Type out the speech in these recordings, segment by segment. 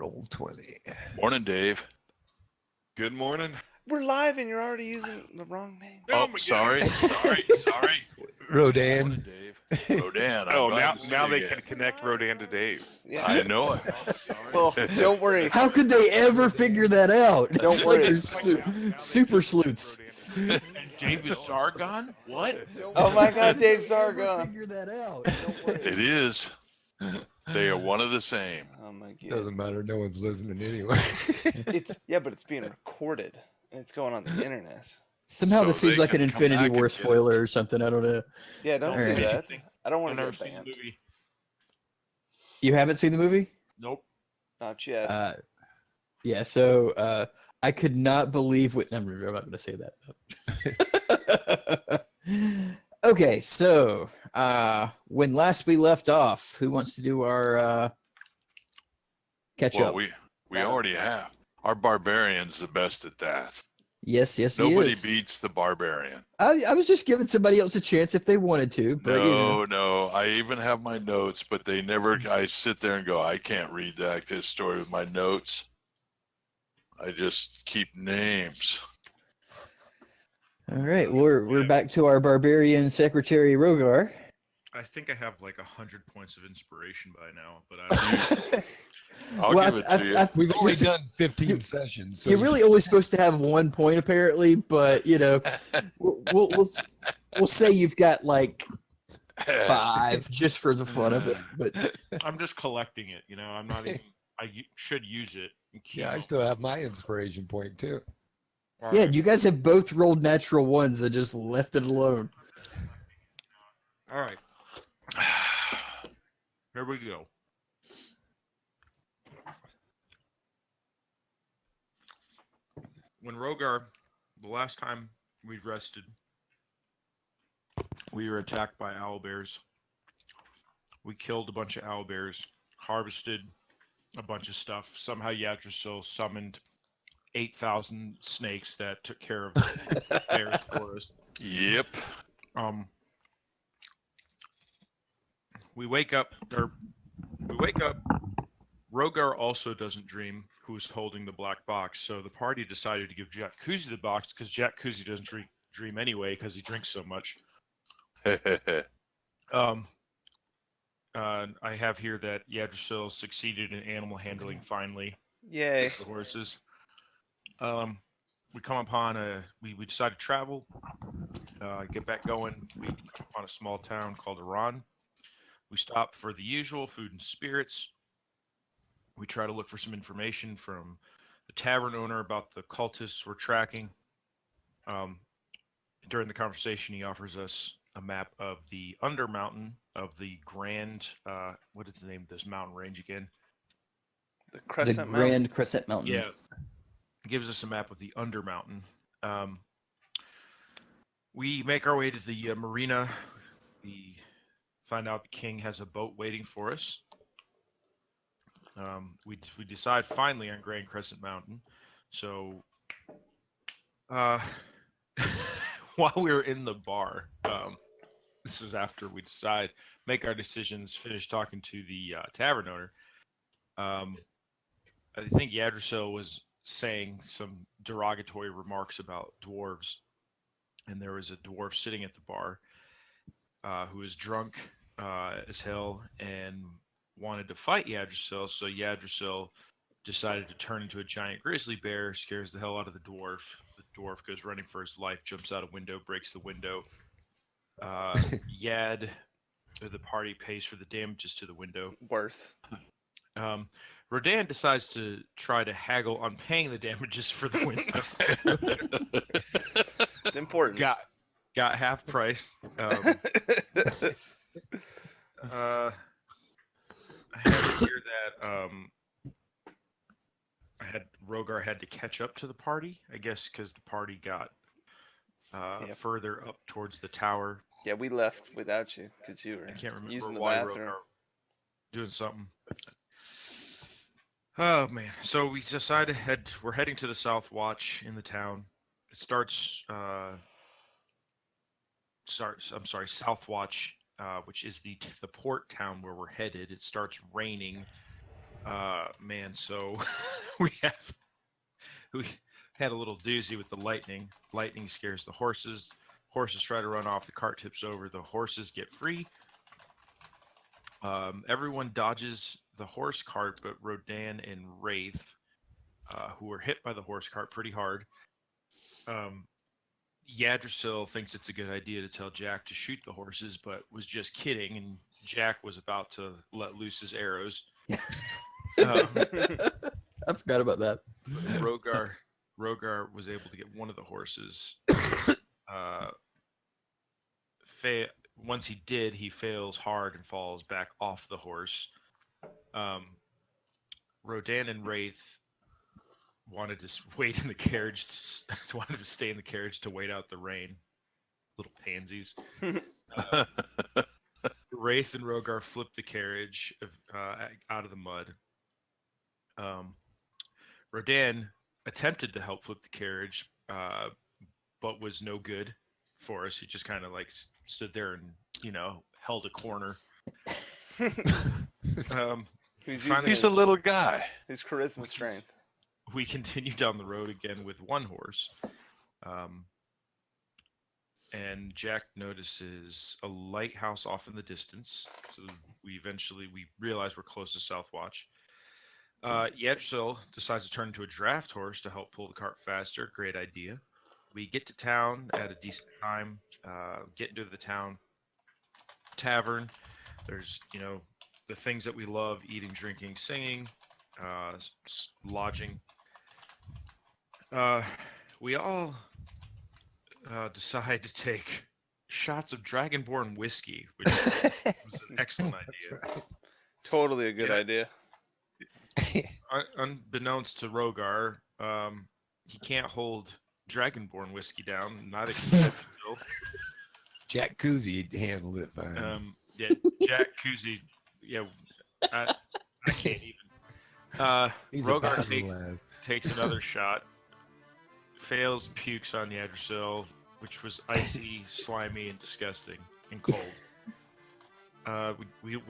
Roll 20. Morning, Dave. Good morning. We're live and you're already using the wrong name. Oh, sorry. Rodan. Morning, Dave. Rodan. I'm Oh, glad to see now you they again. can connect Rodan to Dave. Yeah. I know it. Well, don't worry. How could they ever figure that out? Don't It's worry. like they're super sleuths. And David Sargon? What? Oh my God, Dave Ever Sargon. figure that out? Don't worry. It is. They are one of the same. Oh my God. Doesn't matter. No one's listening anyway. But it's being recorded and it's going on the internet. Somehow So this seems they like an can come Infinity back War and get it. spoiler or something. I don't know. Yeah, don't All do right. that. I don't I've want to never get seen the banned. movie. You haven't seen the movie? Nope. Not yet. Yeah. So I could not believe what. I'm not going to say that. Okay, so when last we left off, who wants to do our catch Well, up? we already have. Our barbarian's the best at that. Yes, Nobody he is. beats the barbarian. I was just giving somebody else a chance if they wanted to, but No. I even have my notes, but they never. I sit there and go, I can't read this story with my notes. I just keep names. All right, we're back to our barbarian secretary Rogar. I think I have like 100 points of inspiration by now, but I I'll Well, give it to you. We've only you're- done 15 sessions. So You're really only supposed to have 1 point apparently, but we'll say you've got like 5 just for the fun of it. But I'm just collecting it. I'm not even. Should use it. And keep Yeah, I it. still have my inspiration point too. All yeah, right. you guys have both rolled natural ones and just left it alone. All right. Here we go. When Rogar, the last time we rested, we were attacked by owlbears. We killed a bunch of owlbears, harvested a bunch of stuff. Somehow Yggdrasil summoned 8,000 snakes that took care of the bears for us. Yep. We wake up. Rogar also doesn't dream who's holding the black box, so the party decided to give Jack Kuzi the box because Jack Kuzi doesn't dream anyway because he drinks so much. I have here that Yggdrasil succeeded in animal handling finally. Yay. The horses. We come upon we decide to travel, get back going. We come upon a small town called Iran. We stop for the usual food and spirits. We try to look for some information from the tavern owner about the cultists we're tracking. During the conversation, he offers us a map of the Undermountain of the Grand. What is the name of this mountain range again? The Crescent Grand Mountain. Crescent Mountain. Yeah, gives us a map of the Undermountain. We make our way to the marina. We find out the king has a boat waiting for us. We decide finally on Grand Crescent Mountain. So while we were in the bar, this is after we make our decisions, finish talking to the tavern owner. I think Yggdrasil was saying some derogatory remarks about dwarves, and there was a dwarf sitting at the bar who was drunk as hell and wanted to fight Yggdrasil. So Yggdrasil decided to turn into a giant grizzly bear, scares the hell out of the dwarf. The dwarf goes running for his life, jumps out a window, breaks the window. Yad, the party, pays for the damages to the window. Worth. Rodan decides to try to haggle on paying the damages for the window. It's important. Got half price. I have it here that Rogar had to catch up to the party, I guess, because the party got further up towards the tower. Yeah, we left without you because you were I can't remember using the why bathroom. Rogar doing something. Oh man! So we decided we're heading to the South Watch in the town. It starts. South Watch, which is the port town where we're headed. It starts raining Man, so we have we had a little doozy with the lightning. Lightning scares the horses. Horses try to run off. The cart tips over. The horses get free. Everyone dodges the horse cart, but Rodan and Wraith, who were hit by the horse cart pretty hard. Um, Yggdrasil thinks it's a good idea to tell Jack to shoot the horses, but was just kidding, and Jack was about to let loose his arrows. I forgot about that. Rogar was able to get one of the horses. Once he did, he fails hard and falls back off the horse. Rodan and Wraith wanted to wait in the carriage. Wanted to stay in the carriage to wait out the rain. Little pansies. Wraith and Rogar flipped the carriage out of the mud. Rodan attempted to help flip the carriage, but was no good for us. He just kind of like stood there and held a corner. He's Finally- He's a little guy. his charisma strength. We continued down the road again with one horse. And Jack notices a lighthouse off in the distance. So we realize we're close to Southwatch. Yggdrasil decides to turn into a draft horse to help pull the cart faster. Great idea. We get to town at a decent time. Get into the town tavern. There's, the things that we love: eating, drinking, singing, lodging. We all decide to take shots of Dragonborn whiskey, which was an excellent idea. That's Totally a good Yeah. idea. Unbeknownst to Rogar, he can't hold Dragonborn whiskey down. Not expensive. Jack Koozie handled it fine. Yeah, Jack Kuzi. Yeah, I can't even. He's a Rogar battle lass. takes another shot, fails, pukes on Yggdrasil, which was icy, slimy, and disgusting, and cold. We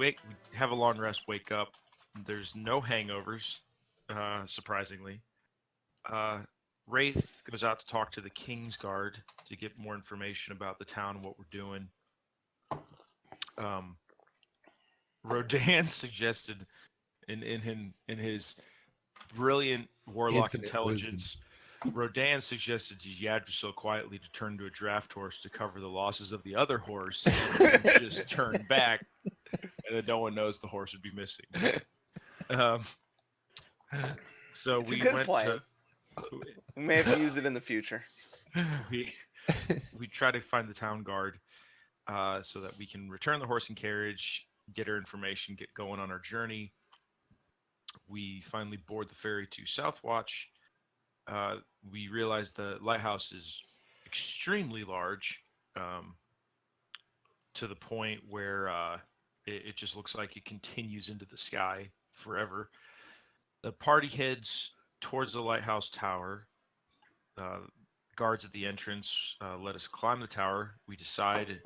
have a long rest, wake up. There's no hangovers, surprisingly. Wraith goes out to talk to the King's Guard to get more information about the town and what we're doing. Rodan suggested in his brilliant warlock Infinite intelligence, Rodan suggested to Yggdrasil quietly to turn to a draft horse to cover the losses of the other horse, and just turn back, and then no one knows the horse would be missing. So It's a we good went plan. We may have to use it in the future. we try to find the town guard so that we can return the horse and carriage, get our information, get going on our journey. We finally board the ferry to Southwatch. We realize the lighthouse is extremely large, to the point where it just looks like it continues into the sky forever. The party heads towards the lighthouse tower. Guards at the entrance let us climb the tower. We decide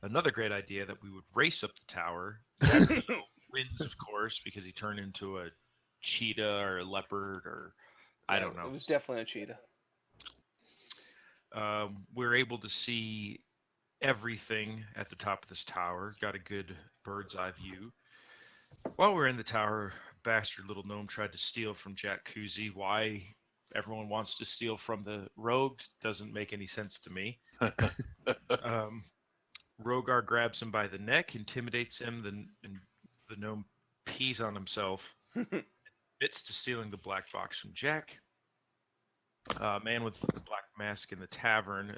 another great idea that we would race up the tower. Yggdrasil wins, of course, because he turned into a cheetah or a leopard or I don't know. It was definitely a cheetah. We're able to see everything at the top of this tower. Got a good bird's eye view. While we're in the tower, bastard little gnome tried to steal from Jack Kuzi. Why everyone wants to steal from the rogue doesn't make any sense to me. Rogar grabs him by the neck, intimidates him, and the gnome pees on himself. Admits to stealing the black box from Jack. Man with the black mask in the tavern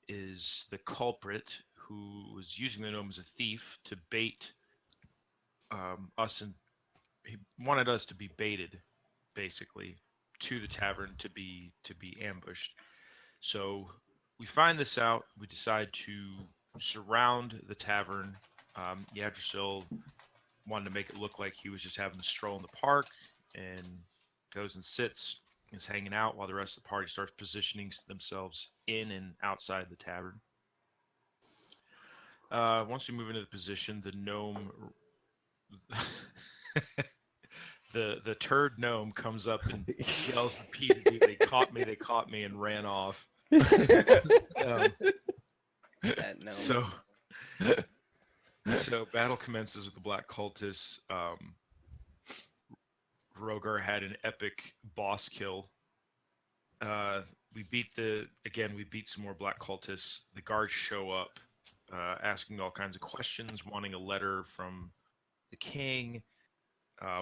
is the culprit who was using the gnome as a thief to bait us, and he wanted us to be baited, basically, to the tavern to be ambushed. So we find this out. We decide to surround the tavern. Yggdrasil wanted to make it look like he was just having a stroll in the park, and goes and sits, is hanging out while the rest of the party starts positioning themselves in and outside the tavern. Once we move into the position, the gnome the turd gnome comes up and yells repeatedly, they caught me," and ran off. Um, That gnome. so battle commences with the black cultists. Rogar had an epic boss kill. We beat some more black cultists. The guards show up, asking all kinds of questions, wanting a letter from the king.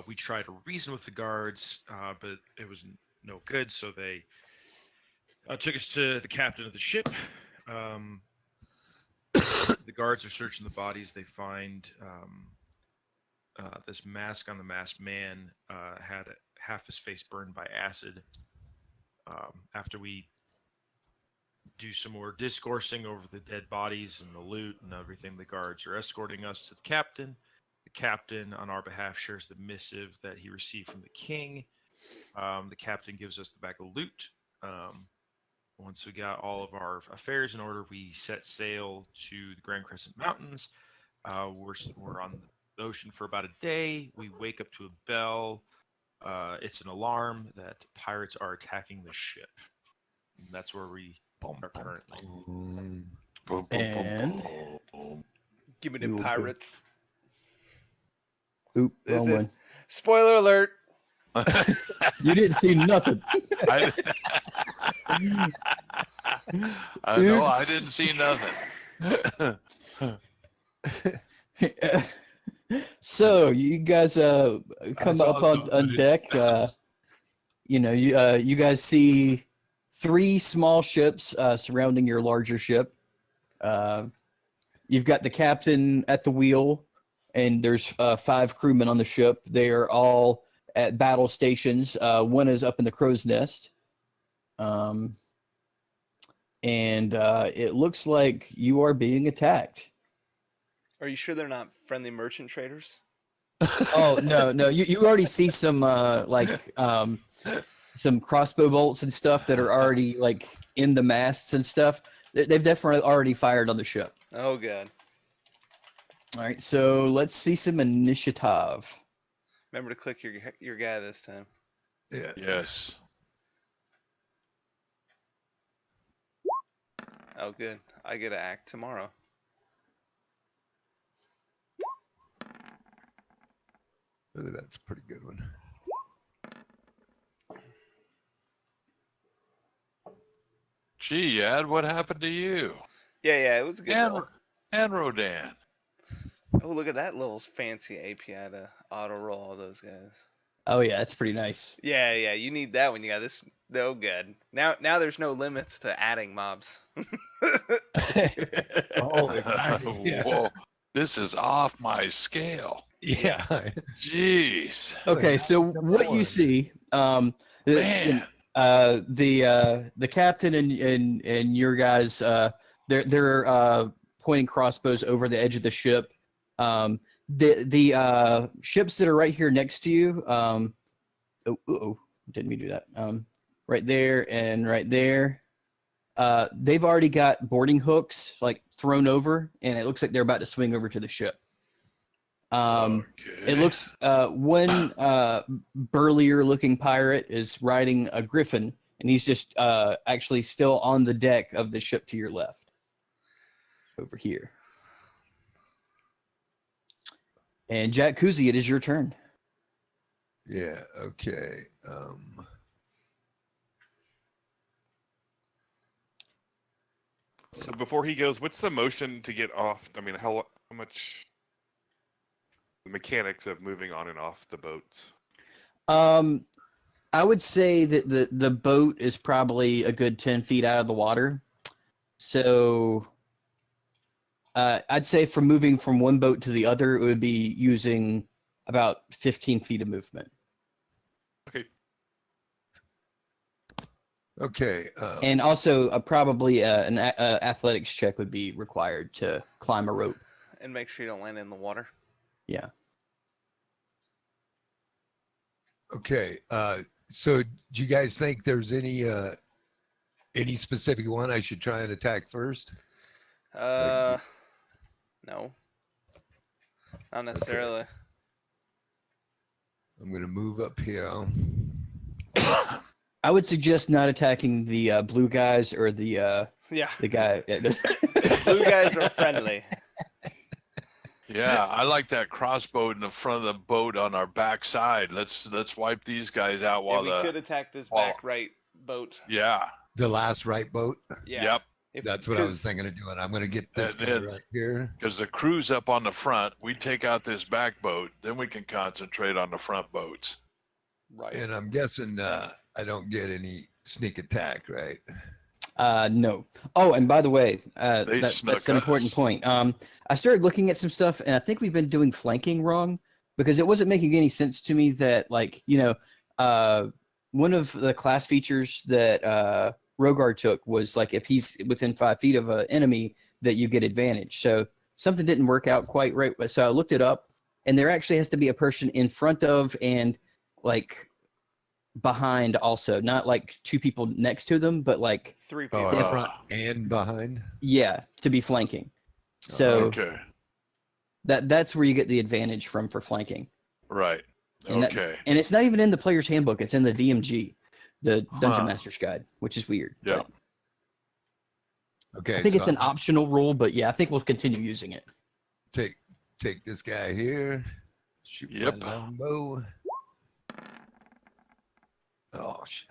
We tried to reason with the guards, but it was no good. So they took us to the captain of the ship. The guards are searching the bodies. They find this mask on the masked man had half his face burned by acid. After we do some more discoursing over the dead bodies and the loot and everything, the guards are escorting us to the captain. The captain, on our behalf, shares the missive that he received from the king. The captain gives us the bag of loot. Once we got all of our affairs in order, we set sail to the Grand Crescent Mountains. We're on the ocean for about a day. We wake up to a bell. It's an alarm that pirates are attacking the ship. And that's where we are currently. Boom, boom, And- boom, boom. Give me You the will go. pirates. Oop, Is wrong it- one. Spoiler alert. You didn't see nothing. I know I Oops. didn't see nothing. So you guys come saw up on something. deck. You guys see 3 small ships surrounding your larger ship. You've got the captain at the wheel, and there's 5 crewmen on the ship. They are all at battle stations. One is up in the crow's nest. And it looks like you are being attacked. Are you sure they're not friendly merchant traders? Oh no! You already see some some crossbow bolts and stuff that are already like in the masts and stuff. They've definitely already fired on the ship. Oh, God. All right, so let's see some initiative. Remember to click your guy this time. Yeah. Yes. Oh, good. I get to act tomorrow. Ooh, that's a pretty good one. Gee, Yad, what happened to you? Yeah, it was a good And, roll. and Rodan. Oh, look at that little fancy API to auto roll all those guys. Oh yeah, that's pretty nice. Yeah, you need that when you got this. Oh, good. Now there's no limits to adding mobs. Holy mackerel. Yeah. Whoa, this is off my scale. Yeah. Jeez. Okay, so what you see, Man. the captain and your guys, they're pointing crossbows over the edge of the ship. The ships that are right here next to you, didn't mean to do that. Right there and right there, they've already got boarding hooks like thrown over, and it looks like they're about to swing over to the ship. It looks one burlier looking pirate is riding a griffin, and he's just actually still on the deck of the ship to your left, over here. And Jack Kuzi, it is your turn. Yeah. Okay. So before he goes, what's the motion to get off? I mean, how much the mechanics of moving on and off the boats? I would say that the boat is probably a good 10 feet out of the water. So I'd say for moving from one boat to the other, it would be using about 15 feet of movement. Okay. Okay. And also probably an athletics check would be required to climb a rope. And make sure you don't land in the water. Yeah. Okay. So do you guys think there's any specific one I should try and attack first? No. Not necessarily. I'm going to move up here. I would suggest not attacking the blue guys or the Yeah. guy. Blue guys are friendly. Yeah, I like that crossbow in the front of the boat on our backside. Let's wipe these guys out And while we could attack this while- back right boat. yeah. The last right boat. Yeah. Yep. That's what I was 'cause- thinking of doing. I'm going to get this And guy then- right here. Because the crew's up on the front, we take out this back boat, then we can concentrate on the front boats. Right. And I'm guessing I don't get any sneak attack, right? No. Oh, and by the way, snuck that's an important us. point. I started looking at some stuff, and I think we've been doing flanking wrong because it wasn't making any sense to me that, like, one of the class features that Rogar took was like if he's within 5 feet of an enemy, that you get advantage. So something didn't work out quite right. So I looked it up, and there actually has to be a person in front of and like behind also, not like 2 people next to them, but like 3 Oh, people. in front and behind. yeah, to be flanking. So Okay. that's where you get the advantage for flanking. Right. And that- Okay. And it's not even in the player's handbook, it's in the DMG, the Dungeon Huh. Master's Guide, which is weird. Yeah. But Okay. I think it's so an optional rule, but yeah, I think we'll continue using it. take this guy here. Shoot Yep. my longbow. Oh shit!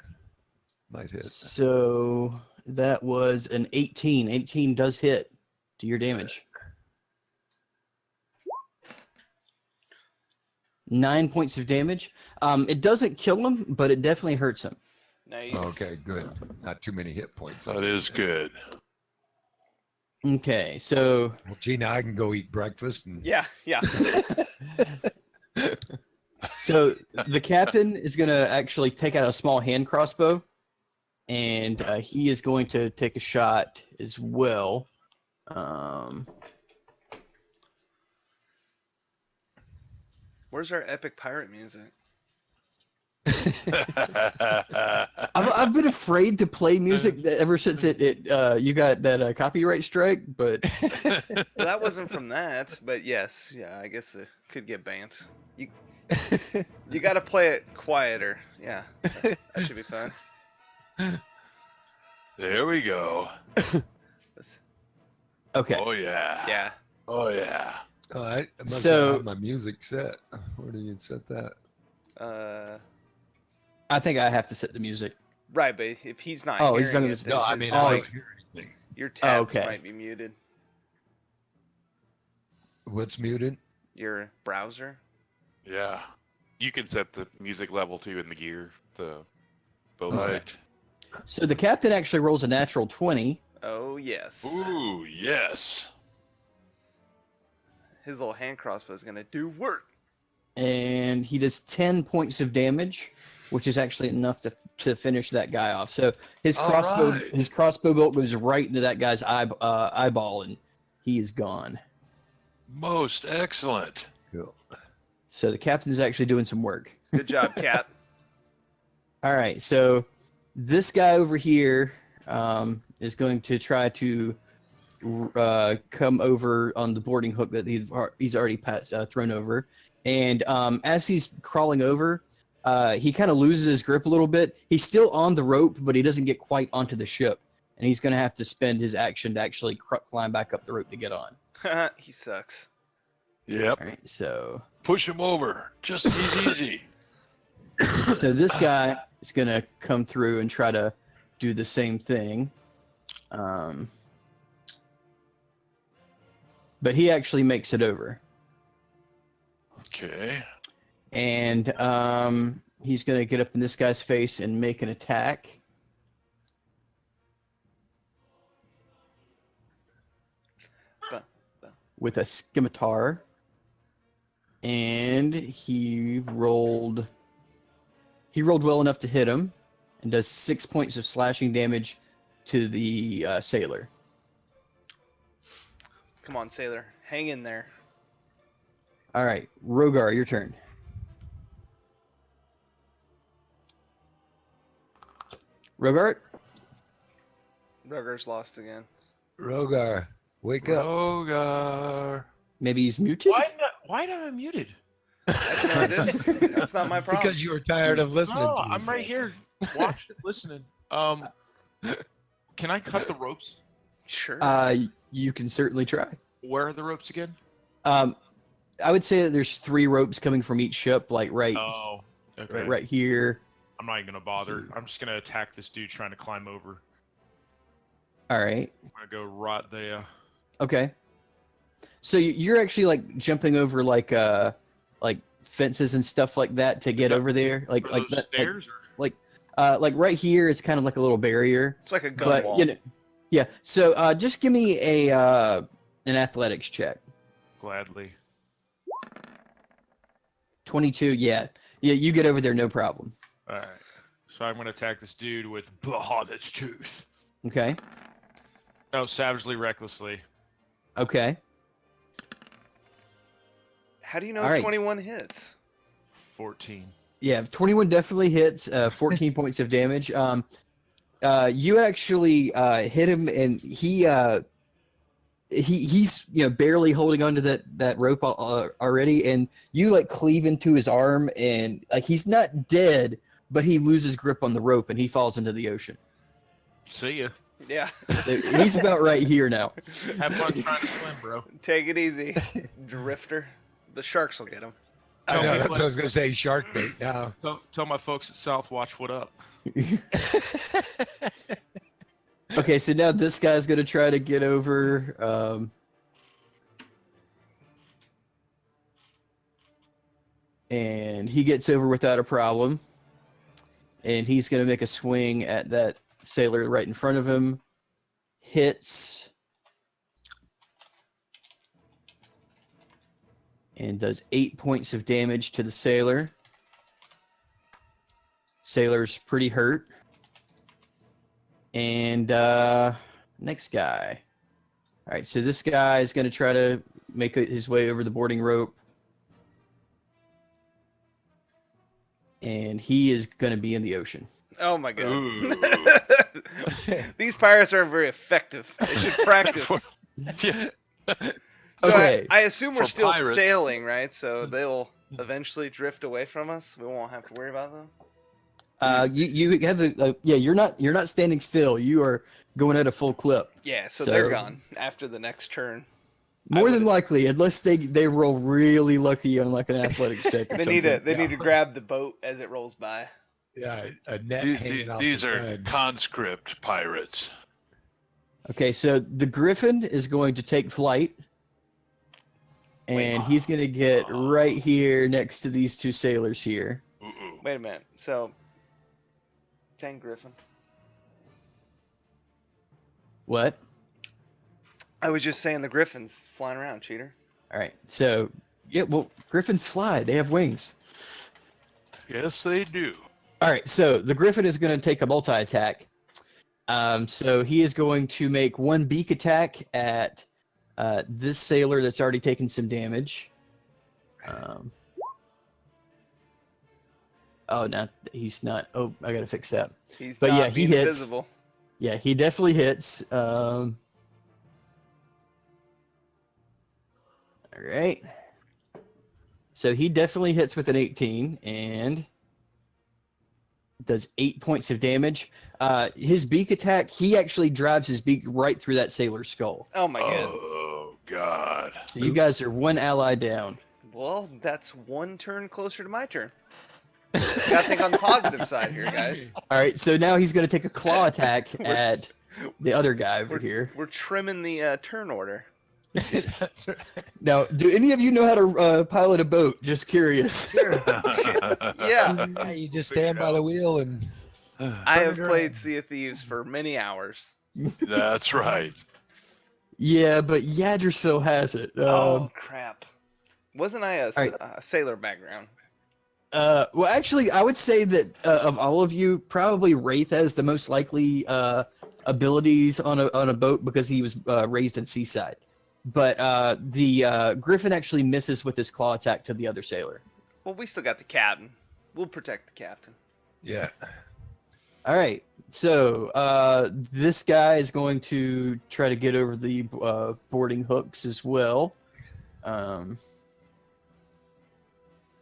Might hit. So that was an 18. 18 does hit to your damage. 9 points of damage. It doesn't kill him, but it definitely hurts him. Nice. Okay, good. Not too many hit points. That is good. Okay, so Well, gee, now I can go eat breakfast and Yeah. Yeah. so the captain is going to actually take out a small hand crossbow, and he is going to take a shot as well. Where's our epic pirate music? I've been afraid to play music ever since you got that copyright strike, but Well, that wasn't from that, but yes, yeah, I guess it could get banned. You got to play it quieter. Yeah, that should be fun. There we go. That's- okay. Oh yeah. Yeah. Oh yeah. Oh, I must So- have my music set. Where do you set that? I think I have to set the music. Right, but if he's not Oh, he's hearing not it, gonna- No, this I is mean Oh, I like, don't hear anything. your tabs okay. might be muted. What's muted? Your browser. Yeah. You can set the music level too in the gear. The both. Okay. Right. So the captain actually rolls a natural 20. Oh yes. Ooh, yes. His little hand crossbow is gonna do work. And he does 10 points of damage, which is actually enough to finish that guy off. So his All crossbow right. his crossbow bolt goes right into that guy's eyeball, and he is gone. Most excellent. Cool. So the captain's actually doing some work. Good job, Cat. All right, so this guy over here is going to try to come over on the boarding hook that he's already thrown over. And as he's crawling over, he kind of loses his grip a little bit. He's still on the rope, but he doesn't get quite onto the ship. And he's going to have to spend his action to actually climb back up the rope to get on. He sucks. Yep. All right, so Push him over. Just easy. so this guy is going to come through and try to do the same thing. But he actually makes it over. Okay. And he's going to get up in this guy's face and make an attack. With a scimitar. And he rolled well enough to hit him and does 6 points of slashing damage to the sailor. Come on, sailor. Hang in there. All right, Rogar, your turn. Rogar? Rugger's lost again. Rogar, wake up. Rogar. Maybe he's muted? Why am I muted? I didn't know I didn't. That's not my problem. Because you were tired of listening No, to I'm right yourself. here, watching, listening. Can I cut the ropes? Sure. You can certainly try. Where are the ropes again? I would say that there's 3 ropes coming from each ship, like Oh, okay. right here. I'm not even gonna bother. I'm just gonna attack this dude trying to climb over. All right. I'm gonna go right there. Okay. So you're actually like jumping over like fences and stuff like that to get over there, like Are like those that. stairs? Like right here is kind of like a little barrier. It's like a gun But wall. you know, yeah. So just give me a an athletics check. Gladly. 22. Yeah. You get over there, no problem. All right. So I'm gonna attack this dude with Bahamut's tooth. Okay. Oh, savagely, recklessly. Okay. How do you know All right. 21 hits? 14. Yeah, 21 definitely hits. 14 points of damage. You actually hit him, and he's barely holding onto that rope already, and you like cleave into his arm, and like he's not dead, but he loses grip on the rope and he falls into the ocean. See ya. Yeah. So he's about right here now. Have fun trying to swim, bro. Take it easy, drifter. The sharks will get him. I Tell know, me that's what- what I was going to say, shark bait now. Tell my folks at Southwatch what up. Okay, so now this guy's gonna try to get over. And he gets over without a problem. And he's gonna make a swing at that sailor right in front of him. Hits. And does 8 points of damage to the sailor. Sailor's pretty hurt. And next guy. All right, so this guy is going to try to make his way over the boarding rope. And he is going to be in the ocean. Oh my god. Ooh. These pirates aren't very effective. They should practice. Yeah. So Okay. I assume we're For still pirates. sailing, right? So they'll eventually drift away from us. We won't have to worry about them. You have the yeah. You're not standing still. You are going at a full clip. Yeah, so they're So- gone after the next turn. More than would've- likely, unless they roll really lucky on like an athletics check. Or They need something. to grab the boat as it rolls by. Yeah, a net These, hanging off these the are side. conscript pirates. Okay, so the Griffin is going to take flight. And he's going to get right here next to these 2 sailors here. Ooh. Wait a minute. So 10 Griffin. What? I was just saying the Griffin's flying around, cheater. All right. So, yeah, well, Griffins fly. They have wings. Yes, they do. All right. So the Griffin is going to take a multi-attack. So he is going to make 1 beak attack at this sailor that's already taken some damage. Oh, no, he's not. Oh, I got to fix that. He's But not yeah, he being hits. invisible. Yeah, he definitely hits. All right. So he definitely hits with an 18 and does 8 points of damage. His beak attack, he actually drives his beak right through that sailor's skull. Oh my god. Oh, God. So you guys are 1 ally down. Well, that's 1 turn closer to my turn. Gotta think on the positive side here, guys. All right, so now he's going to take a claw attack at the other guy over here. We're trimming the turn order. That's right. Now, do any of you know how to pilot a boat? Just curious. Yeah, Yeah, you just stand by the wheel and I have Turn it played around. Sea of Thieves for many hours. That's right. Yeah, but Yadrsil has it. Oh crap! Wasn't I a right. sailor background? Well, actually, I would say that of all of you, probably Wraith has the most likely abilities on a boat because he was raised in seaside. But the Griffin actually misses with his claw attack to the other sailor. Well, we still got the captain. We'll protect the captain. yeah. All right, so this guy is going to try to get over the boarding hooks as well.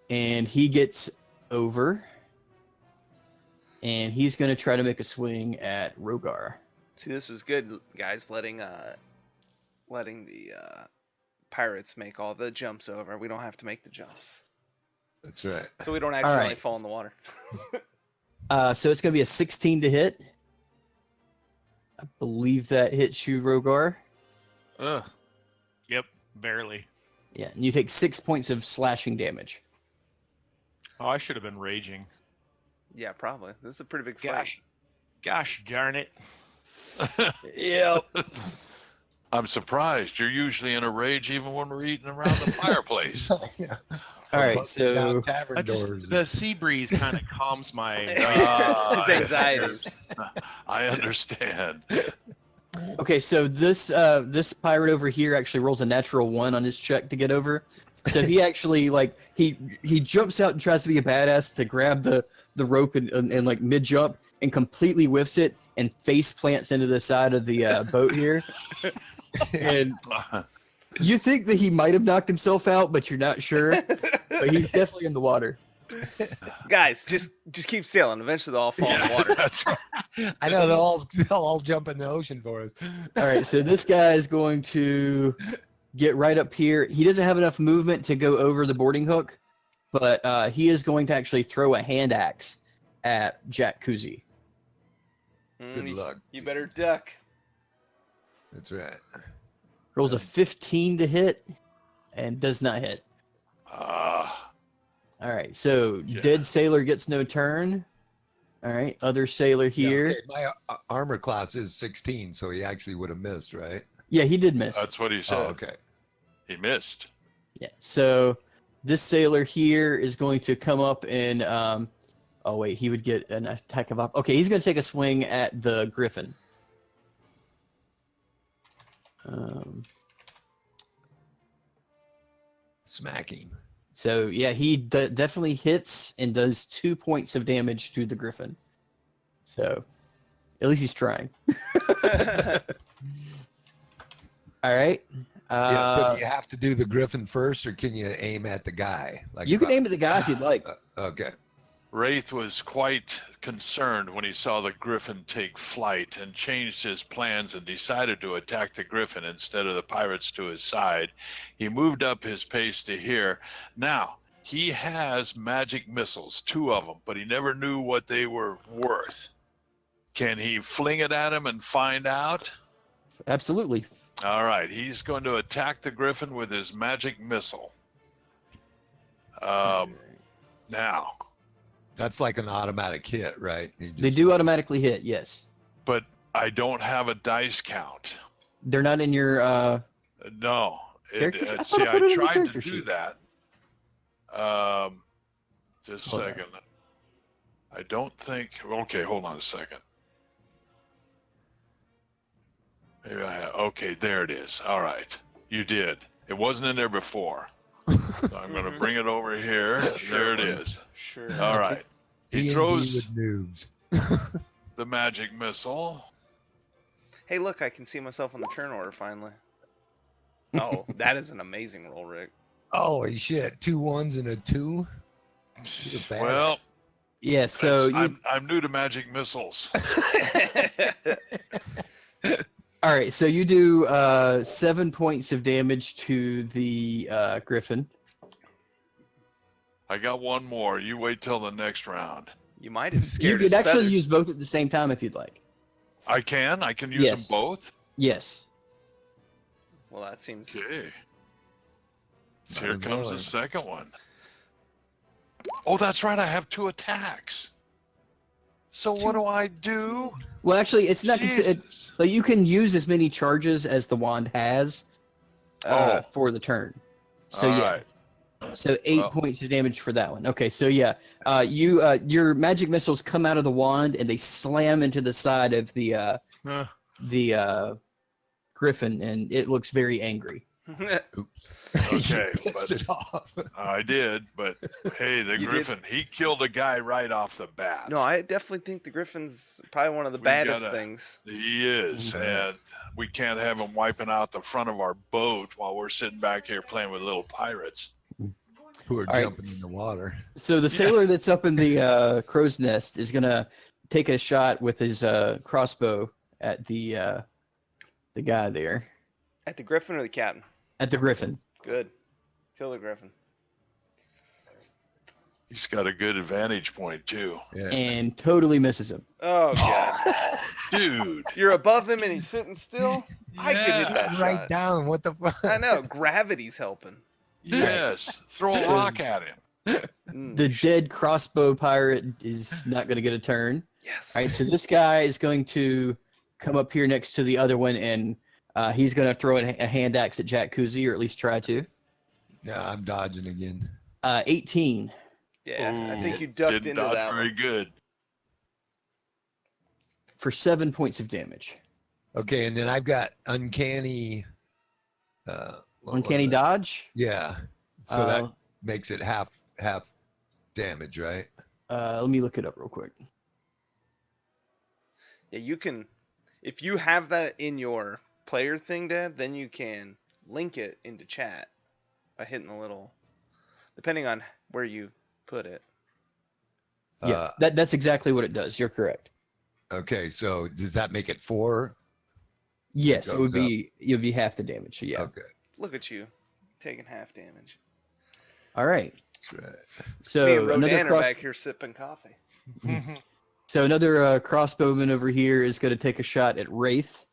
and he gets over, and he's going to try to make a swing at Rogar. See, this was good, guys. Letting the pirates make all the jumps over. We don't have to make the jumps, That's right. so we don't accidentally right. fall in the water. So it's going to be a 16 to hit. I believe that hits you, Rogar. Ugh. Yep, barely. Yeah, and you take 6 points of slashing damage. Oh, I should have been raging. Yeah, probably. This is a pretty big fight. Gosh darn it. Yep. I'm surprised. You're usually in a rage even when we're eating around the fireplace. Yeah. All right, Busting down so tavern doors. The sea breeze kind of calms my. His anxieties. I understand. okay, so this pirate over here actually rolls a natural 1 on his check to get over. So he actually he jumps out and tries to be a badass to grab the rope and like mid jump and completely whiffs it and face plants into the side of the boat here. And you think that he might have knocked himself out, but you're not sure. But he's definitely in the water. Guys, just keep sailing. Eventually, they'll all fall in the water. That's right. I know they'll all jump in the ocean for us. All right, so this guy is going to get right up here. He doesn't have enough movement to go over the boarding hook, but he is going to actually throw a hand axe at Jack Kuzi. Good luck. You better duck. That's right. Rolls a 15 to hit and does not hit. All right, so Yeah. dead sailor gets no turn. All right, other sailor here. Yeah, okay, my armor class is 16, so he actually would have missed, right? Yeah, he did miss. That's what he said. Oh, okay. He missed. Yeah, so this sailor here is going to come up and oh wait, he would get an attack of okay, he's going to take a swing at the griffin. Smacking. So yeah, he definitely hits and does 2 points of damage to the griffin. So at least he's trying. All right. Yeah, so do you have to do the griffin first, or can you aim at the guy? Like You can aim at the guy if you'd like. Okay. Wraith was quite concerned when he saw the griffin take flight and changed his plans and decided to attack the griffin instead of the pirates to his side. He moved up his pace to here. Now, he has magic missiles, 2 of them, but he never knew what they were worth. Can he fling it at him and find out? Absolutely. All right, he's going to attack the griffin with his magic missile. Now, That's like an automatic hit, right? They do automatically hit, yes. but I don't have a dice count. They're not in your No. Character sheet? I thought See, I I put it in the tried to character do sheet. that. Just a Hold on. second. I don't think. Okay, hold on a second. Maybe I have. Okay, there it is. All right. You did. It wasn't in there before. So I'm going to bring it over here. There it is. Sure. All right. He D&D throws with noobs. the magic missile. Hey, look, I can see myself on the turn order finally. Oh, that is an amazing roll, Rick. Holy shit! 2 1s and a 2. You're bad. Well, yeah, so you, I'm new to magic missiles. all right, so you do 7 points of damage to the griffin. I got one more. You wait till the next round. You might have You scared could his actually feathers. use both at the same time if you'd like. I can use Yes. them both. Yes. Well, that seems. Okay. Might Here as comes well. the second one. Oh, that's right. I have 2 attacks. So what do I do? Well, actually, it's not considered. Jesus. Like you can use as many charges as the wand has for the turn. So All yeah. right. So 8 Well. points of damage for that one. Okay, so yeah, your magic missiles come out of the wand and they slam into the side of the griffin, and it looks very angry. Okay, You pissed but- it off. I did, but hey, the You did? griffin, he killed a guy right off the bat. No, I definitely think the Griffin's probably one of the We baddest gotta- things. He is, and we can't have him wiping out the front of our boat while we're sitting back here playing with little pirates. who are All right. jumping in the water. So the sailor that's up in the crow's nest is gonna take a shot with his crossbow at the guy there, At the Griffin or the Captain? at the griffin. Good. Kill the Griffin. He's got a good advantage point too. Yeah. And totally misses him. Oh god. Dude. You're above him and he's sitting still? I could hit that Right shot. down. What the fuck? I know. Gravity's helping. Yes. Throw a rock at him. The dead crossbow pirate is not going to get a turn. Yes. All right, so this guy is going to come up here next to the other one, and he's going to throw a hand axe at Jack Kuzi, or at least try to. Yeah, I'm dodging again. 18 Yeah, I think Ooh, you ducked didn't into dodge that very one. good. for 7 points of damage. Okay, and then I've got uncanny. What Uncanny was it? dodge. Yeah. So that Uh, makes it half damage, right? let me look it up real quick. Yeah, you can. If you have that in your player thing, Dad, then you can link it into chat by hitting the little, depending on where you put it. Yeah, that's exactly what it does. You're correct. Okay, so does that make it 4? Yes, it would goes up. be. It would be half the damage. So yeah. Okay, Look at you, taking half damage. All right. that's right. So Me and another Rodan are cross. back here sipping coffee. So another crossbowman over here is going to take a shot at Wraith.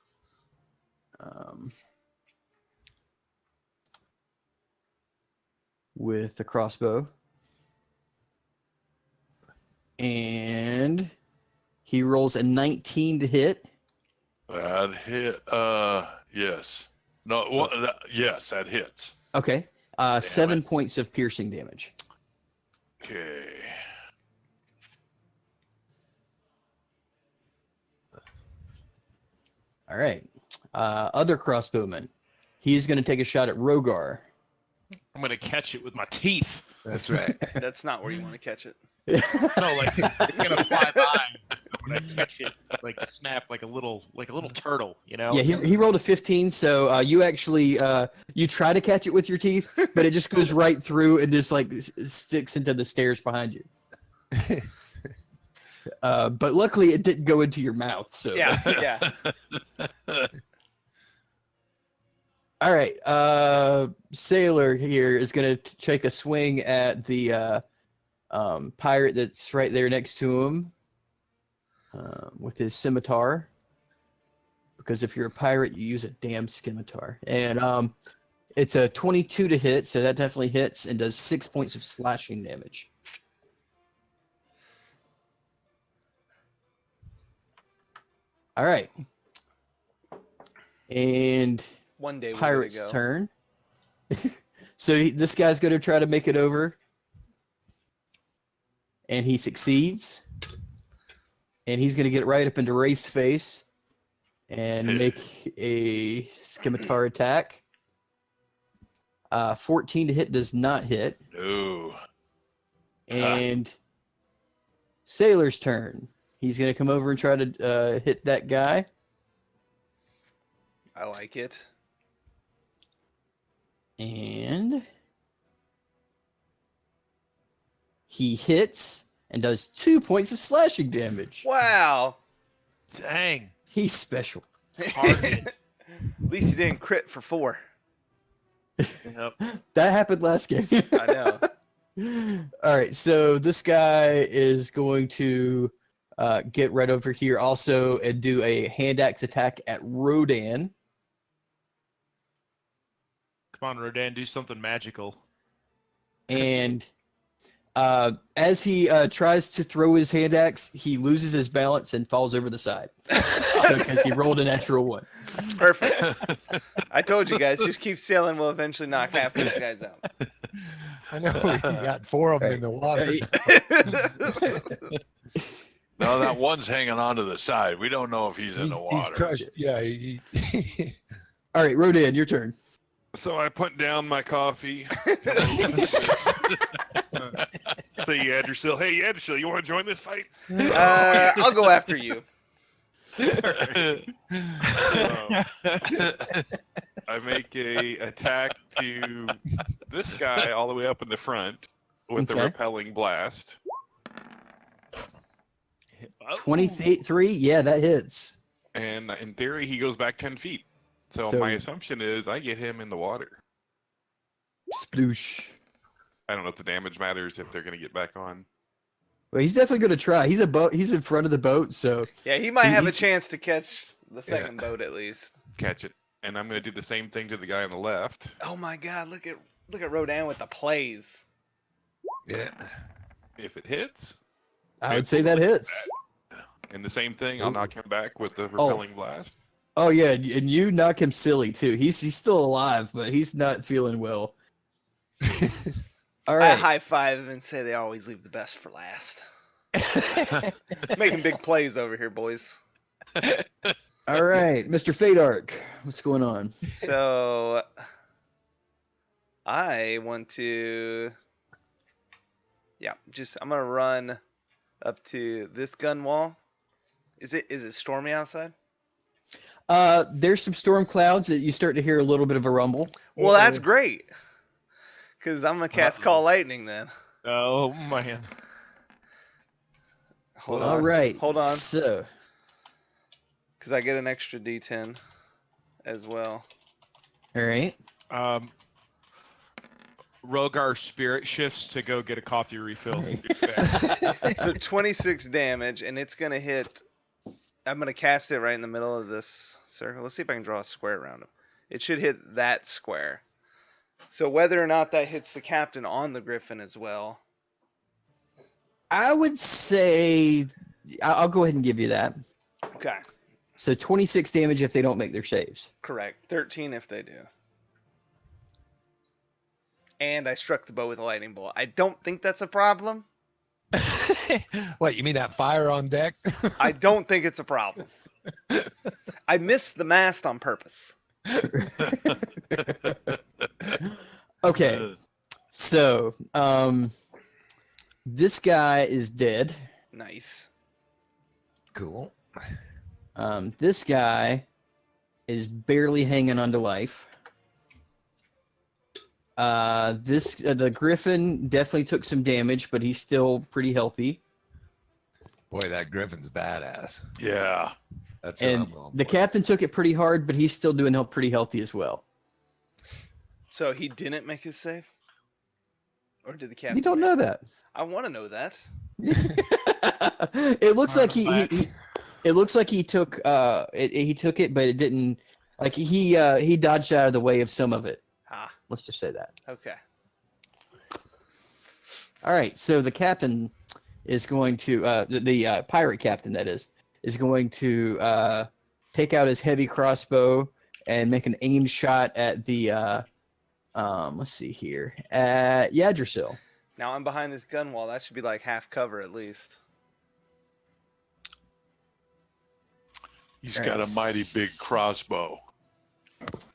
With the crossbow. And he rolls a 19 to hit. That hit. Yes. No. Well, yes, that hits. Okay. 7 points of piercing damage. Okay. All right. Other crossbowman. He's going to take a shot at Rogar. I'm gonna catch it with my teeth. That's right. That's not where you want to catch it. No, like it's gonna fly by when I catch it, like snap, like a little turtle, you know? Yeah, he rolled a 15, so you actually you try to catch it with your teeth, but it just goes right through and just like sticks into the stairs behind you. But luckily, it didn't go into your mouth. So Yeah, yeah. All right, Sailor here is gonna take a swing at the pirate that's right there next to him with his scimitar. Because if you're a pirate, you use a damn scimitar. And it's a 22 to hit, so that definitely hits and does 6 points of slashing damage. All right. And One day we're pirate's gonna go. turn. So this guy's going to try to make it over. And he succeeds. And he's going to get right up into Wraith's face and make a scimitar attack. 14 to hit does not hit. No. And Sailor's turn. He's going to come over and try to hit that guy. I like it. And he hits and does 2 points of slashing damage. Wow. Dang. He's special. Hard hit. At least you didn't crit for 4. Yep. That happened last game. I know. All right, so this guy is going to get right over here also and do a hand axe attack at Rodan. Come on, Rodan, do something magical. And as he tries to throw his hand axe, he loses his balance and falls over the side because he rolled a natural 1. Perfect. I told you guys, just keep sailing. We'll eventually knock half these guys out. I know you got 4 of them in the water. No, that one's hanging on to the side. We don't know if he's in the He's water. crushed. Yeah. All right, Rodan, your turn. So I put down my coffee. Say Yadrsil, hey Yadrsil, you want to join this fight? I'll go after you. I make a attack to this guy all the way up in the front with the Okay. repelling blast. Oh, 23. Yeah, that hits. And in theory, he goes back 10 feet. So So- my assumption is I get him in the water. Sploosh. I don't know if the damage matters if they're going to get back on. Well, he's definitely going to try. He's a boat. He's in front of the boat, so Yeah, he might have a he's- chance to catch the second boat at least. Catch it. And I'm going to do the same thing to the guy on the left. Oh my God! Look at Rodan with the plays. Yeah. If it hits, I would say that hits. and the same thing, I'll Ooh. knock him back with the repelling blast. Oh yeah, and you knock him silly too. He's still alive, but he's not feeling well. All I right. high five him and say they always leave the best for last. Making big plays over here, boys. All right, Mr. Fadark, what's going on? So I want to, I'm gonna run up to this gun wall. Is it stormy outside? There's some storm clouds that you start to hear a little bit of a rumble. Well, that's great. Cause I'm gonna cast Call Lightning then. oh man. Hold All on. right. Hold on. So, Cause I get an extra D10 as well. all right. Rogar spirit shifts to go get a coffee refill. So 26 damage, and it's gonna hit. I'm gonna cast it right in the middle of this circle. Let's see if I can draw a square around him. It should hit that square. So whether or not that hits the captain on the griffin as well. I would say I'll go ahead and give you that. Okay, So 26 damage if they don't make their saves. correct. 13 if they do. And I struck the bow with a lightning bolt. I don't think that's a problem. What, you mean that fire on deck? I don't think it's a problem. I missed the mast on purpose. Okay. So, this guy is dead. Nice. Cool. This guy is barely hanging on to life. The Griffin definitely took some damage, but he's still pretty healthy. Boy, that griffin's badass. Yeah. That's what And I'm going the for. captain took it pretty hard, but he's still doing pretty healthy as well. So he didn't make his save? Or did the captain? You don't know that. I want to know that. It looks like he it looks like he took he took it, but it didn't. Like he dodged out of the way of some of it. Ah, Let's just say that. okay. All right, so the captain is going to the pirate captain that is going to take out his heavy crossbow and make an aimed shot at the let's see here at Yggdrasil. Now I'm behind this gun wall. That should be like half cover at least. He's got a mighty big crossbow.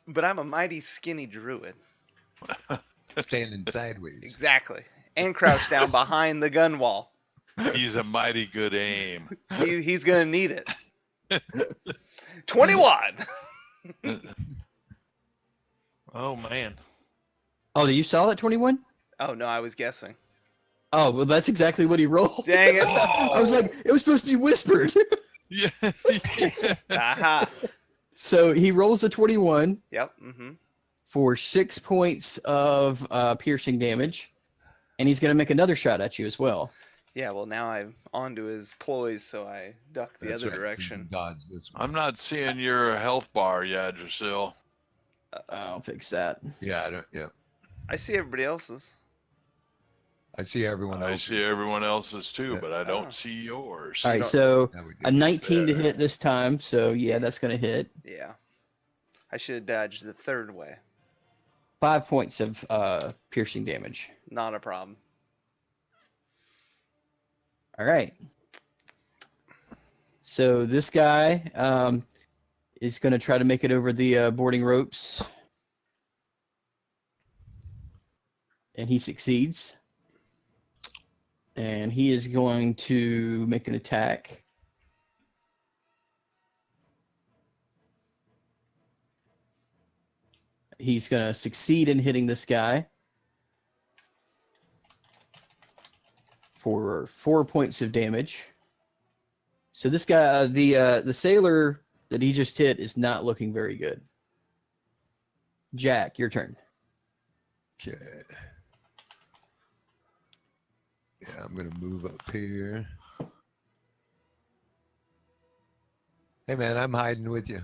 But I'm a mighty skinny druid. Standing sideways. Exactly. And crouched down behind the gun wall. He's a mighty good aim. He's going to need it. 21! Oh man. Oh, you saw that 21? Oh, no, I was guessing. Oh, well, that's exactly what he rolled. Dang it. I was like, it was supposed to be whispered. Yeah. Aha. So he rolls a 21 Yep. Mm-hmm. for 6 points of piercing damage, and he's going to make another shot at you as well. Yeah, well, now I'm onto his ploys, so I duck the That's other right, so you direction. can dodge this one. I'm not seeing your health bar yet, Drasil. I'll fix that. Yeah, I don't. Yeah, I see everybody else's. I see everyone I else. see everyone else's too, Yeah. but I Oh. don't see yours. All right, don't- so Yeah, we a did. 19 to better. hit this time, so yeah, that's going to hit. Yeah. I should have dodged the third way. 5 points of piercing damage. Not a problem. All right. So this guy is going to try to make it over the boarding ropes. And he succeeds. And he is going to make an attack. he's going to succeed in hitting this guy for 4 points of damage. So this guy, the sailor that he just hit, is not looking very good. Jack, your turn. Okay. Yeah, I'm gonna move up here. Hey man, I'm hiding with you.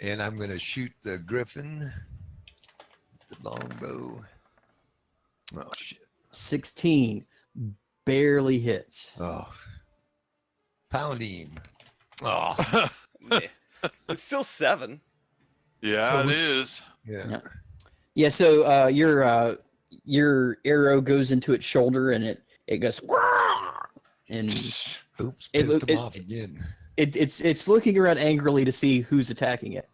And I'm gonna shoot the griffin. The longbow. Oh shit. 16 barely hits. Oh. Pound him. Oh. Yeah. It's still 7. Yeah, So it we- is. Yeah. Yeah, so your arrow goes into its shoulder and it goes and Oops, It pissed look- him it- off again. it's looking around angrily to see who's attacking it.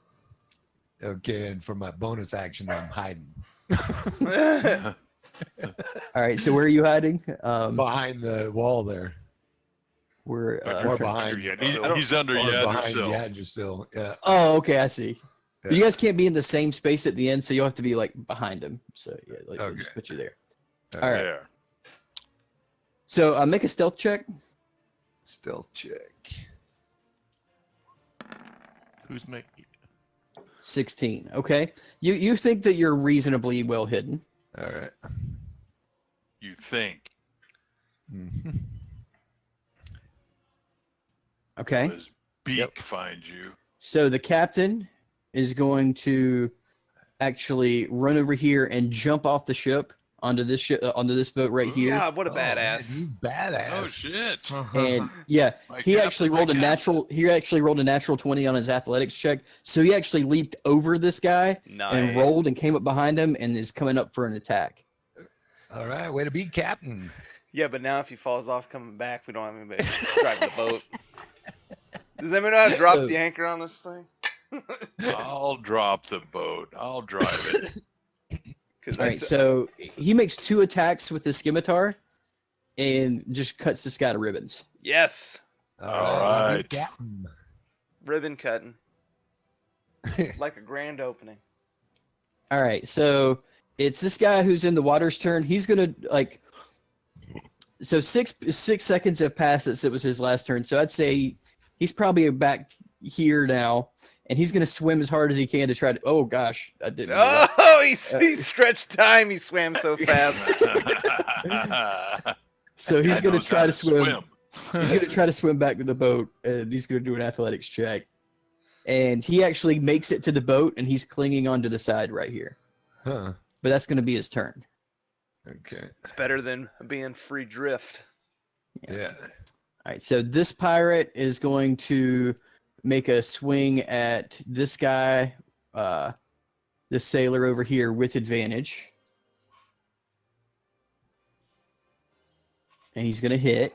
Okay, and for my bonus action, I'm hiding. All right, so where are you hiding? Behind the wall there. We're Or okay. behind. He's under Or behind Yaddersill. Yaddersill. Yeah. Oh, okay, I see. But you Yeah. guys can't be in the same space at the end, so you'll have to be like behind him. So yeah, like we'll just Okay. put you there. Okay. All right. There. So make a stealth check. Stealth check. Who's making? 16. Okay. You think that you're reasonably well hidden. All right. You think Mhm. Okay. his beak Yep. finds you. So the captain is going to actually run over here and jump off the ship onto this boat right here. God, what a Oh, man, badass. he's badass. Oh shit! And yeah, My he captain, actually my rolled a captain. natural. He actually rolled a natural 20 on his athletics check. So he actually leaped over this guy Nice. and rolled and came up behind him and is coming up for an attack. All right, way to be captain. Yeah, but now if he falls off coming back, we don't have anybody driving the boat. Does anyone know how to drop So- the anchor on this thing? I'll drop the boat. I'll drive it. 'Cause All right, so he makes 2 attacks with the scimitar and just cuts this guy to ribbons. yes, All All right, way to right. be captain. ribbon cutting like a grand opening. All right, so it's this guy who's in the water's turn. He's gonna like. So 6 seconds have passed since it was his last turn. So I'd say he's probably back here now, and he's gonna swim as hard as he can to try to. Oh gosh, I didn't. do that. Oh, he stretched time. He swam so fast. So he's Guy gonna knows try how to swim. He's gonna try to swim back to the boat, and he's gonna do an athletics check. And he actually makes it to the boat, and he's clinging onto the side right here. Huh. But that's gonna be his turn. Okay. It's better than being free drift. Yeah. All right, so this pirate is going to make a swing at this guy, this sailor over here with advantage. And he's going to hit.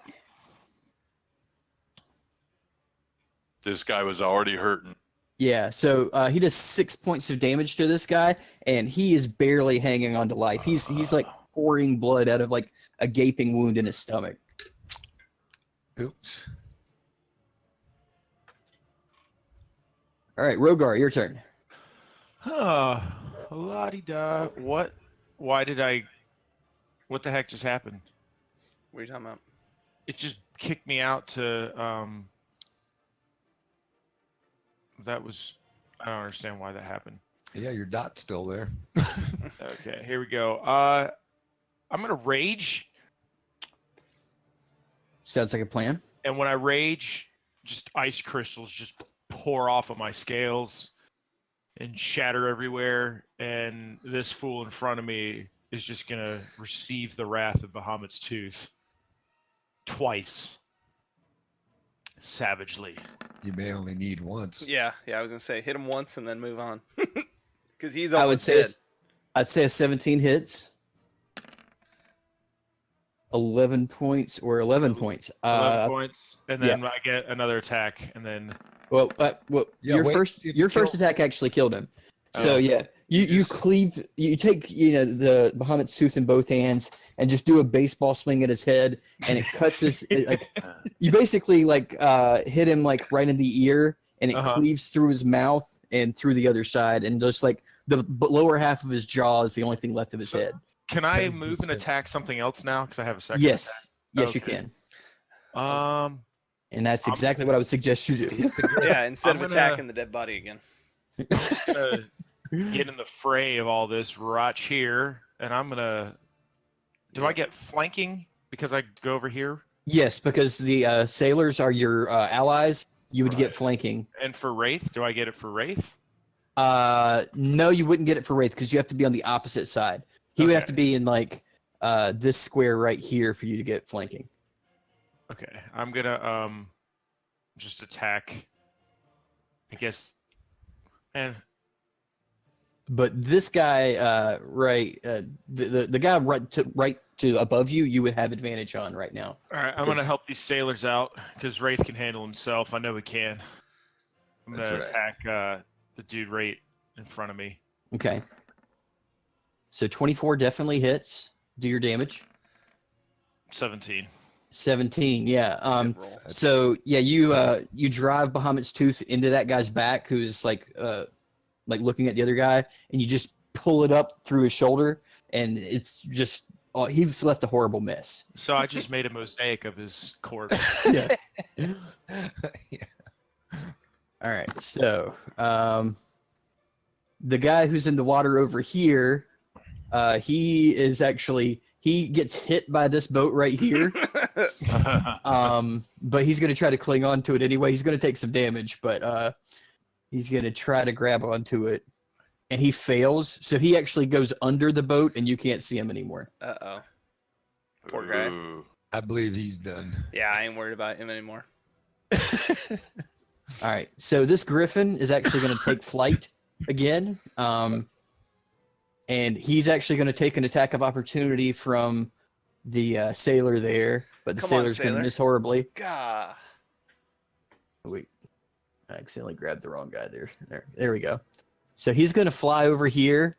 This guy was already hurting. Yeah, so he does 6 points of damage to this guy, and he is barely hanging on to life. He's like pouring blood out of like a gaping wound in his stomach. Oops. All right, Rogar, your turn. La-di-da. What? Why did I? What the heck just happened? What are you talking about? It just kicked me out to. That was. I don't understand why that happened. Yeah, your dot's still there. Okay, here we go. I'm gonna rage, Sounds like a plan. and when I rage, just ice crystals just pour off of my scales and shatter everywhere. And this fool in front of me is just gonna receive the wrath of Bahamut's tooth twice, savagely. You may only need once. Yeah, I was gonna say hit him once and then move on, because he's I would almost say dead. I'd say a 17 hits. 11 points or 11 points. 11 points, and yeah. then I get another attack, and then Well, Yeah, your wait, first see if you first kill- attack actually killed him. So Oh. yeah, you Just- cleave, you take the Bahamut's tooth in both hands and just do a baseball swing at his head, and it cuts his like you basically like hit him like right in the ear, and it Uh-huh. cleaves through his mouth and through the other side, and just like lower half of his jaw is the only thing left of his head. Can I Because move and it's- attack something else now? Because I have a second. Yes, yes, you Okay. can. And that's I'm- exactly what I would suggest you do. Yeah, instead I'm of gonna- attacking the dead body again. Gonna get in the fray of all this right here, and I'm gonna. Do I get flanking because I go over here? Yes, because the sailors are your allies. You would get Right. flanking. And for Wraith, do I get it for Wraith? No, you wouldn't get it for Wraith because you have to be on the opposite side. He would have Okay. to be in like this square right here for you to get flanking. Okay, I'm gonna just attack. I guess. And But this guy, the guy right to above you, you would have advantage on right now. all right, I'm gonna help these sailors out because Wraith can handle himself. I know he can. I'm That's gonna right. attack the dude right in front of me. Okay. So 24 definitely hits. Do your damage. 17. 17, yeah. Good roll. So yeah, you drive Bahamut's tooth into that guy's back, who's like looking at the other guy, and you just pull it up through his shoulder, and it's just he's left a horrible mess. So I just made a mosaic of his corpse. Yeah. Yeah. All right. So the guy who's in the water over here, he gets hit by this boat right here. But he's going to try to cling on to it anyway. He's going to take some damage, but he's going to try to grab onto it. And he fails, so he actually goes under the boat, and you can't see him anymore. Uh-oh. Poor guy. Ooh. I believe he's done. Yeah, I ain't worried about him anymore. All right, so this griffin is actually going to take flight again, and he's actually going to take an attack of opportunity from the sailor there, but the Come on, sailor's going to sailor. miss horribly. Gah. Wait, I accidentally grabbed the wrong guy there. There we go. So he's going to fly over here,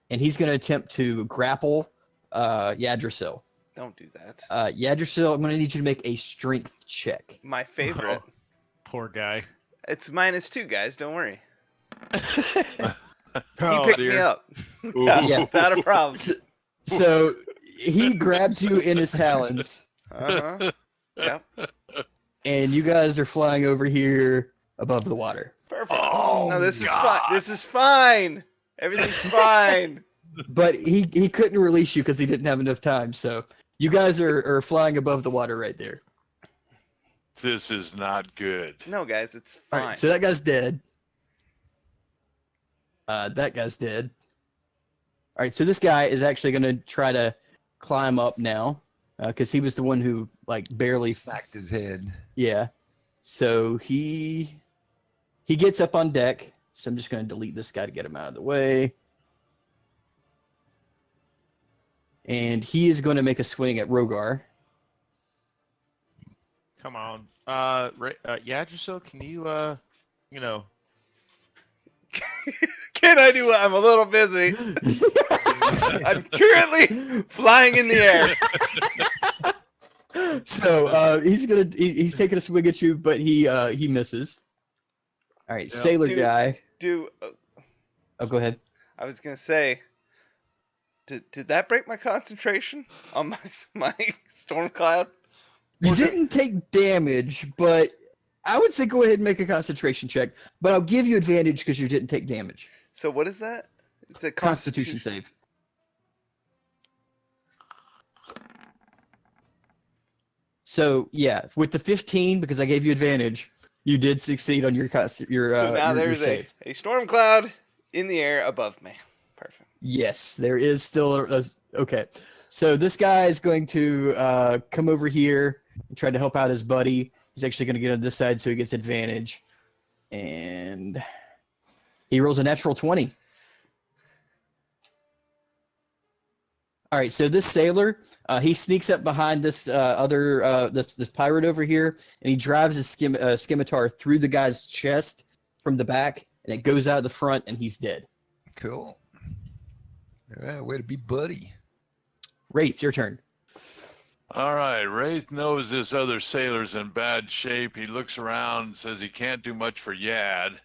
and he's going to attempt to grapple Yggdrasil. Don't do that. Yggdrasil, I'm going to need you to make a strength check. My favorite. Poor guy. It's -2, guys. Don't worry. He Oh, picked dear. me up. Ooh. Yeah. Without a problem. So he grabs you in his talons, Uh-huh. Yep. and you guys are flying over here above the water. Perfect. Oh, no, this is God. fine. This is fine. Everything's fine. But he couldn't release you because he didn't have enough time. So you guys are flying above the water right there. This is not good. No, guys, it's All fine. right, so that guy's dead. That guy's dead. All right, so this guy is actually going to try to climb up now because he was the one who like barely. Smacked his head. Yeah. So he gets up on deck. So I'm just going to delete this guy to get him out of the way. And he is going to make a swing at Rogar. Come on. Yggdrasil, can you, you know, Can I do what? I'm a little busy. I'm currently flying in the air. So he's taking a swing at you, but he misses. All right, sailor Dude. guy. Oh, go ahead. I was gonna say, did that break my concentration on my storm cloud? You didn't take damage, but I would say go ahead and make a concentration check. But I'll give you advantage because you didn't take damage. So what is that? It's a Constitution save. So yeah, with the 15, because I gave you advantage, you did succeed on your So now your there's save. a storm cloud in the air above me. Perfect. Yes, there is still okay. So this guy is going to come over here and try to help out his buddy. He's actually going to get on this side so he gets advantage. And he rolls a natural 20. All right, so this sailor, he sneaks up behind this this pirate over here, and he drives his scimitar through the guy's chest from the back, and it goes out the front, and he's dead. Cool. All right, way to be buddy. Wraith, your turn. All right, Wraith knows this other sailor's in bad shape. He looks around and says he can't do much for Yad.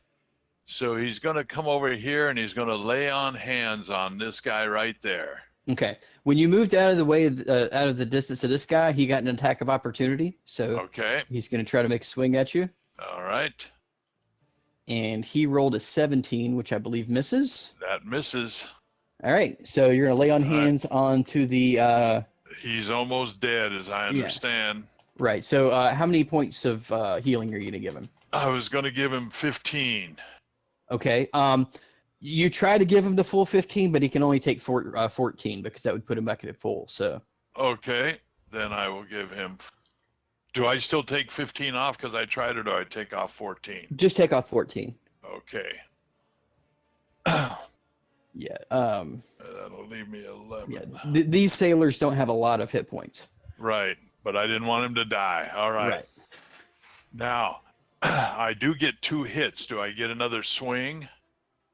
So he's going to come over here and he's going to lay on hands on this guy right there. Okay. When you moved out of the way, out of the distance of this guy, he got an attack of opportunity. So Okay. he's going to try to make a swing at you. All right. And he rolled a 17, which I believe misses. That misses. All right. So you're going to lay on All right. hands onto the. He's almost dead, as I understand. Right. So how many points of healing are you going to give him? I was going to give him 15. Okay. You try to give him the full 15, but he can only take 14 because that would put him back at full. So. Okay. Then I will give him. Do I still take 15 off because I tried, or do I take off 14? Just take off 14. Okay. Yeah. That'll leave me 11. Yeah. These sailors don't have a lot of hit points. Right. But I didn't want him to die. All right. Now, I do get 2 hits. Do I get another swing?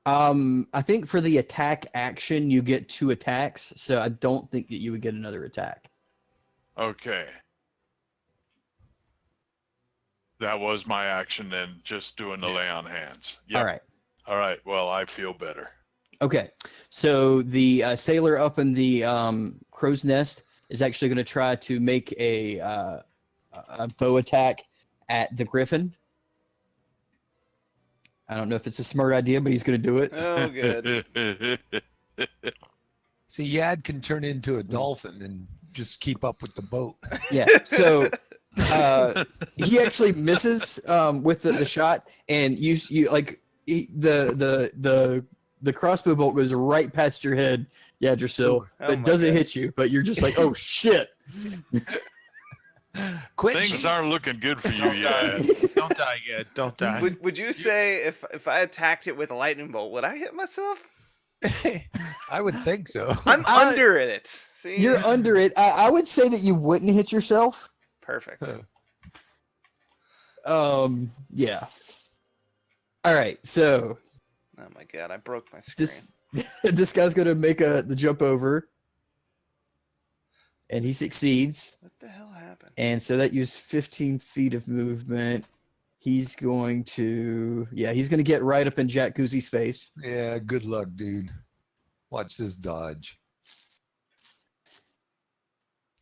I think for the attack action, you get 2 attacks, so I don't think that you would get another attack. Okay. That was my action then, just doing the lay on hands. Yep. All right. All right. Well, I feel better. Okay. So the sailor up in the crow's nest is actually going to try to make a bow attack at the griffin. I don't know if it's a smart idea, but he's going to do it. Oh, good. See, Yad can turn into a dolphin and just keep up with the boat. Yeah. So he actually misses with the shot, and you like the crossbow bolt goes right past your head, Yggdrasil, Oh but my doesn't God. hit you. But you're just like, oh shit. Quit. Things aren't looking good for you yet. Don't die yet. Don't die. Would you say if I attacked it with a lightning bolt, would I hit myself? I would think so. I'm under it. See? You're under it. I would say that you wouldn't hit yourself. Perfect. Yeah. All right. So Oh my god, I broke my screen. this guy's gonna make the jump over, and he succeeds. What the hell happened? And so that used 15 feet of movement. He's going to get right up in Jack Goosey's face. Yeah, good luck, dude. Watch this dodge.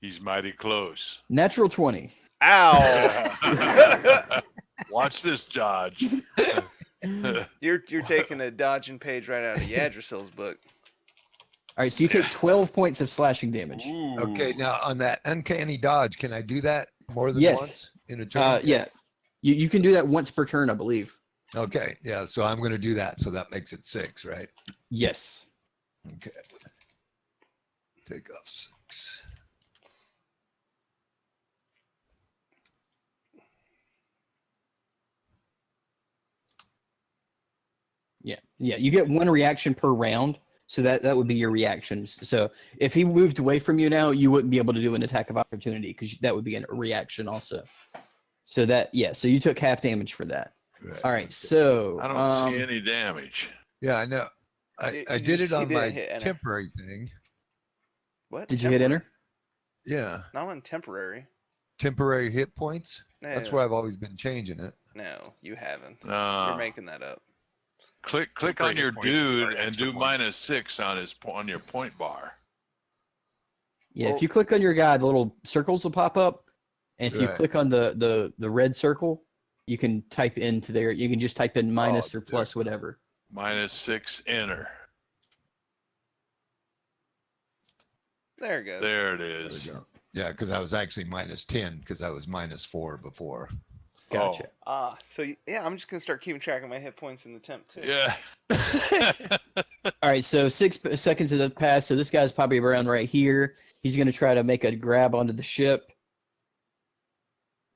He's mighty close. Natural 20. Ow! Watch this dodge. You're taking a dodging page right out of Yggdrasil's book. All right, so you take 12 points of slashing damage. Ooh. Okay, now on that uncanny dodge, can I do that more than Yes. once in a turn? Yeah. You can do that once per turn, I believe. Okay, yeah, so I'm going to do that. So that makes it 6, right? Yes. Okay. Take off 6. Yeah. You get 1 reaction per round, so that would be your reaction. So if he moved away from you now, you wouldn't be able to do an attack of opportunity because that would be a reaction also. So so you took half damage for that. Right. All right, so I don't see any damage. Yeah, I know. He I did just- it he on didn't my hit enter. temporary thing. What? Did you hit enter? Yeah, Not on temporary. temporary hit points. No, That's where I've always been changing it. No, you haven't. No. You're making that up. Click on Temporary your hit points dude are and extra do points. -6 on your point bar. Yeah, Well- if you click on your guy, the little circles will pop up. And if you Right. click on the red circle, you can type into there. You can just type in minus or plus whatever. -6, enter. There it goes. There it There we is. go. Yeah, because I was actually -10 because I was -4 before. Gotcha. So yeah, I'm just gonna start keeping track of my hit points in the temp too. Yeah. All right, so 6 seconds have passed. So this guy's probably around right here. He's going to try to make a grab onto the ship.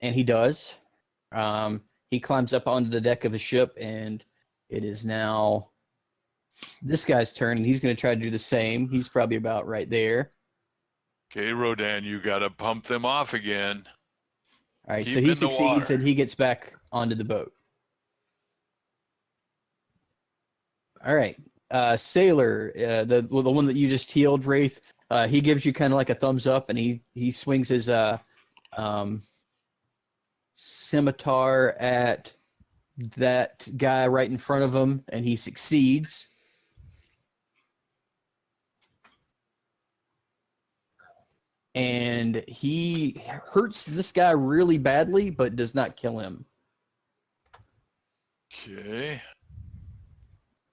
And he does. He climbs up onto the deck of the ship, and it is now this guy's turn, and he's going to try to do the same. He's probably about right there. Okay, Rodan, you got to pump them off again. All right, Keep so in he the succeeds, water. and he gets back onto the boat. All right, Sailor, the one that you just healed, Wraith, he gives you kind of like a thumbs up, and he swings his scimitar at that guy right in front of him, and he succeeds. And he hurts this guy really badly, but does not kill him. Okay.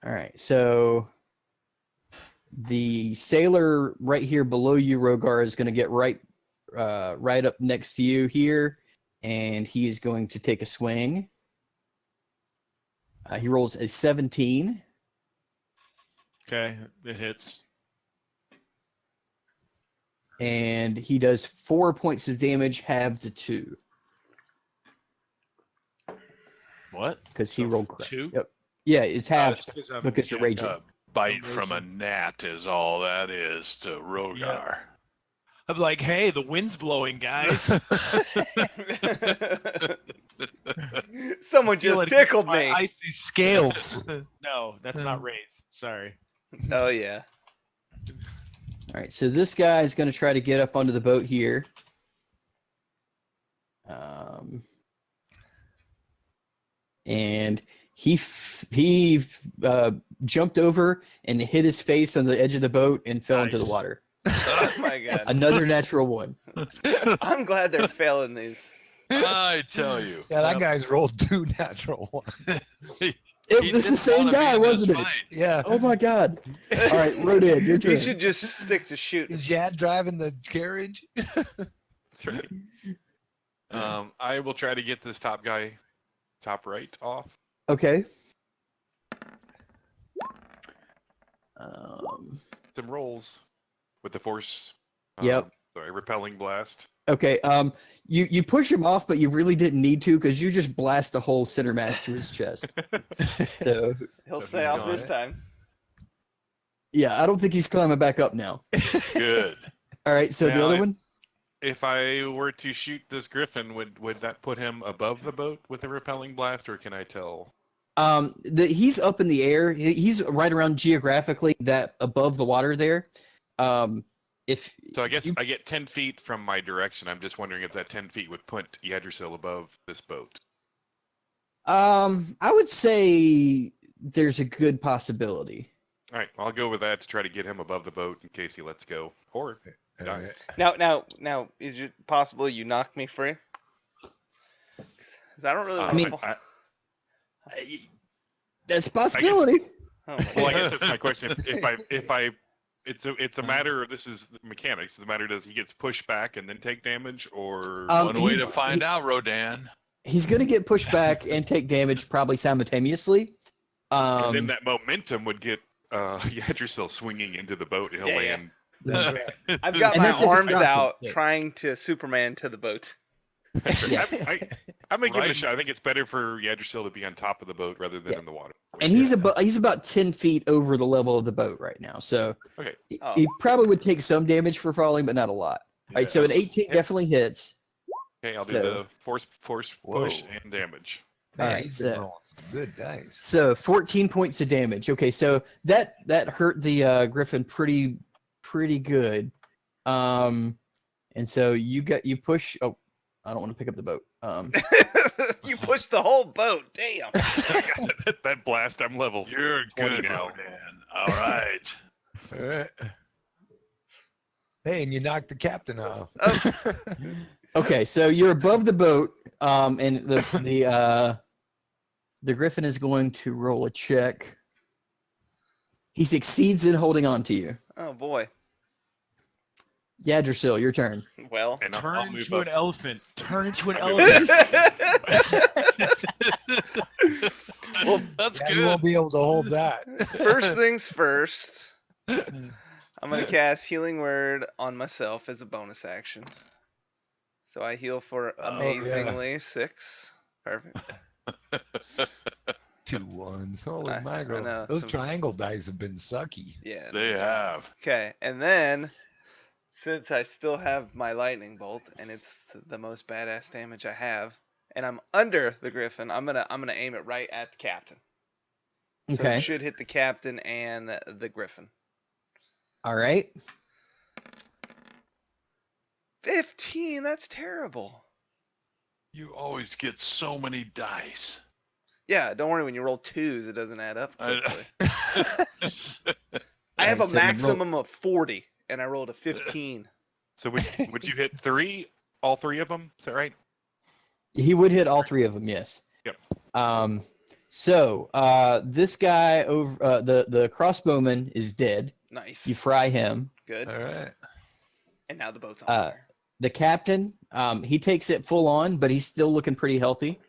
All right, so the sailor right here below you, Rogar, is going to get right up next to you here, and he is going to take a swing. He rolls a 17. Okay, it hits. And he does 4 points of damage, halved to 2. What? Because he So rolled correct. 2? Yep. Yeah, it's halved Because I'm because you're raging. A bite I'm from a raging. gnat is all that is to Rogar. Yeah. I'm like, hey, the wind's blowing, guys. Someone Feel just it against tickled my me. icy scales. No, that's not Wraith. Sorry. Oh yeah. All right, so this guy is going to try to get up onto the boat here. And he jumped over and hit his face on the edge of the boat and fell into the Nice. water. Oh my god. Another natural one. I'm glad they're failing these. I tell you. Yeah, that Yep. guy's rolled 2 natural ones. It He was the didn't same wanna be guy, in this wasn't it? fight. Yeah. Oh my god. All right, Rodin, your turn. He should just stick to shooting. Is Yad driving the carriage? That's right. I will try to get this top guy, top right, off. Okay. Some rolls with the force. Yep. Repelling blast. Okay. You push him off, but you really didn't need to because you just blast the whole center mass through his chest. So He'll So stay he's off gone. this time. yeah, I don't think he's climbing back up now. Good. All right. So the Now, other one. If I were to shoot this griffin, would that put him above the boat with a repelling blast, or can I tell? He's up in the air. He's right around geographically that above the water there. If So I guess you- I get 10 feet from my direction. I'm just wondering if that 10 feet would put Yggdrasil above this boat. I would say there's a good possibility. All right, I'll go with that to try to get him above the boat in case he lets go. Or All dies. right. Now, is it possible you knock me free? 'Cause I don't really want mean- to. That's a possibility. Oh my well, I God. guess that's my question. It's a matter of this is the mechanics. It's a matter does he gets pushed back and then take damage, or One way he- to find out, Rodan. He's going to get pushed back and take damage probably simultaneously. and then that momentum would get Yggdrasil swinging into the boat. He'll Yeah, yeah. land. That's right. I've got And my that's if he arms drops it, out yeah. trying to Superman to the boat. Yeah. I'm gonna give it a Right. shot. I think it's better for Yggdrasil to be on top of the boat rather than Yeah. in the water. And he's about 10 feet over the level of the boat right now. So Okay. Oh. he probably would take some damage for falling, but not a lot. All right, so an 18 Yeah. definitely hits. Okay, I'll do So- the force push Whoa. and damage. Man, Alright, he's been so- rolling some good dice. So 14 points of damage. Okay, so that hurt the griffin pretty good. And so you push. Oh, I don't want to pick up the boat. You pushed the whole boat. Damn. that blast, I'm level. You're 20 good, now. Rodan. All right. All right. Hey, and you knocked the captain off. Oh. Okay, so you're above the boat, and the griffin is going to roll a check. He succeeds in holding on to you. Oh boy. Yggdrasil, your turn. Well. And I'll Turn move into up. an elephant. Turn into an I'll do elephant. Well, That's Yeah, you good. won't be able to hold that. First things first. I'm gonna cast Healing Word on myself as a bonus action. So I heal for Oh, yeah. amazingly 6. Perfect. 2 ones. Holy I mackerel. know, Those some- triangle dice have been sucky. Yeah. They have. Okay, and then since I still have my lightning bolt and it's the most badass damage I have, and I'm under the griffin, I'm gonna aim it right at the captain. So Okay. it should hit the captain and the griffin. All right. 15. That's terrible. You always get so many dice. Yeah, don't worry. When you roll twos, it doesn't add up quickly. I I have Alright, a so the roll- maximum of 40, and I rolled a 15. So would you hit all three of them? Is that right? He would hit all three of them, yes. Yep. So this guy over the crossbowman is dead. Nice. You fry him. Good. All right. And now the boat's on fire. The captain, he takes it full on, but he's still looking pretty healthy.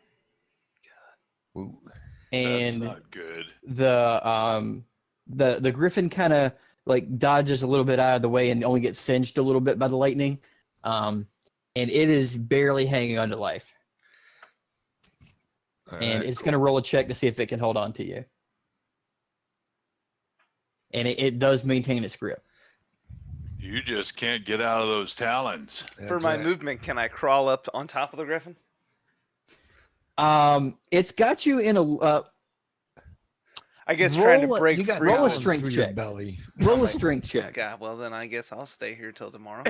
Ooh. That's And not good. the griffin kind of like dodges a little bit out of the way and only gets singed a little bit by the lightning. And it is barely hanging on to life. All And right, it's cool. going to roll a check to see if it can hold on to you. And it does maintain its grip. You just can't get out of those talons. For That's my right. movement, can I crawl up on top of the griffin? It's got you in a I guess trying to Roll a- break You got free. roll a talons strength through your check. belly. roll a strength check. God, well then I guess I'll stay here till tomorrow.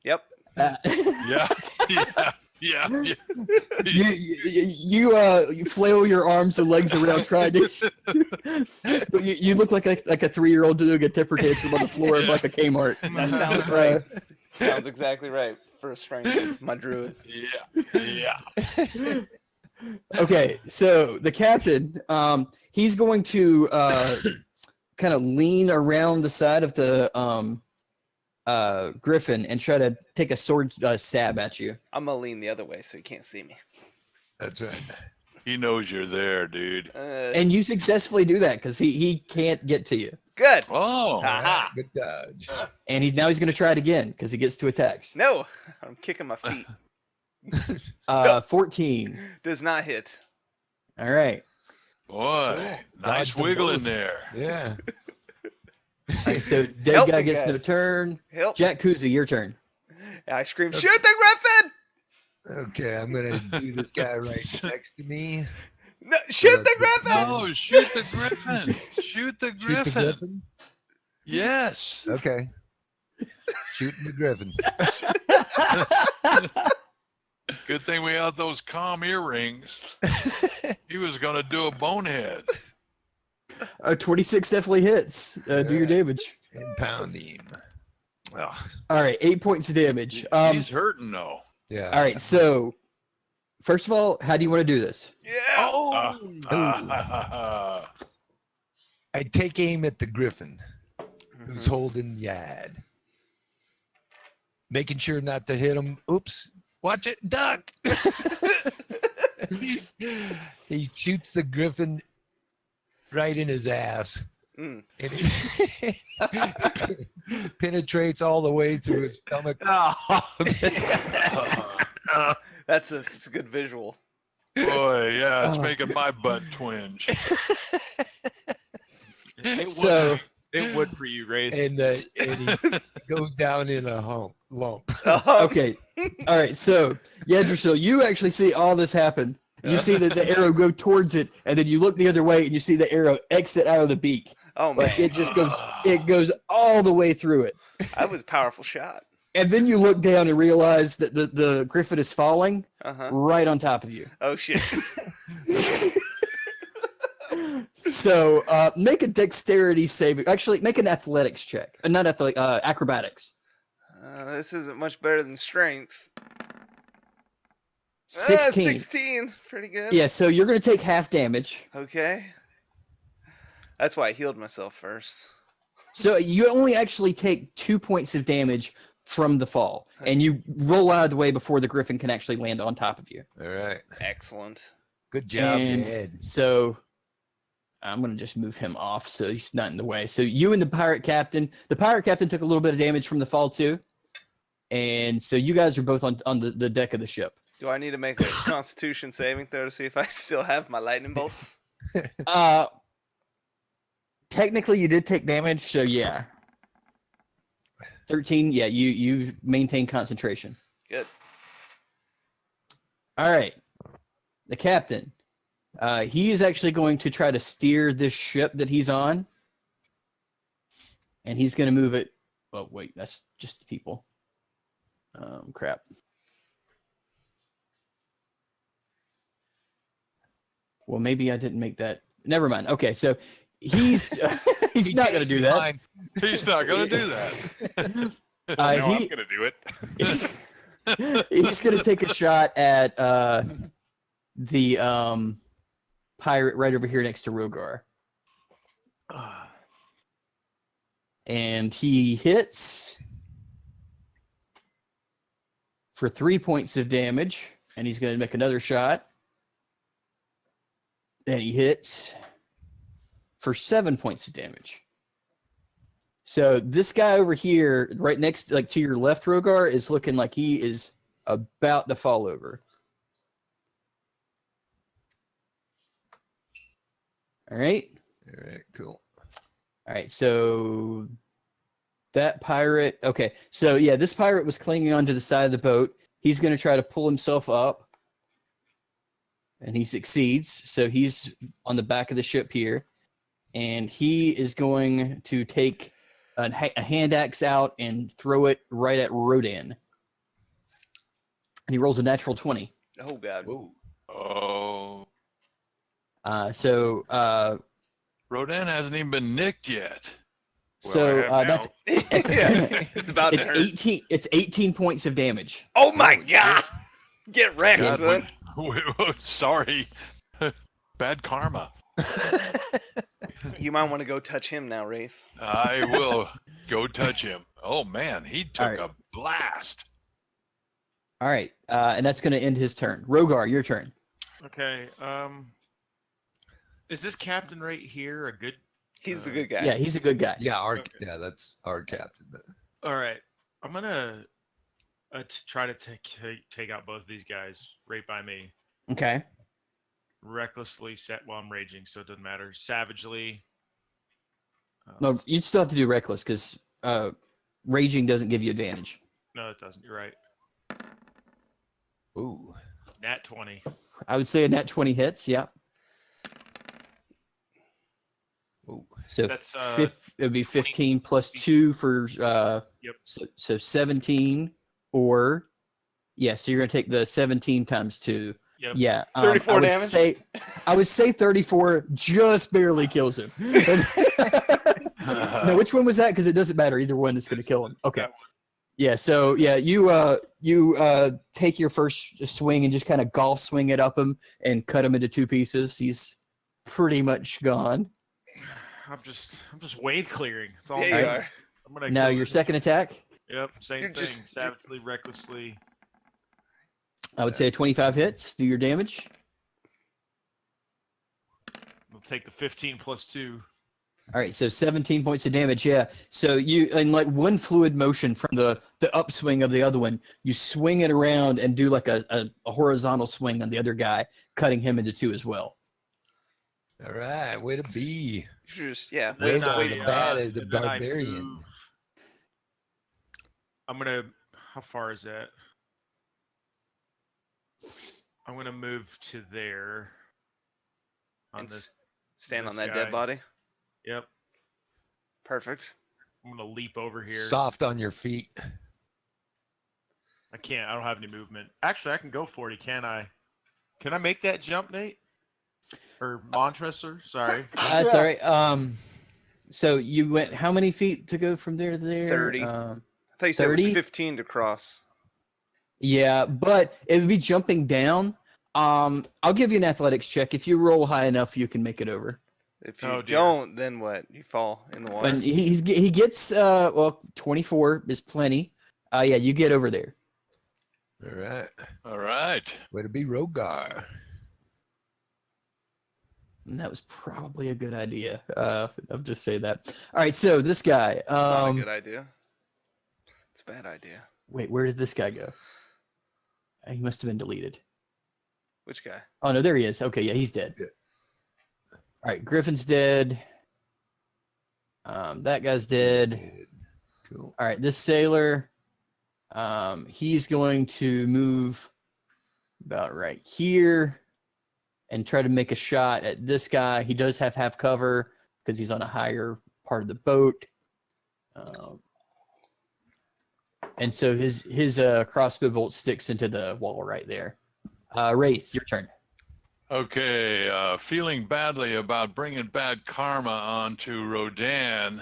Yep. Yeah, yeah, yeah. You flail your arms and legs around trying to. But you look like a 3-year-old doing a temper tantrum on the floor of like a Kmart. That sounds right. Sounds exactly right for a strength of my druid. Yeah. Okay, so the captain, he's going to kind of lean around the side of the griffin and try to take a sword stab at you. I'm gonna lean the other way so he can't see me. That's right. He knows you're there, dude. And you successfully do that because he can't get to you. Good. Oh, Aha. Good dodge. And he's going to try it again because he gets to attacks. No, I'm kicking my feet. 14. Does not hit. All right. boy, nice Dodged them wiggle in both. there. Yeah. All right, so dead Help guy me, gets no guys. turn. Help. Jack Kuzi, your turn. I scream, shoot the griffin! Okay, I'm gonna do this guy right next to me. No, shoot the griffin! No, shoot the griffin. Shoot the Shoot the griffin. griffin. Yes. Okay. Shooting the griffin. Good thing we had those calm earrings. He was going to do a bonehead. 26 definitely hits. Do your Alright. damage. And pound him. Oh, All right, 8 points of damage. He's hurting, though. yeah. All right, so first of all, how do you want to do this? Yeah. I take aim at the griffin Mm-hmm. who's holding Yad. Making sure not to hit him. Oops. Watch it. Duck. He shoots the griffin right in his ass. Mm. And it penetrates all the way through his stomach. That's a good visual. Boy, yeah, it's Oh. making my butt twinge. So It would for you, Wraith. And he goes down in a lump. okay, all right. So Yggdrasil, you actually see all this happen. You see that the arrow go towards it, and then you look the other way, and you see the arrow exit out of the beak. Oh man, Like it just goes, it goes all the way through it. that was a powerful shot. And then you look down and realize that the griffin is falling Uh-huh. right on top of you. Oh shit. So make a dexterity saving. Actually, make an athletics check. Not athletic, acrobatics. This isn't much better than strength. 16. 16. Pretty good. Yeah, so you're going to take half damage. Okay. That's why I healed myself first. So you only actually take 2 points of damage from the fall, and you roll out of the way before the griffin can actually land on top of you. All right. Excellent. Good job, And Ed. so I'm going to just move him off so he's not in the way. So you and the pirate captain took a little bit of damage from the fall too. And so you guys are both on the deck of the ship. Do I need to make a Constitution saving throw to see if I still have my lightning bolts? Technically you did take damage, so yeah. 13, yeah, you maintain concentration. Good. All right. The captain. He is actually going to try to steer this ship that he's on. And he's going to move it. Oh, wait, that's just the people. Crap. Well, maybe I didn't make that. Never mind. Okay, so he's he's not going to do that. Fine. He's not going to do that. Well, no, I'm he- gonna do it. He's going to take a shot at the pirate right over here next to Rogar. And he hits for 3 points of damage. And he's going to make another shot. And he hits for 7 points of damage. So this guy over here, right next, like to your left, Rogar, is looking like he is about to fall over. All right. All right, cool. All right. So that pirate. Okay. So yeah, this pirate was clinging onto the side of the boat. He's going to try to pull himself up. And he succeeds. So he's on the back of the ship here. And he is going to take a hand axe out and throw it right at Rodan. And he rolls a natural 20. Oh god. Whoa. Oh, So Rodan hasn't even been nicked yet. Well, I have that's Yeah, it's about to hurt. 18. It's 18 points of damage. Oh my god! Get wrecked, God, son. sorry. Bad karma. You might want to go touch him now, Wraith. I will go touch him. Oh man, he took All right. a blast. All right, and that's going to end his turn. Rogar, your turn. Okay. Is this captain right here a good? He's a good guy. Yeah, he's a good guy. Yeah, Okay. that's our captain. But All right. I'm gonna try to take out both of these guys right by me. Okay. Recklessly set while I'm raging, so it doesn't matter. Savagely. No, you'd still have to do reckless because raging doesn't give you advantage. No, it doesn't. You're right. ooh, Nat 20. I would say a nat 20 hits. Yeah. ooh. So That's, it would be 15 plus 2 for Yep. so 17 or yeah, so you're going to take the 17 times 2. Yep. Yeah. 34 I would damage? I would say 34 just barely kills him. No, which one was that? Because it doesn't matter. Either one is going to kill him. Okay. That one. Yeah. So yeah, you take your first swing and just kind of golf swing it up him and cut him into 2 pieces. He's pretty much gone. I'm just wave clearing. That's all Yeah, I'm you doing. are. I'm gonna Now kill your this- second attack, Yep, same You're thing. just- Savagely, recklessly. I would say 25 hits. Do your damage. We'll take the 15 plus 2. All right, so 17 points of damage. Yeah. So you in like one fluid motion from the upswing of the other one, you swing it around and do like a horizontal swing on the other guy, cutting him into 2 as well. All right, way to be. You should just, yeah. Then Way Wait, to wait. the bad as the and then I barbarian. move. I'm gonna. How far is that? I'm gonna move to there. On And this. stand on this that guy. dead body. Yep. Perfect. I'm gonna leap over here. Soft on your feet. I can't. I don't have any movement. Actually, I can go 40. Can I? Can I make that jump, Nate? Or Montresor? Sorry. That's all right. So you went how many feet to go from there to there? 30. I thought you said it 30? was 15 to cross. Yeah, but it would be jumping down. I'll give you an athletics check. If you roll high enough, you can make it over. If you Oh, dear. don't, then what? You fall in the water. And he gets 24 is plenty. Yeah, you get over there. All right, All right. way to be, Rogar. And that was probably a good idea. I'll just say that. All right, so this guy. It's not a good idea. It's a bad idea. Wait, where did this guy go? He must have been deleted. Which guy? Oh no, there he is. Okay, yeah, he's dead. Yeah. All right, Griffin's dead. That guy's dead. Good. Cool. All right, this sailor. He's going to move about right here and try to make a shot at this guy. He does have half cover because he's on a higher part of the boat. And so his crossbow bolt sticks into the wall right there. Wraith, your turn. Okay, feeling badly about bringing bad karma onto Rodan,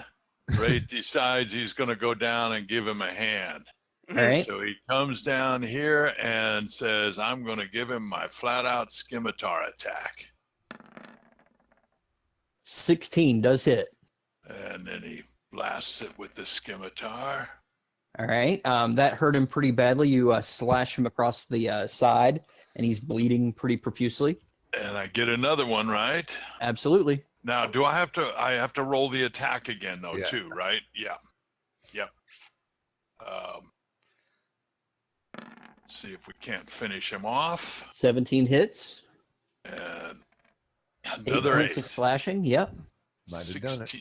Wraith decides he's going to go down and give him a hand. All right. So he comes down here and says, I'm going to give him my flat-out scimitar attack. 16 does hit. And then he blasts it with the scimitar. All right. That hurt him pretty badly. You slash him across the side, and he's bleeding pretty profusely. And I get another one, right? Absolutely. Now, do I have to roll the attack again, though, Yeah. too, right? Yeah. Yep. See if we can't finish him off. 17 hits. And 8 another points 8. of slashing. Yep. Might have done it. 16.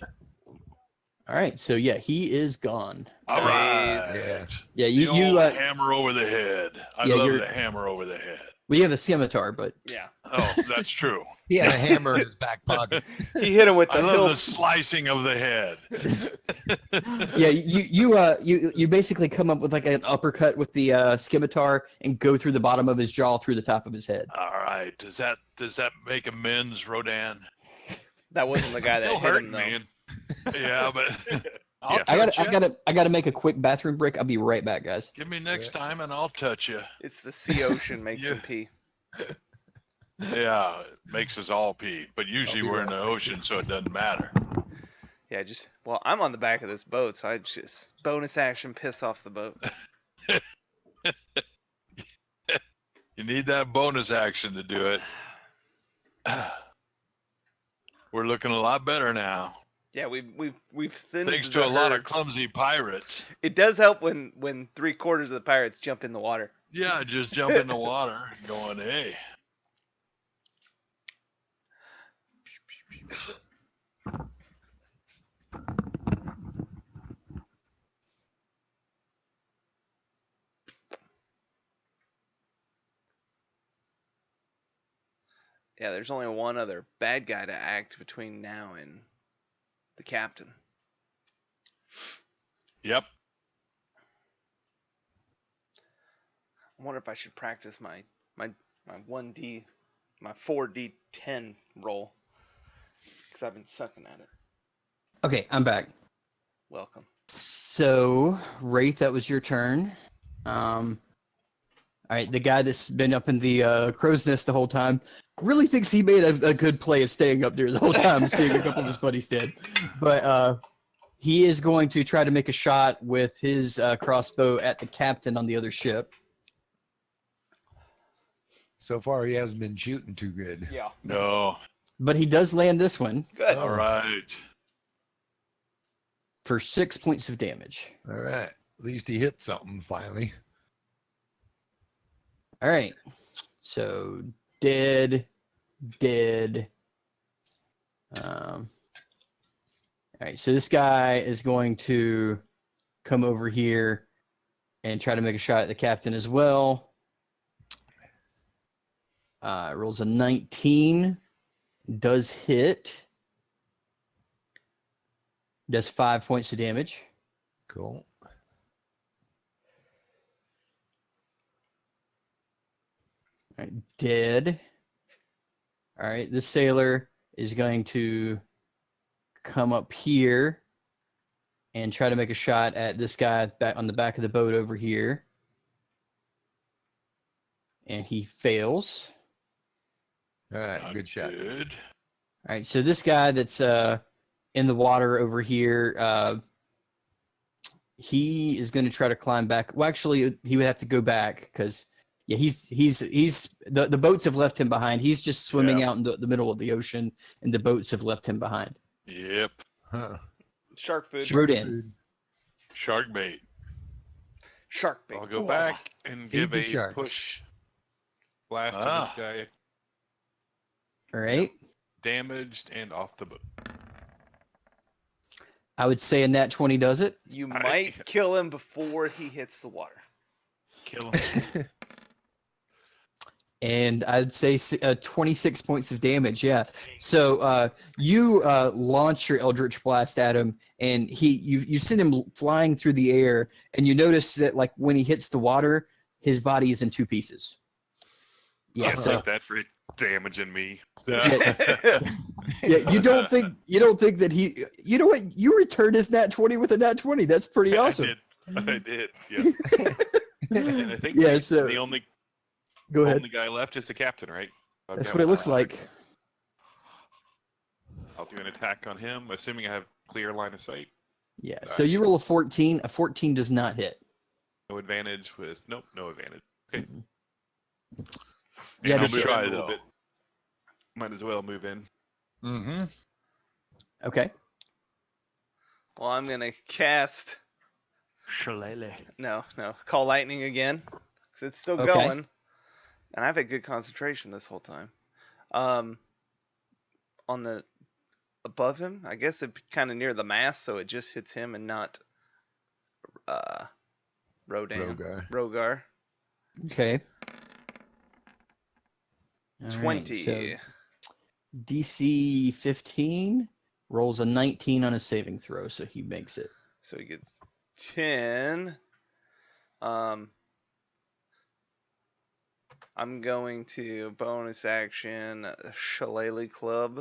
All right. So yeah, he is gone. All right. Nice. Yeah. Yeah. The You old hammer over the head. I Yeah, love you're- the hammer over the head. we have a scimitar, but Yeah. Oh, that's true. He had a hammer in his back pocket. He hit him with I the love hilt. the slicing of the head. yeah, you basically come up with like an uppercut with the scimitar and go through the bottom of his jaw through the top of his head. All right. Does that make amends, Rodan? That wasn't the guy that Still hit hurting, him, though. man. Yeah, but I'll I touch ya. gotta make a quick bathroom break. I'll be right back, guys. Give me next time and I'll touch you. It's the sea ocean makes Yeah. him pee. Yeah, it makes us all pee. But usually be we're in right the ocean, so it doesn't matter. Yeah, well, I'm on the back of this boat, so I just bonus action piss off the boat. You need that bonus action to do it. We're looking a lot better now. Yeah, we've thinned. Thanks the to a lot of herd. clumsy pirates. It does help when 3/4 of the pirates jump in the water. Yeah, just jump in the water going, hey. Yeah, there's only one other bad guy to act between now and the captain. Yep. I wonder if I should practice my 1D, my 4D10 roll, because I've been sucking at it. Okay, I'm back. Welcome. So, Wraith, that was your turn. All right, the guy that's been up in the crow's nest the whole time really thinks he made a good play of staying up there the whole time, seeing a couple of his buddies dead. But he is going to try to make a shot with his crossbow at the captain on the other ship. So far, he hasn't been shooting too good. Yeah. No. But he does land this one Good. All right. for 6 points of damage. All right. At least he hit something finally. All right. So dead. All right. So this guy is going to come over here and try to make a shot at the captain as well. Rolls a 19. Does hit. Does 5 points of damage. Cool. All right, dead. All right, this sailor is going to come up here and try to make a shot at this guy back on the back of the boat over here. And he fails. All right. Not Good shot. Good. All right, so this guy that's in the water over here, he is going to try to climb back. Well, actually, he would have to go back because, yeah, he's the boats have left him behind. He's just swimming out in the middle of the ocean, and the boats have left him behind. Yep. Huh. Shark food. Rode in. Shark bait. Shark bait. I'll go Ooh, back and Feed give the a sharks. push blast to Ah. this guy. All right. Damaged and off the boat. I would say a nat 20 does it. You All right. might kill him before he hits the water. Kill him. And I'd say 26 points of damage. Yeah. So you launch your Eldritch Blast at him, and you send him flying through the air, and you notice that like when he hits the water, his body is in two pieces. Yeah. I'll So take that for damaging me. Yeah, you don't think that he? You know what? You returned his nat 20 with a nat 20. That's pretty awesome. I did. Yeah. And I think Yeah, the so- only Go ahead. guy left is the captain, right? That's what it looks like. I'll do an attack on him, assuming I have clear line of sight. Yeah. So you roll a 14. A 14 does not hit. No advantage with no advantage. Okay. Mm-mm. And Yeah, I'll just move try, in a little though. bit. Might as well move in. Mm-hmm. Okay. Well, I'm gonna cast. Shillelagh. No, call lightning again, because it's still Okay. going, and I've had good concentration this whole time. On the above him, I guess it kind of near the mast, so it just hits him and not Rogar. Okay. All right, 20. so DC 15 rolls a 19 on a saving throw, so he makes it. So he gets 10. I'm going to bonus action Shillelagh Club,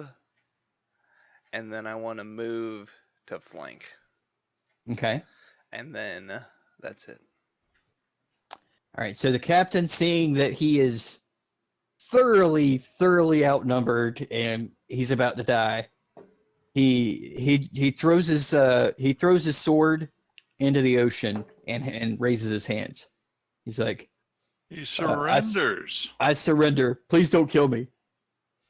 and then I want to move to flank, Okay. and then that's it. All right. So the captain, seeing that he is thoroughly outnumbered and he's about to die, he throws his sword into the ocean and raises his hands. He's like, He surrenders. I surrender. Please don't kill me.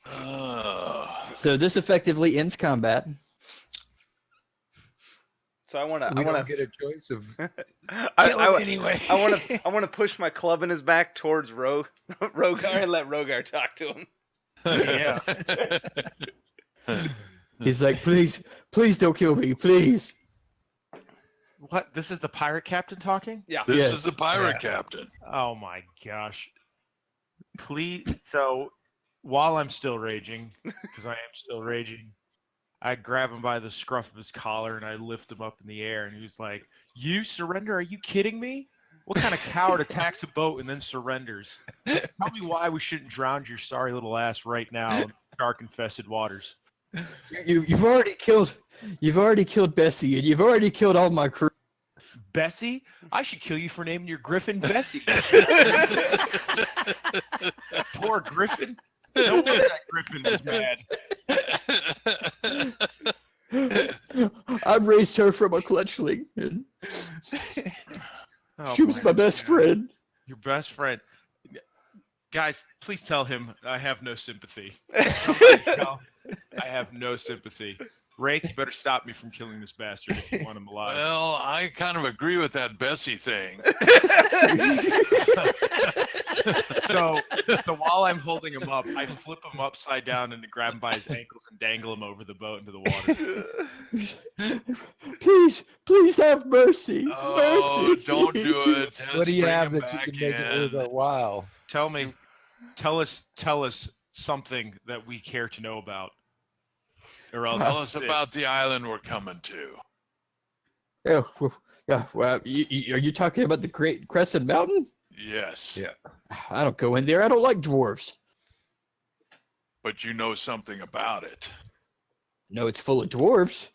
Uh, So this effectively ends combat. So I want We to don't get a choice of. Anyway. I want to push my club in his back towards Rogar and let Rogar talk to him. Yeah. He's like, please don't kill me, please. What? This is the pirate captain talking? Yeah. this Yes. is the pirate captain. Oh my gosh. Please. So while I'm still raging, because I am still raging, I grab him by the scruff of his collar and I lift him up in the air. And he's like, "You surrender? Are you kidding me? What kind of coward attacks a boat and then surrenders? Tell me why we shouldn't drown your sorry little ass right now in shark-infested waters." You've already killed Bessie, and you've already killed all my crew. Bessie? I should kill you for naming your griffin Bessie. Poor griffin. No wonder that griffin was mad. I raised her from a clutchling, and Oh, she was boy. my best friend. Your best friend. Guys, please tell him I have no sympathy. Somebody tell I have no sympathy. Wraith, you better stop me from killing this bastard if you want him alive. Well, I kind of agree with that Bessie thing. So while I'm holding him up, I flip him upside down and grab him by his ankles and dangle him over the boat into the water. Please have mercy. Oh, mercy. don't do it. Just What do you bring have him that you back can make it worth in. our while? Tell us something that we care to know about. Or else Tell this us is it. about the island we're coming to. Yeah, well, are you talking about the Great Crescent Mountain? Yes. Yeah. I don't go in there. I don't like dwarves. But you know something about it. No, it's full of dwarves.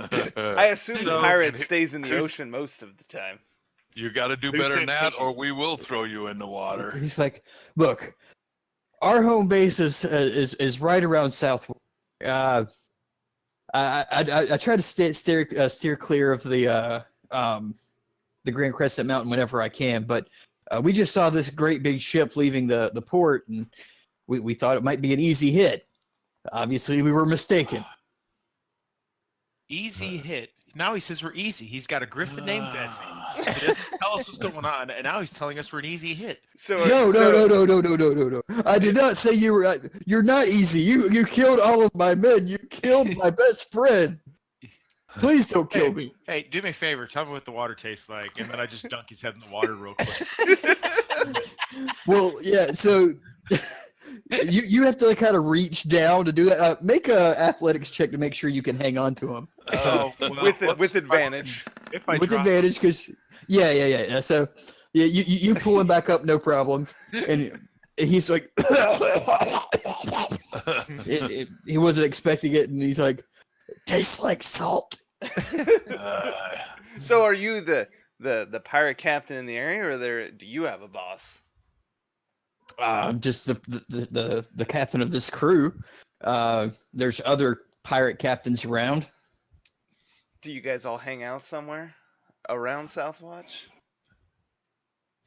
I assume the So- pirate and who- stays in the who's- ocean most of the time. You got to do Who better said than that, fishing? or we will throw you in the water. He's like, look, our home base is right around south. I try to steer clear of the Grand Crescent Mountain whenever I can, but we just saw this great big ship leaving the port, and we thought it might be an easy hit. Obviously, we were mistaken. Easy hit. Now he says we're easy. He's got a griffin named Bessie. He doesn't tell us what's going on, and now he's telling us we're an easy hit. So No. so- I did not say you were. You're not easy. You killed all of my men. You killed my best friend. Please don't kill me. Hey, do me a favor. Tell me what the water tastes like, and then I just dunk his head in the water real quick. Well, yeah. So you have to kind of reach down to do that. Make a athletics check to make sure you can hang on to him Oh, well, with advantage. If I with drop- advantage, because yeah. So yeah, you pull him back up, no problem. And he's like, he wasn't expecting it, and he's like, tastes like salt. So are you the pirate captain in the area, or do you have a boss? I'm just the captain of this crew. There's other pirate captains around. Do you guys all hang out somewhere around Southwatch?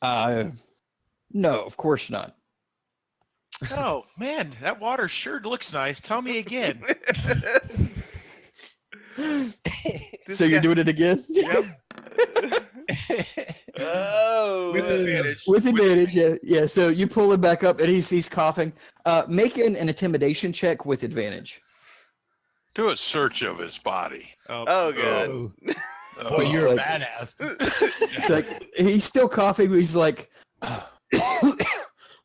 No, of course not. Oh man, that water sure looks nice. Tell me again. So you're doing it again? Yep. Oh. With advantage. With advantage, yeah. Yeah, so you pull him back up and he's coughing. Make an intimidation check with advantage. Do a search of his body. Oh, good. Oh, Oh, boy, you're like- a badass. It's like he's still coughing, but he's like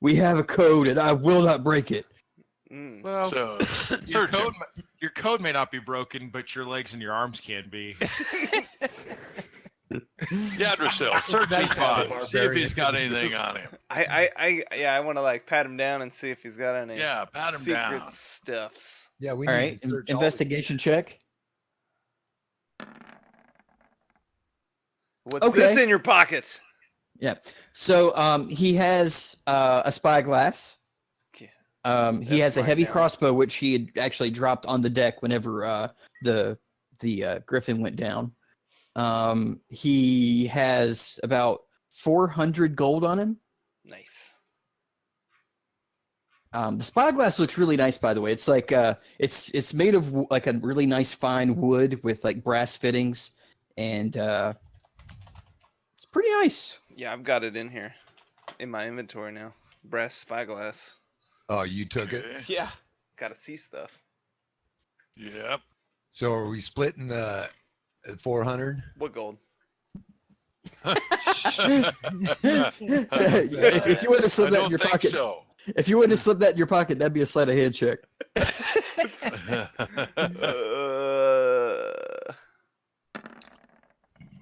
we have a code and I will not break it. Mm. Well, so your search him. code may not be broken, but your legs and your arms can be. Yadricel, search Nice his to have a body. See if barbarian. he's got anything on him. I want to like pat him down and see if he's got any Yeah, pat him secret down. stuffs. Yeah, we All need right, to search investigation check. What's Okay. this in your pocket? Yeah. So he has a spyglass. Yeah. He That's has a mine heavy now. crossbow, which he had actually dropped on the deck whenever the Griffin went down. He has about 400 gold on him. Nice. The spyglass looks really nice, by the way. It's like it's made of like a really nice fine wood with like brass fittings, and it's pretty nice. Yeah, I've got it in here, in my inventory now. Brass spyglass. Oh, you took it. Okay. Yeah. Gotta see stuff. Yep. So are we splitting the 400? What gold? if you would have I slipped that in don't your think pocket, so. if you would have slipped that in your pocket, that'd be a sleight of hand check.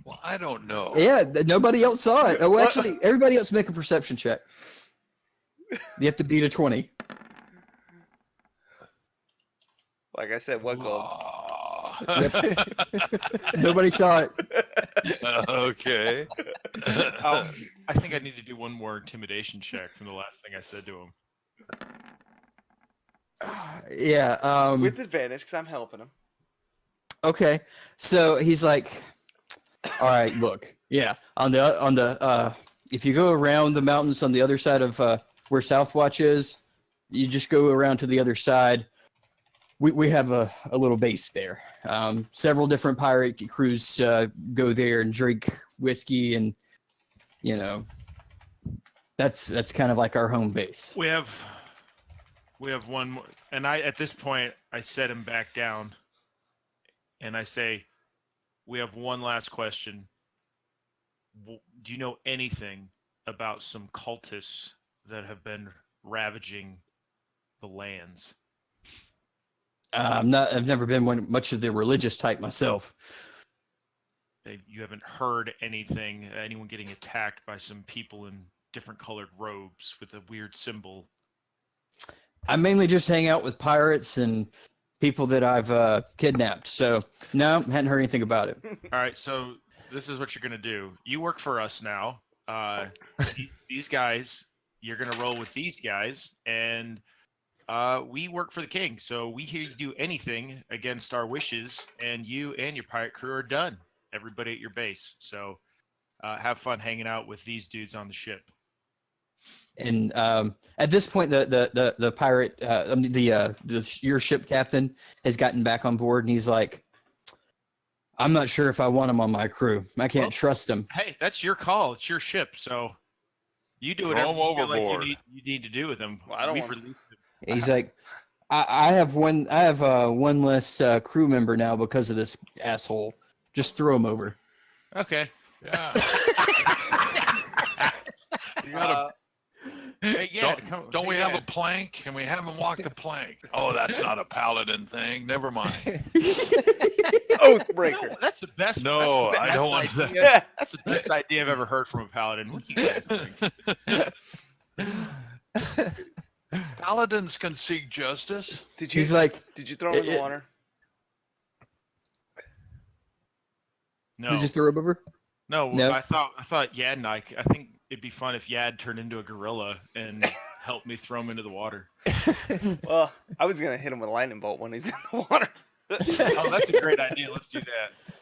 Well, I don't know. Yeah, nobody else saw it. Oh, actually, everybody else make a perception check. You have to beat a 20. Like I said, what gold? Nobody saw it. Okay. Oh, I think I need to do one more intimidation check from the last thing I said to him. Yeah. With advantage, because I'm helping him. Okay. So he's like, all right, look. Yeah. On the if you go around the mountains on the other side of where Southwatch is, you just go around to the other side. We have a little base there. Several different pirate crews go there and drink whiskey, and you know, that's kind of like our home base. We have one more, and at this point I set him back down, and I say, we have one last question. Do you know anything about some cultists that have been ravaging the lands? I've never been much of the religious type myself. You haven't heard anything, anyone getting attacked by some people in different colored robes with a weird symbol? I mainly just hang out with pirates and people that I've kidnapped. So no, hadn't heard anything about it. All right, so this is what you're gonna do. You work for us now. These guys, you're gonna roll with these guys, and we work for the king. So we hear you do anything against our wishes, and you and your pirate crew are done. Everybody at your base. So have fun hanging out with these dudes on the ship. And at this point, the pirate, your ship captain has gotten back on board, and he's like, "I'm not sure if I want him on my crew. I can't Well, trust him." Hey, that's your call. It's your ship, so you do whatever Throw 'em you feel like overboard. you need to do with them. Well, I don't We've want- released them. He's like, I have one less crew member now because of this asshole. Just throw him over. Okay. Yeah. You gotta, Hey, yeah, don't we have a plank? Can we have him walk the plank? Oh, that's not a paladin thing. Never mind. Oathbreaker. No, that's the best. No, that's the I best don't want that. idea. That's the best idea I've ever heard from a paladin. What do you guys think? Paladins can seek justice. Did you? He's like, Did you throw him in the it- water? No, did you throw him over? no, No? I thought Yad and I think it'd be fun if Yad turned into a gorilla and helped me throw him into the water. Well, I was gonna hit him with a lightning bolt when he's in the water. Oh, that's a great idea. Let's do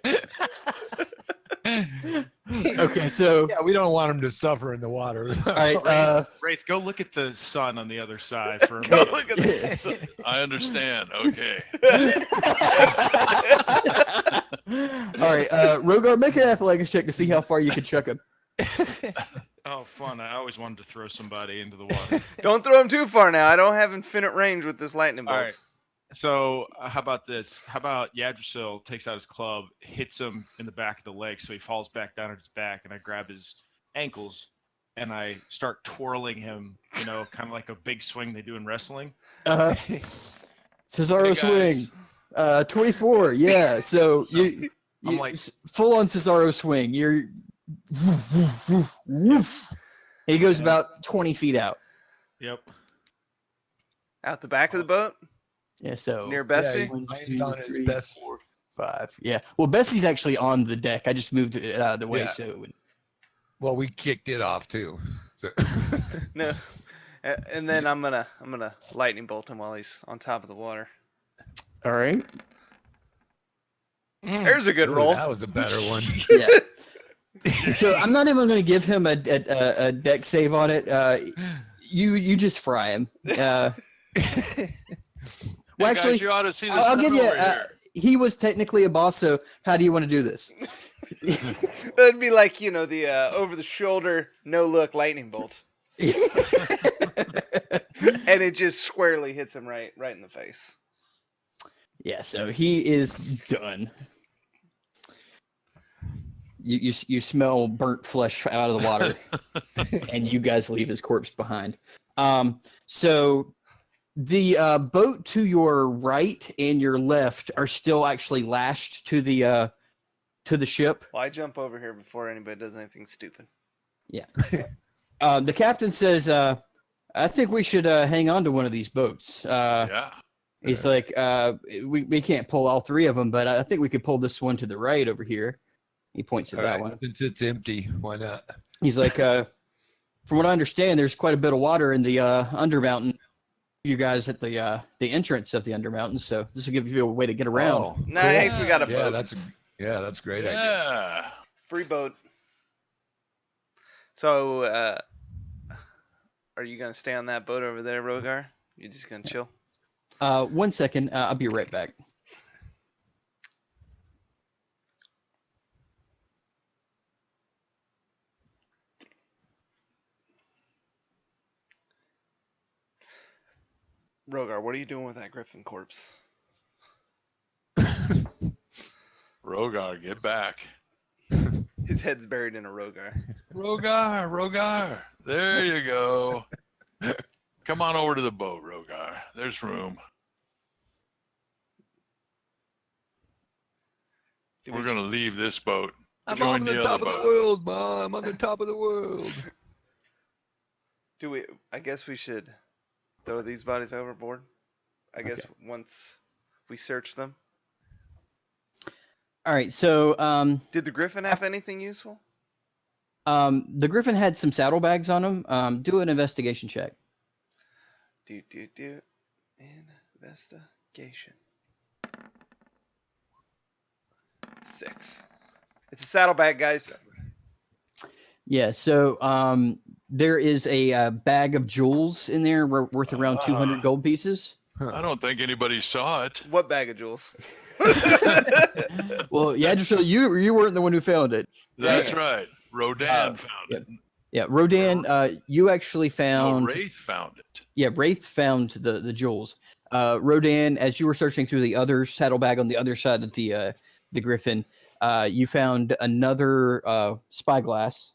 that. Okay, so Yeah, we don't want him to suffer in the water. all right. Wraith, go look at the sun on the other side for a Go minute. look at this. I understand. Okay. All right, Rogar, make an athletics check to see how far you can chuck him. Oh, fun. I always wanted to throw somebody into the water. Don't throw him too far now. I don't have infinite range with this lightning bolt. All right. So how about this? How about Yggdrasil takes out his club, hits him in the back of the leg, so he falls back down on his back, and I grab his ankles, and I start twirling him, kind of like a big swing they do in wrestling. Cesaro Hey, swing, 24. Yeah, so you I'm like- full on Cesaro swing. You're he goes about 20 feet out. Yep. Out the back of the boat, Yeah, so near Bessie. Yeah, One, landed two, on his three, best- 4, 5. Yeah. Well, Bessie's actually on the deck. I just moved it out of the way, Yeah. so it would... Well, we kicked it off too. So No. And then I'm gonna lightning bolt him while he's on top of the water. All right. There's a good Ooh, roll. That was a better one. Yeah. So I'm not even going to give him a deck save on it. You just fry him. Well, Hey, actually, guys, you ought to see the I'll sun give you. over here. He was technically a boss, so how do you want to do this? That'd be like the over the shoulder, no look lightning bolt, and it just squarely hits him right in the face. Yeah, so he is done. You smell burnt flesh out of the water, and you guys leave his corpse behind. So the boat to your right and your left are still actually lashed to the ship. Well, I jump over here before anybody does anything stupid. The captain says, "I think we should hang on to one of these boats." Yeah. He's like, "We can't pull all three of them, but I think we could pull this one to the right over here." He points at All that right, one. since it's empty, why not? He's like, "From what I understand, there's quite a bit of water in the Undermountain. You guys at the entrance of the Undermountain, so this will give you a way to get around." Oh, Nice, we got a yeah, boat. that's a great idea. Yeah. Free boat. So, are you gonna stay on that boat over there, Rogar? You just gonna chill? 1 second, I'll be right back. Rogar, what are you doing with that griffin corpse? Rogar, get back. His head's buried in a Rogar. Rogar. There you go. Come on over to the boat, Rogar. There's room. Do We're we- going to leave this boat. I'm Join on the the other top of the boat. world, Mom. I'm on the top of the world. Do we? I guess we should throw these bodies overboard. I guess Okay. once we search them. All right, so Did the griffin have anything useful? the Griffin had some saddlebags on him. Do an investigation check. Do. Investigation. 6. It's a saddlebag, guys. Yeah, so there is a bag of jewels in there worth around 200 gold pieces. I don't think anybody saw it. What bag of jewels? Well, yeah, just so you weren't the one who found it. That's right. Rodan found it. Yeah, Rodan, you actually No, found. Wraith found it. Yeah, Wraith found the jewels. Rodan, as you were searching through the other saddlebag on the other side of the Griffin, you found another spyglass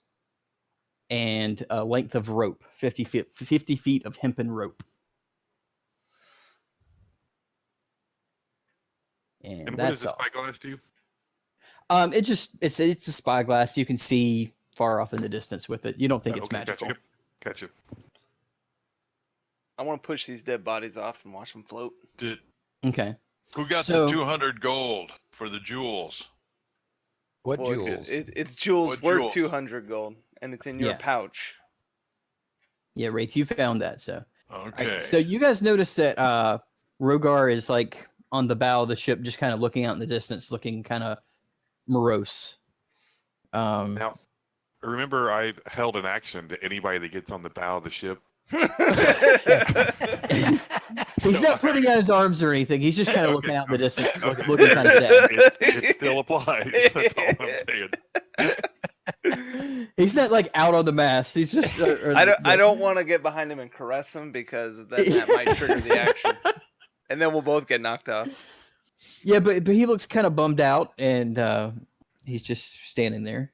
and a length of rope, 50 feet of hempen rope. And And what that's does the all. spyglass do? It's a spyglass. You can see far off in the distance with it. You don't think it's Okay, magical. Gotcha. I want to push these dead bodies off and watch them float. Did, Okay. who got So- the 200 gold for the jewels? What Well, jewels? It's jewels What worth jewels? 200 gold, and it's in your Yeah. pouch. Yeah, Wraith, you found that. So, Okay. so you guys noticed that Rogar is like on the bow of the ship, just kind of looking out in the distance, looking kind of morose. Now, remember, I held an action to anybody that gets on the bow of the ship. He's So not putting out his arms or anything. He's just kind of looking Okay, out in the distance, okay. looking kind of sad. It still applies. That's all I'm saying. He's not like out on the mast. He's just. I don't want to get behind him and caress him because then that might trigger the action, and then we'll both get knocked off. Yeah, but he looks kind of bummed out, and he's just standing there.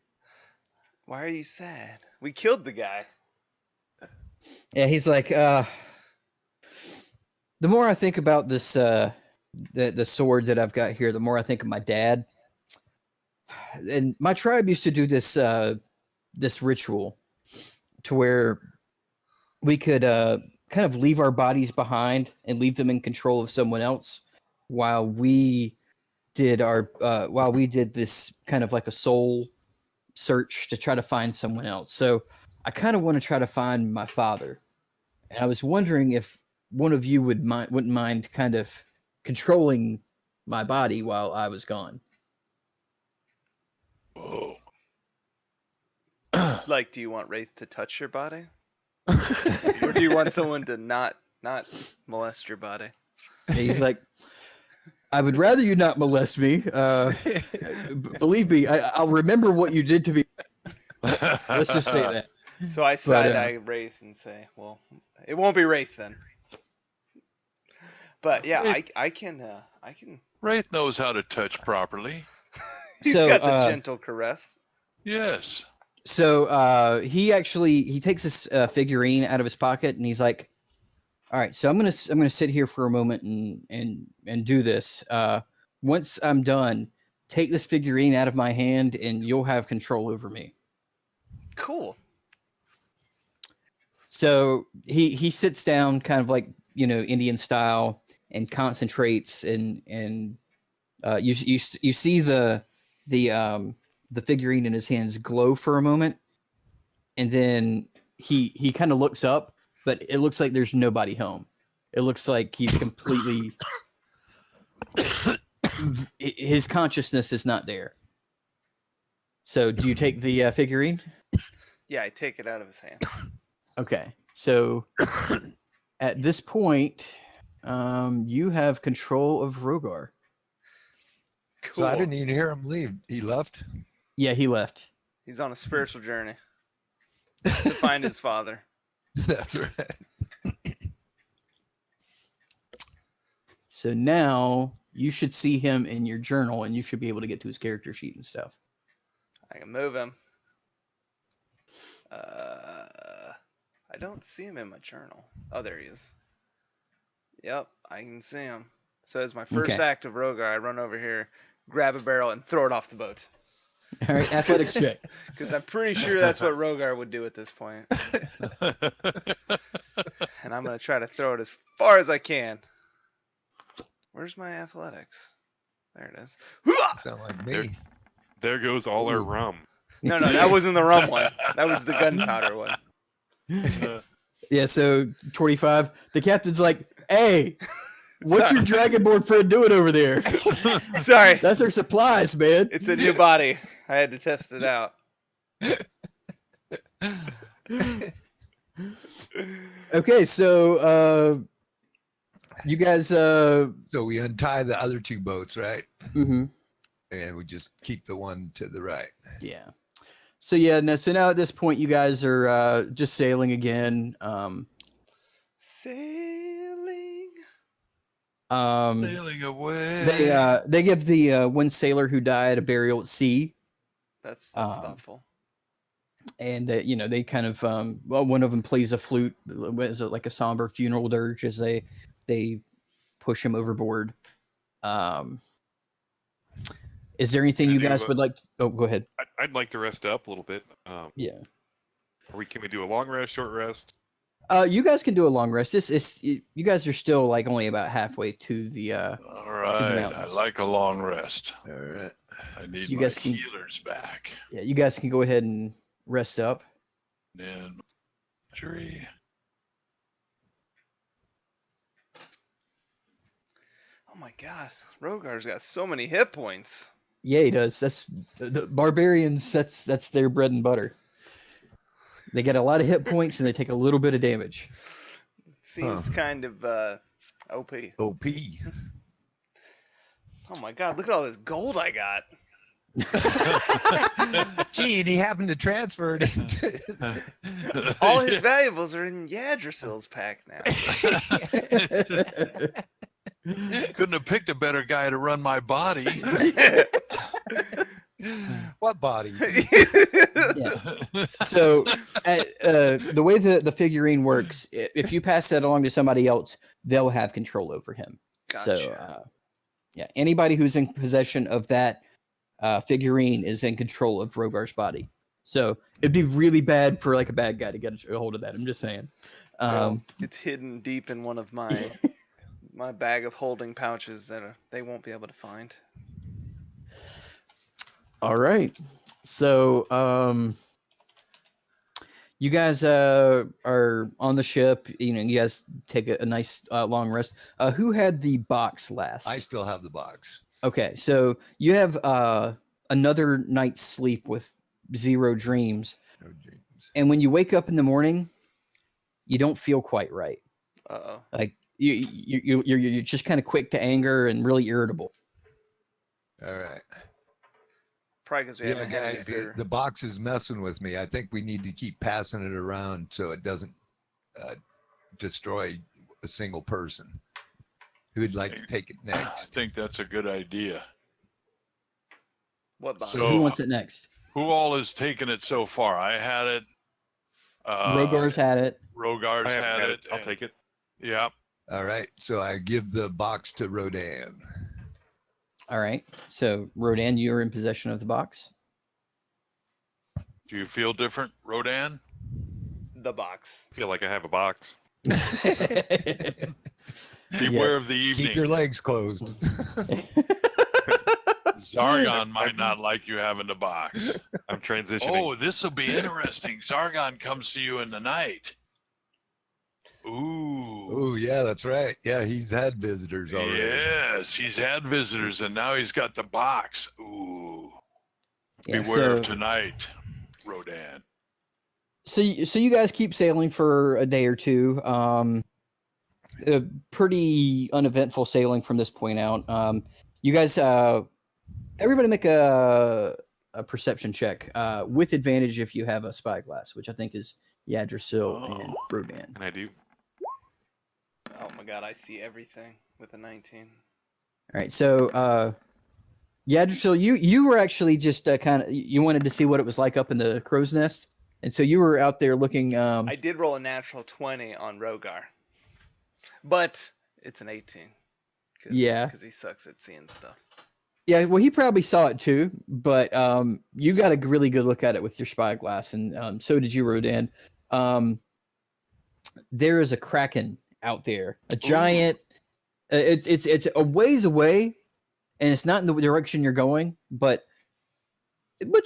Why are you sad? We killed the guy. Yeah, he's like, the more I think about this, the sword that I've got here, the more I think of my dad. And my tribe used to do this this ritual to where we could kind of leave our bodies behind and leave them in control of someone else while we did this kind of like a soul search to try to find someone else. So I kind of want to try to find my father. And I was wondering if one of you wouldn't mind kind of controlling my body while I was gone. Whoa. Like, do you want Wraith to touch your body, or do you want someone to not molest your body? And he's like, I would rather you not molest me. Believe me, I'll remember what you did to me. Let's just say that. So I side eye Wraith and say, "Well, it won't be Wraith then." But yeah, I can. Wraith knows how to touch properly. He's So, got the gentle caress. Yes. So he takes this figurine out of his pocket and he's like, "All right, so I'm gonna sit here for a moment and do this. Once I'm done, take this figurine out of my hand and you'll have control over me." Cool. So he sits down, kind of like Indian style, and concentrates, and you see the figurine in his hands glow for a moment, and then he kind of looks up, but it looks like there's nobody home. It looks like he's completely his consciousness is not there. So do you take the figurine? Yeah, I take it out of his hand. Okay, so at this point, you have control of Rogar. Cool. So I didn't even hear him leave. He left. Yeah, he left. He's on a spiritual journey to find his father. That's right. So now you should see him in your journal, and you should be able to get to his character sheet and stuff. I can move him. I don't see him in my journal. Oh, there he is. Yep, I can see him. So as my first Okay. act of Rogar, I run over here, grab a barrel, and throw it off the boat. All right, athletics check. Because I'm pretty sure that's what Rogar would do at this point. And I'm going to try to throw it as far as I can. Where's my athletics? There it is. Sound like me. There goes all our Ooh. rum. No, that wasn't the rum one. That was the gunpowder one. Yeah, so 25. The captain's like, "Hey, what's Sorry. your dragonborn friend doing over there? Sorry. That's our supplies, man." It's a new body. I had to test it out. Okay, so you guys So we untie the other two boats, right? mhm. And we just keep the one to the right. Yeah. So yeah, so now at this point you guys are just sailing again. Sailing. Sailing away. They give the one sailor who died a burial at sea, That's Um, thoughtful. and they kind of one of them plays a flute, as like a somber funeral dirge as they push him overboard. Is there anything Can I you guys do, would like? Oh, go ahead. I'd like to rest up a little bit. Yeah. Can we do a long rest, short rest? You guys can do a long rest. You guys are still like only about halfway to the All right. I mountains. like a long rest. All right. I need you my guys can- healers back. yeah. You guys can go ahead and rest up. Then injury. Oh my god, Rogar's got so many hit points. Yeah, he does. That's the barbarians. That's their bread and butter. They get a lot of hit points and they take a little bit of damage. Seems kind of OP. OP. Oh my god, look at all this gold I got. Gee, and he happened to transfer it into All his valuables are in Yggdrasil's pack now. Couldn't have picked a better guy to run my body. what body? Yeah. So the way the figurine works, if you pass that along to somebody else, they'll have control over him. Gotcha. So yeah, anybody who's in possession of that figurine is in control of Rogar's body. So it'd be really bad for like a bad guy to get a hold of that. I'm just saying. It's hidden deep in one of my my bag of holding pouches that they won't be able to find. All right. So you guys are on the ship. You know, you guys take a nice long rest. Who had the box last? I still have the box. Okay, so you have another night's sleep with 0 dreams, No dreams. and when you wake up in the morning, you don't feel quite right. Uh-oh. Like you're just kind of quick to anger and really irritable. All right. Probably because we Yeah, haven't had any guys, beer. the box is messing with me. I think we need to keep passing it around so it doesn't destroy a single person. Who'd like to take it I next? think that's a good idea. What box? So So- who wants it next? Who all has taken it so far? I had it. Rogar's had it. Rogar's I haven't had had it. I'll and- take it. Yeah. All right. So I give the box to Rodan. All right. So Rodan, you're in possession of the box. Do you feel different, Rodan? The box. I feel like I have a box. Beware of the evening. Keep your legs closed. Zargon might not like you having the box. I'm transitioning. Oh, this will be interesting. Zargon comes to you in the night. Ooh. Oh, yeah, that's right. Yeah, he's had visitors already. Yes, he's had visitors and now he's got the box. Ooh. Yeah, Beware so- of tonight, Rodan. So you guys keep sailing for a day or two. Pretty uneventful sailing from this point out. You guys, everybody make a perception check with advantage if you have a spyglass, which I think is Yggdrasil and Rodan. And I do. Oh my god, I see everything with a 19. All right, so Yggdrasil, you were actually just kind of you wanted to see what it was like up in the crow's nest, and so you were out there looking. I did roll a natural 20 on Rogar. But it's an 18. Yeah. Because he sucks at seeing stuff. Yeah, well, he probably saw it too, but you got a really good look at it with your spyglass, and so did you, Rodan. There is a kraken out there, a giant. It's a ways away, and it's not in the direction you're going, but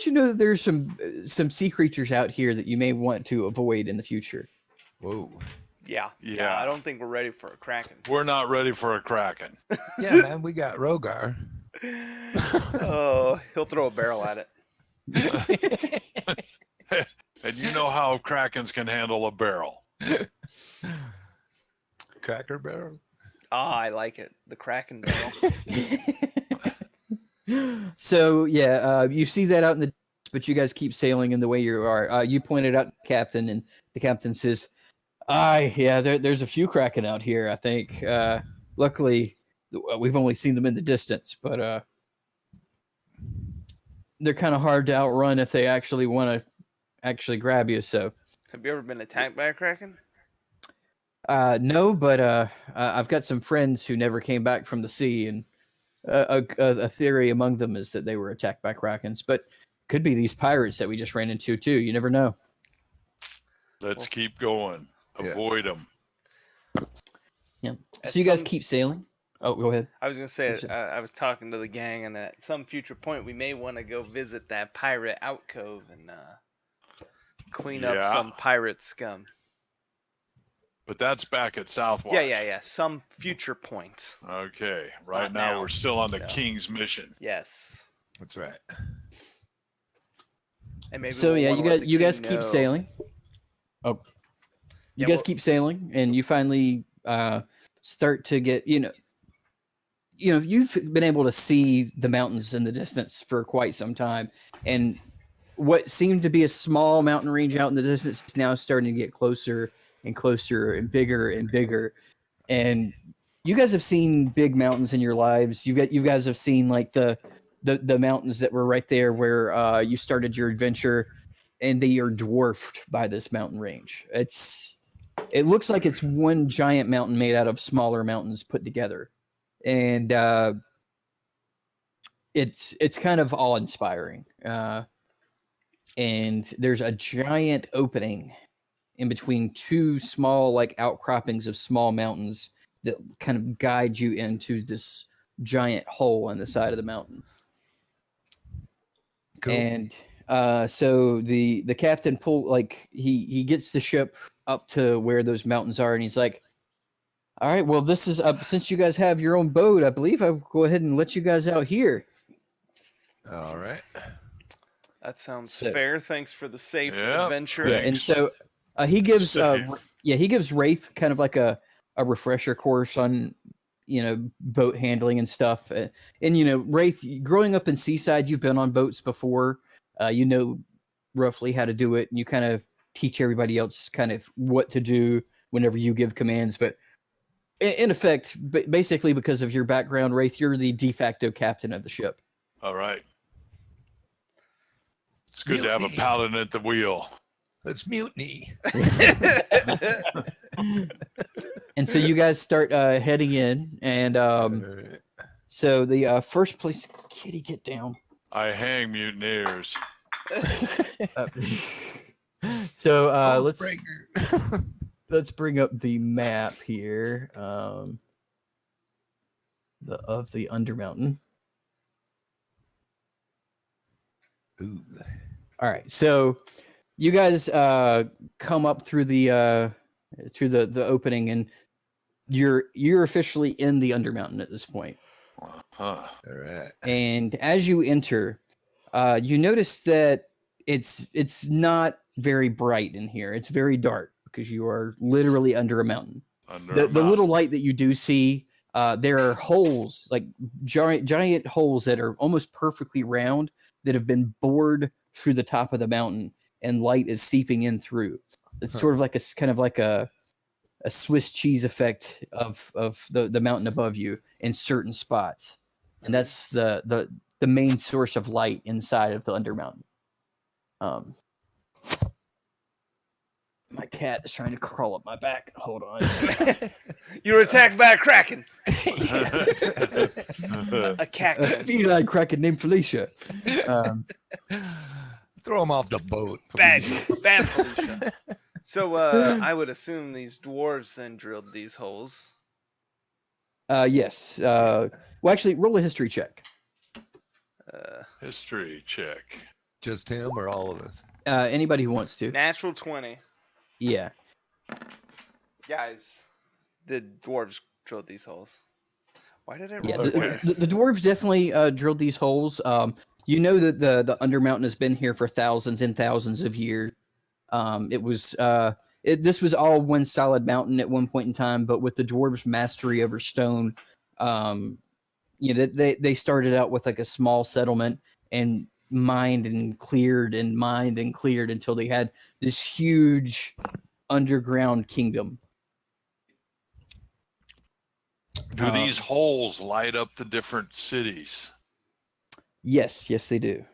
you know that there's some sea creatures out here that you may want to avoid in the future. Whoa. Yeah. Yeah. I don't think we're ready for a Kraken. We're not ready for a Kraken. Yeah, man, we got Rogar. Oh, he'll throw a barrel at it. And you know how Krakens can handle a barrel. Cracker Barrel. Ah, I like it. The Kraken barrel. So yeah, you see that out in the, but you guys keep sailing in the way you are. You pointed out the captain, and the captain says, yeah, there's a few kraken out here, I think. Luckily, we've only seen them in the distance, but they're kind of hard to outrun if they actually want to actually grab you. So Have you ever been attacked by a Kraken? no, but I've got some friends who never came back from the sea, and a theory among them is that they were attacked by krakens, but could be these pirates that we just ran into too. You never know. Let's keep going. Yeah. Avoid them. Yeah. At So you guys some- keep sailing. Oh, go ahead. I was gonna say What's it? I was talking to the gang, and at some future point we may want to go visit that pirate alcove and clean up Yeah. some pirate scum. But that's back at Southwatch. Yeah. Some future point. Okay. Right Not now now. we're still on the No. King's mission. Yes. That's right. And maybe So we'll yeah, wanna you let guys the you guys king keep know. sailing. Oh, you Yeah, guys well- keep sailing, and you finally start to get you've been able to see the mountains in the distance for quite some time, and what seemed to be a small mountain range out in the distance is now starting to get closer and closer and bigger. And you guys have seen big mountains in your lives. You guys have seen like the mountains that were right there where you started your adventure, and they are dwarfed by this mountain range. It looks like it's one giant mountain made out of smaller mountains put together, and it's kind of awe inspiring. And there's a giant opening in between two small like outcroppings of small mountains that kind of guide you into this giant hole on the side of the mountain. Cool. And so the captain he gets the ship up to where those mountains are, and he's like, all right, well, this is since you guys have your own boat, I believe I'll go ahead and let you guys out here. All right. That sounds So- fair. Thanks for the safe Yep. adventure. Yeah, and Thanks. so he gives Safe. he gives Wraith kind of like a refresher course on boat handling and stuff. And Wraith, growing up in Seaside, you've been on boats before. You know roughly how to do it, and you kind of teach everybody else kind of what to do whenever you give commands. But in effect, basically because of your background, Wraith, you're the de facto captain of the ship. All right. It's good to have a Mutiny. paladin at the wheel. Let's mutiny. And so you guys start heading in, and All right. so the first place, Kitty, get down. I hang mutineers. So Oath let's breaker. bring up the map here of the Undermountain. Ooh. All right, so you guys come up through the opening, and you're officially in the Undermountain at this point. Huh. All right. And as you enter, you notice that it's not very bright in here. It's very dark because you are literally under a mountain. Under The a little mountain. light that you do see, there are holes, like giant holes that are almost perfectly round that have been bored through the top of the mountain, and light is seeping in through. It's Huh. sort of like a Swiss cheese effect of the mountain above you in certain spots, and that's the main source of light inside of the Undermountain. My cat is trying to crawl up my back. Hold on. You were attacked by a kraken. A A kraken. feline kraken named Felicia. Throw him off the boat. Bad, Felicia. bad Felicia. So I would assume these dwarves then drilled these holes. Yes. Well, actually, roll a history check. History check. Just him or all of us? Anybody who wants to. Natural 20. Yeah. Guys, the dwarves drilled these holes. Why did I roll Yeah. Okay. The dwarves definitely drilled these holes. You know that the Undermountain has been here for thousands and thousands of years. This was all one solid mountain at one point in time, but with the dwarves' mastery over stone, they started out with like a small settlement and mined and cleared until they had this huge underground kingdom. Do these holes light up the different cities? Yes, they do.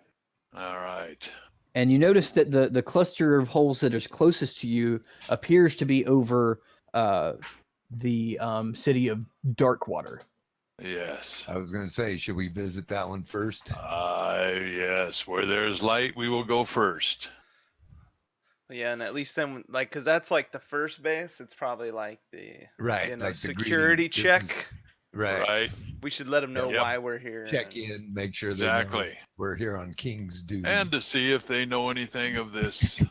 All right. And you notice that the cluster of holes that is closest to you appears to be over the city of Darkwater. Yes. I was going to say, should we visit that one first? Yes. Where there's light, we will go first. Yeah, and at least then, like, because that's like the first base. It's probably like the Right, you know, like the security greeting, this check. is- right. Right. We should let them know Yep. why we're here. Check and- in, make sure they know Exactly. we're here on King's duty. And to see if they know anything of this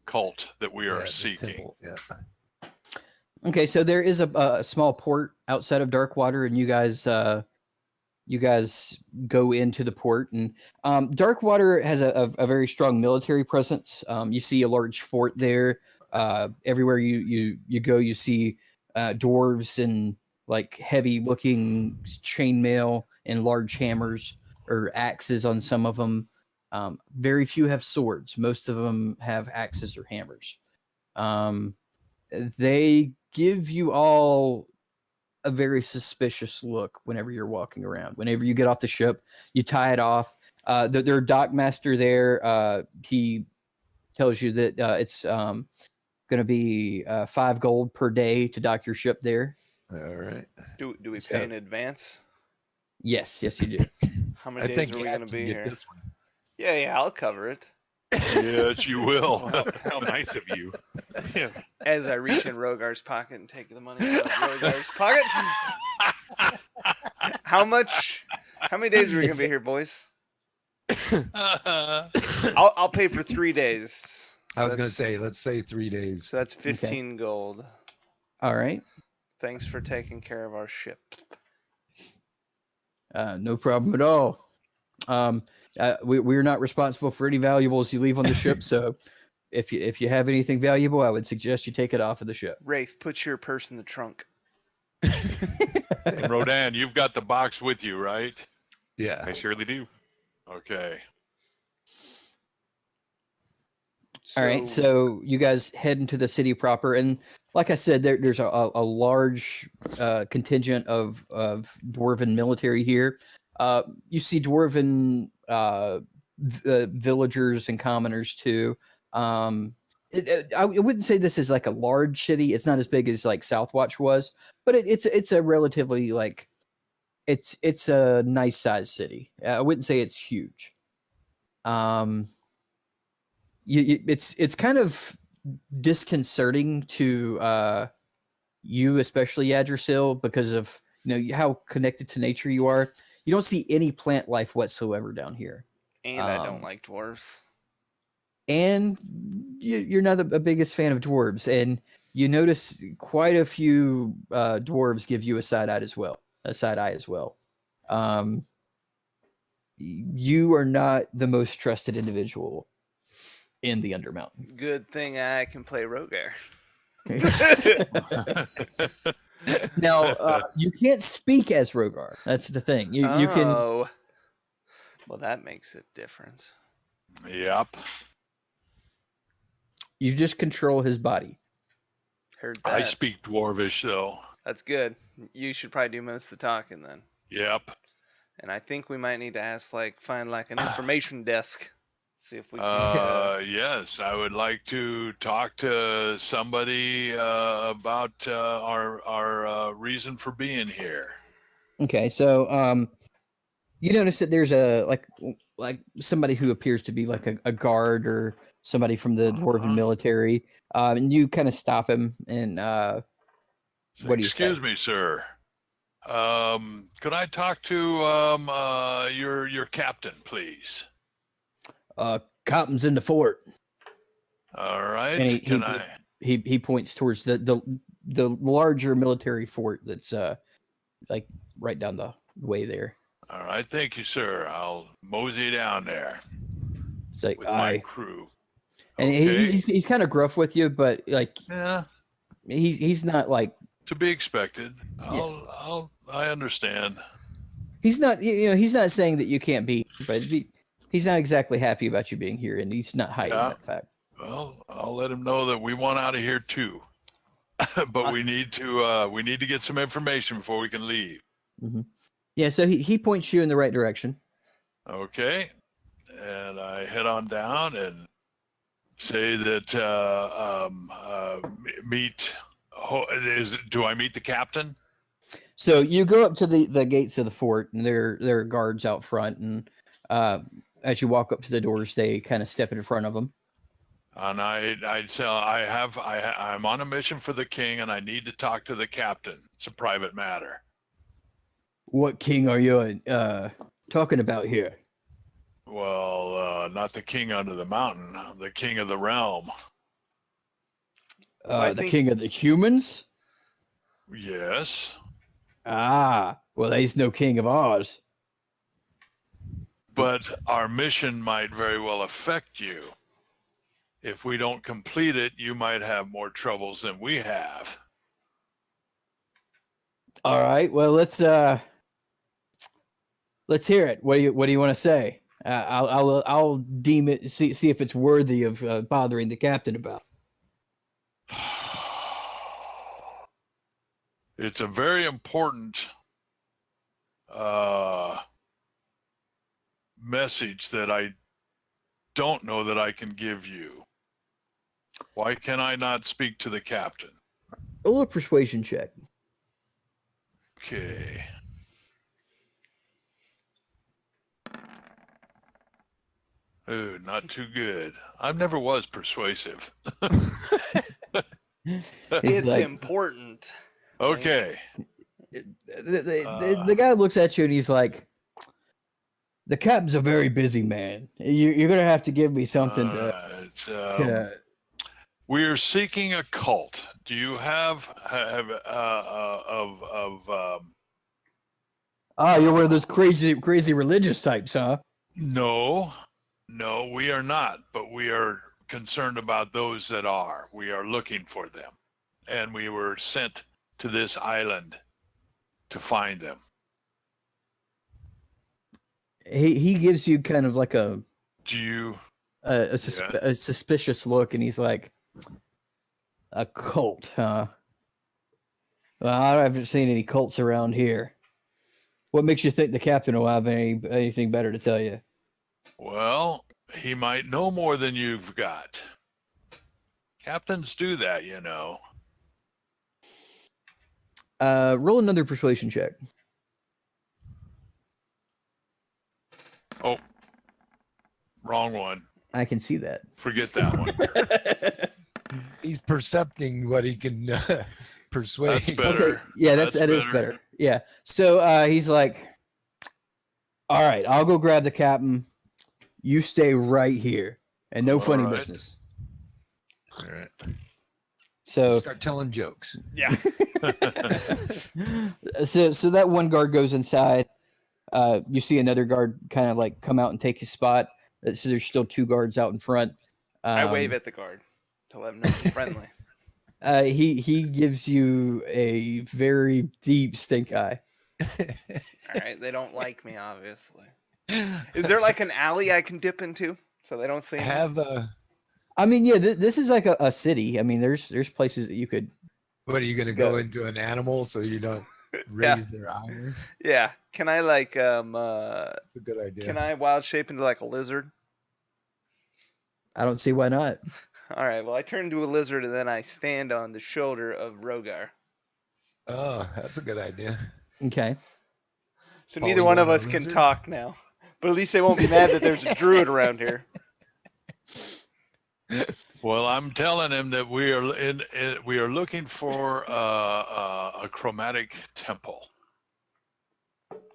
cult that we are the seeking. temple, yeah. Okay, so there is a small port outside of Darkwater, and you guys go into the port. And Darkwater has a very strong military presence. You see a large fort there. Everywhere you go, you see dwarves and like heavy looking chainmail and large hammers or axes on some of them. Very few have swords. Most of them have axes or hammers. They give you all a very suspicious look whenever you're walking around. Whenever you get off the ship, you tie it off. Their dock master there, he tells you that it's going to be 5 gold per day to dock your ship there. All right. Do we So- pay in advance? Yes, you do. How many I days think are we Kat gonna can be get here? this one. Yeah, I'll cover it. Yes, you will. How nice of you. Yeah. As I reach in Rogar's pocket and take the money out of Rogar's pocket. How many days are we gonna be here, boys? I'll pay for 3 days. I was going to that's- say, let's say 3 days. So that's 15 gold. All right. Thanks for taking care of our ship. No problem at all. We're not responsible for any valuables you leave on the ship. So if you have anything valuable, I would suggest you take it off of the ship. Rafe, put your purse in the trunk. And Rodan, you've got the box with you, right? Yeah. I surely do. Okay. All right, so you guys head into the city proper, and like I said, there's a large contingent of dwarven military here. You see dwarven villagers and commoners too. I wouldn't say this is like a large city. It's not as big as like Southwatch was, but it's a relatively like it's a nice sized city. I wouldn't say it's huge. It's kind of disconcerting to you, especially Yggdrasil, because of how connected to nature you are. You don't see any plant life whatsoever down here, And I don't like dwarves. and you're not the biggest fan of dwarves, and you notice quite a few dwarves give you a side eye as well. You are not the most trusted individual in the Undermountain. Good thing I can play Rogar. Now, you can't speak as Rogar. That's the thing. You can. Oh. Well, that makes a difference. Yep. You just control his body. Heard that. I speak Dwarvish, though. That's good. You should probably do most of the talking then. Yep. And I think we might need to find like an information desk. See if we can. Yes, I would like to talk to somebody about our reason for being here. Okay, so you notice that there's a like somebody who appears to be like a guard or somebody from the dwarven military, and you kind of stop him and what do you say? Excuse me, sir. Could I talk to your captain, please? Captain's in the fort. All right. And Can I? He points towards the larger military fort that's like right down the way there. All right. Thank you, sir. I'll mosey down there It's like with my crew. and Okay. he's kind of gruff with you, but like Yeah, he's not like to be expected. I understand. he's not he's not saying that you can't be, but he's not exactly happy about you being here, and he's not hiding Yeah. that fact. Well, I'll let him know that we want out of here too, but we need to get some information before we can leave. Yeah, so he points you in the right direction. Okay, and I head on down and say that do I meet the captain? So you go up to the gates of the fort, and there are guards out front, and as you walk up to the doors, they kind of step in front of them. And I'd say I'm on a mission for the king, and I need to talk to the captain. It's a private matter. What king are you talking about here? Well, not the king under the mountain, the king of the realm. Well, I The think- king of the humans? Yes, Ah, well, he's no king of ours. but our mission might very well affect you. If we don't complete it, you might have more troubles than we have. All right, well, let's hear it. What do you want to say? I'll deem it, see if it's worthy of bothering the captain about. It's a very important message that I don't know that I can give you. Why can I not speak to the captain? A little persuasion check. Okay. Ooh, not too good. I never was persuasive. He's It's like, important. Okay. the guy looks at you and he's like, the captain's a very busy man. You're gonna have to give me something to We're seeking a cult. Do you have you're one of those crazy religious types, huh? No, we are not, but we are concerned about those that are. We are looking for them. And we were sent to this island to find them. He gives you kind of like a Do you? a suspicious look, and he's like, a cult, huh? Well, I haven't seen any cults around here. What makes you think the captain will have anything better to tell you? Well, he might know more than you've got. Captains do that, you know. Roll another persuasion check. Oh, wrong one. I can see that. Forget that one. He's percepting what he can persuade. That's better. Okay, yeah, that is better. Yeah. So he's like, all right, I'll go grab the captain. You stay right here, and no All funny right. business. All right. So Start telling jokes. Yeah. so that one guard goes inside. You see another guard kind of like come out and take his spot. So there's still two guards out in front. I wave at the guard to let him know I'm friendly. He gives you a very deep stink eye. All right, they don't like me, obviously. Is there like an alley I can dip into so they don't see me? Have I mean, yeah, this is like a city. I mean, there's places that you could. what are you going to go into an animal so you don't raise their ire? Yeah. Can I like That's a good idea. can I wild shape into like a lizard? I don't see why not. All right. Well, I turn into a lizard and then I stand on the shoulder of Rogar. Oh, that's a good idea. Okay. So neither one of us can lizard? talk now. But at least they won't be mad that there's a druid around here. Well, I'm telling him that we are looking for a chromatic temple.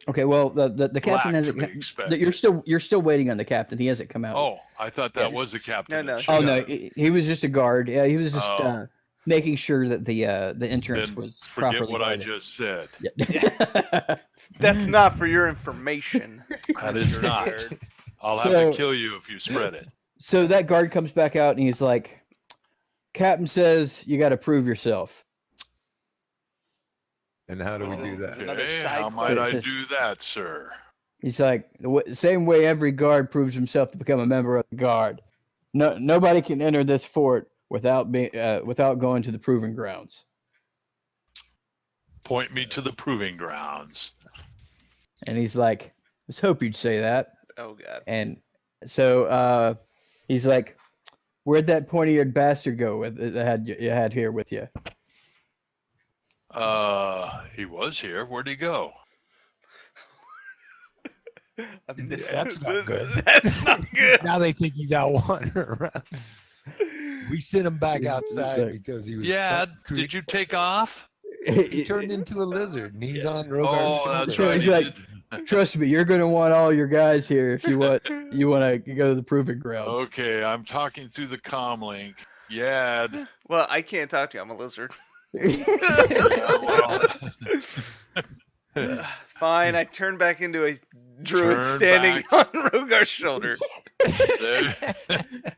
Okay. Well, the captain Black hasn't. to be expected. You're still waiting on the captain. He hasn't come out. Oh, I thought that Yeah. was the captain. No, that no. Oh showed no, up. he was just a guard. Yeah, he was just Oh. making sure that the entrance Then was forget properly what I guarded. just said. Yeah. That's not for your information. That is Mr. not. Nerd. I'll have So- to kill you if you spread it. So that guard comes back out and he's like, "Captain says you got to prove yourself." And how do we do that? Another Okay, side how might I quest. do that, sir? He's like, the same way every guard proves himself to become a member of the guard. Nobody can enter this fort without going to the proving grounds. Point me to the proving grounds. And he's like, I just hope you'd say that. Oh god. And so he's like, where'd that pointy-eared bastard go that you had here with you? He was here. Where'd he go? That's not good. That's not good. Now they think he's out wandering around. We sent him back He's outside like- because he was. Yeah, cre- did you take off? He turned into a lizard, and he's on Rogar's Oh, that's So right. he's he like, did. Trust me, you're gonna want all your guys here if you want to go to the proving grounds. Okay, I'm talking through the comm link. Yad. Well, I can't talk to you. I'm a lizard. Yeah, well, Fine, I turn back into a druid Turn standing on Rogar's shoulder. there-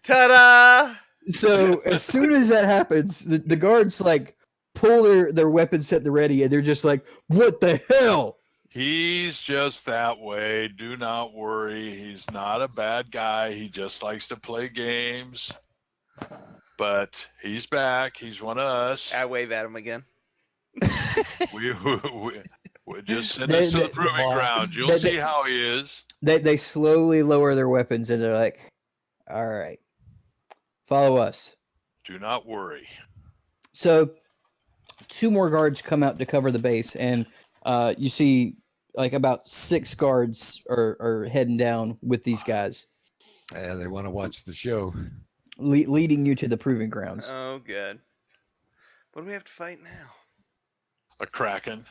Ta-da! So as soon as that happens, the guards like pull their weapons set to ready, and they're just like, "What the hell?" He's just that way. Do not worry. He's not a bad guy. He just likes to play games. But he's back. He's one of us. I wave at him again. We just send They- us to they- the proving ground. You'll they- see how he is. They slowly lower their weapons, and they're like, "All right, follow us." Do not worry. So 2 more guards come out to cover the base, and you see like about 6 guards are heading down with these guys, Yeah, they want to watch the show. leading you to the proving grounds. Oh, good. What do we have to fight now? A kraken.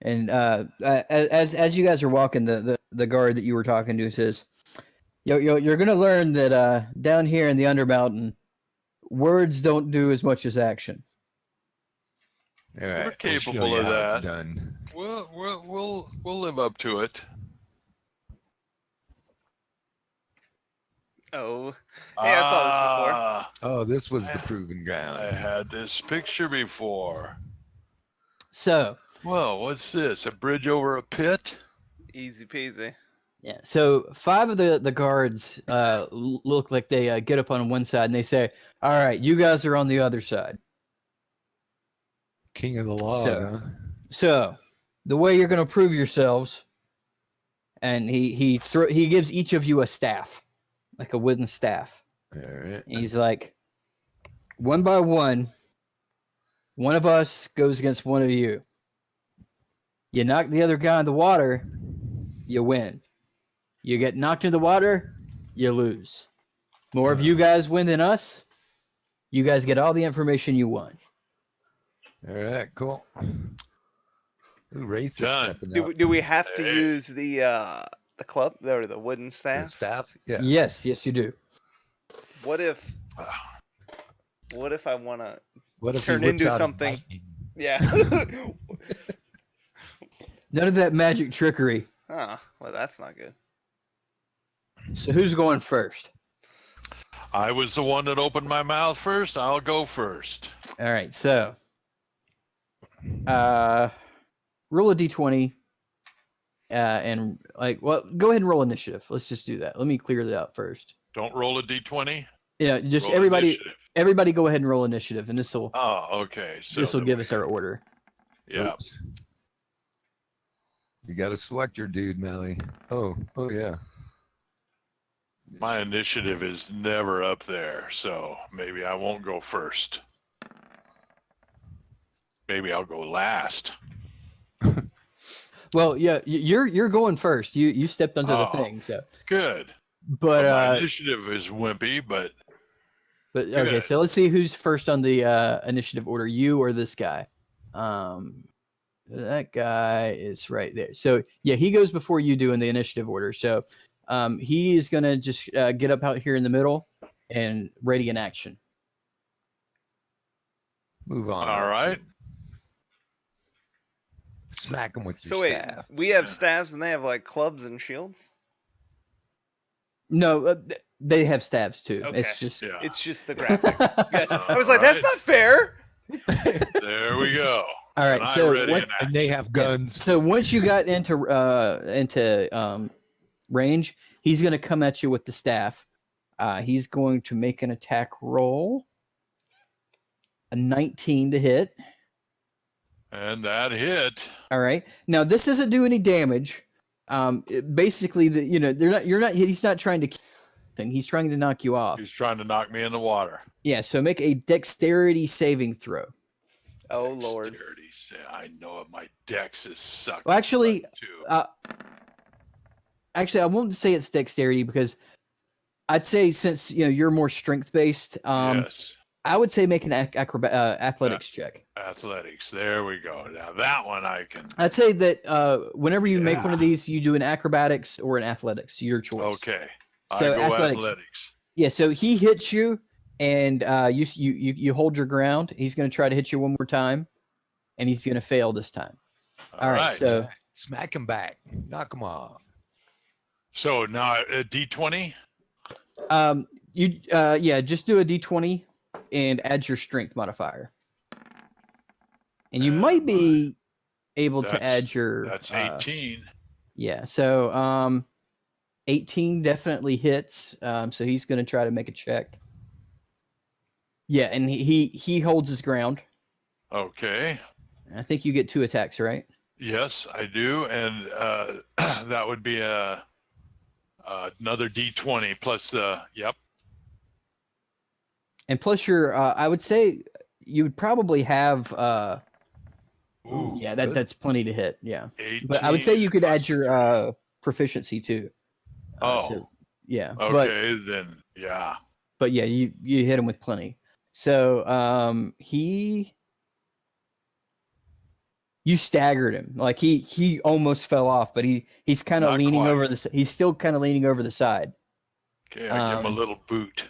And as you guys are walking, the guard that you were talking to says, You're gonna learn that down here in the Undermountain, words don't do as much as action." All right, we'll capable show you of how it's that. done. We'll live up to it. Oh. Hey, I saw this before. Ah, Oh, this was the proving I ground. had this picture before. So Well, what's this? A bridge over a pit? Easy peasy. yeah, so 5 of the guards look like they get up on one side and they say, "All right, you guys are on the other side. King of the log, So- huh? So the way you're gonna prove yourselves," and he gives each of you a staff, like a wooden staff. All right. And he's like, "One by one of us goes against one of you. You knock the other guy in the water, you win. You get knocked in the water, you lose. More of you guys win than us. You guys get all the information you want." All right, cool. Ooh, Race is Done. stepping Do, up. do we have to Hey. use the club or the wooden The staff? staff? Yeah. Yes, you do. What if I want to? What if he Turn whips into out his something. lightning? Yeah. None of that magic trickery. Oh, well, that's not good. So who's going first? I was the one that opened my mouth first. I'll go first. All right, so roll a d20 and go ahead and roll initiative. Let's just do that. Let me clear that out first. Don't roll a d20. Yeah, just Roll initiative. everybody go ahead and roll initiative, and this will Oh, okay. So give us our order. Yeah. Oops. You got to select your dude, Mally. Oh, yeah. My initiative is never up there, so maybe I won't go first. Maybe I'll go last. Well, yeah, you're going first. You stepped onto the Oh. thing, so Good. but My initiative is wimpy, but okay. good. So let's see who's first on the initiative order. You or this guy? That guy is right there. So yeah, he goes before you do in the initiative order. So he is gonna just get up out here in the middle and ready in action. Move on. All up, right. kid. Smack him with your So wait, staff. we have staves and they have like clubs and shields. No, they have stabs too. Okay. It's just yeah. It's just the graphic. Gotcha. I was All like, that's right. not fair. There we go. all right. And I'm So ready what, in And they have guns. so once you got into range, he's gonna come at you with the staff. He's going to make an attack roll. A 19 to hit. And that hit. All right. Now this doesn't do any damage. Basically, he's not trying to kill anything. He's trying to knock you off. He's trying to knock me in the water. Yeah. So make a dexterity saving throw. Oh Lord. Dexterity. I know it. My dex is sucking. Well, actually, too. Actually, I won't say it's dexterity because I'd say since you're more strength based, Yes. I would say make an athletics check. Athletics. There we go. Now that one I can. I'd say that whenever you make one of Yeah. these, you do an acrobatics or an athletics, your choice. Okay. So I go athletics. athletics. Yeah. So he hits you, and you hold your ground. He's going to try to hit you one more time, and he's going to fail this time. All right. So Smack him back. Knock him off. So now a D20. just do a d20 and add your strength modifier, and you might be able to add your. That's 18. Yeah. So 18 definitely hits. So he's going to try to make a check. Yeah, and he holds his ground. Okay. I think you get 2 attacks, right? Yes, I do, and that would be another D20 plus the. Yep. And plus your, I would say you would probably have. Ooh. Yeah, good. that's plenty to hit. Yeah, 18 but I would say you could plus add your the proficiency too. So, yeah. okay, then yeah. But yeah, you hit him with plenty. So you staggered him. Like he almost fell off, but he's kind of Not leaning quite. over the. He's still kind of leaning over the side. Okay, I give him a little boot.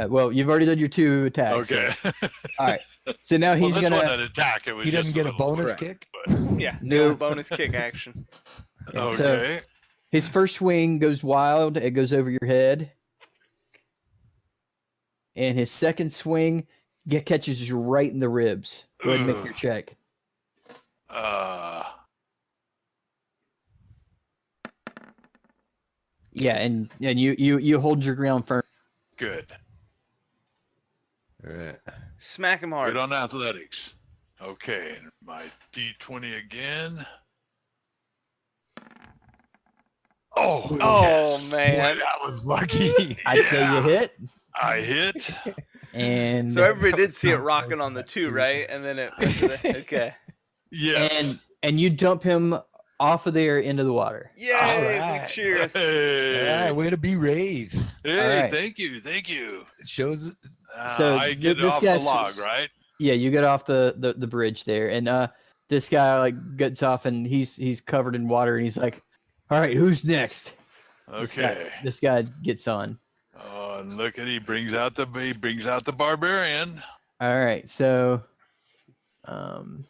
Well, you've already done your 2 attacks. Okay. So, all right. So now he's well, this gonna. wasn't an attack. It was He just doesn't get a little bonus boot, kick. but- Yeah, No. no bonus kick action. Yeah, so okay. his first swing goes wild. It goes over your head. And his second swing catches you right in the ribs. Go ahead and make your Ugh. check. Yeah, and you hold your ground firm. Good. All right. Smack him hard. Good on athletics. Okay, my D20 again. Oh, Oh yes. man. Boy, that was lucky. I'd say you hit. I hit. And So everybody did was see so it rocking close on the to that, 2, too. right? And then it went to the, okay. Yes. and you dump him off of there into the water. Yay! Alright. Big cheers. Hey, All right, way to be raised. hey, Alright. thank you, thank you. It shows. So I get this off the guy's- log, right? Yeah, you get off the bridge there, and this guy like gets off, and he's covered in water, and he's like, "All right, who's next?" Okay. This guy gets on. Oh, and look at he brings out the barbarian. All right, so in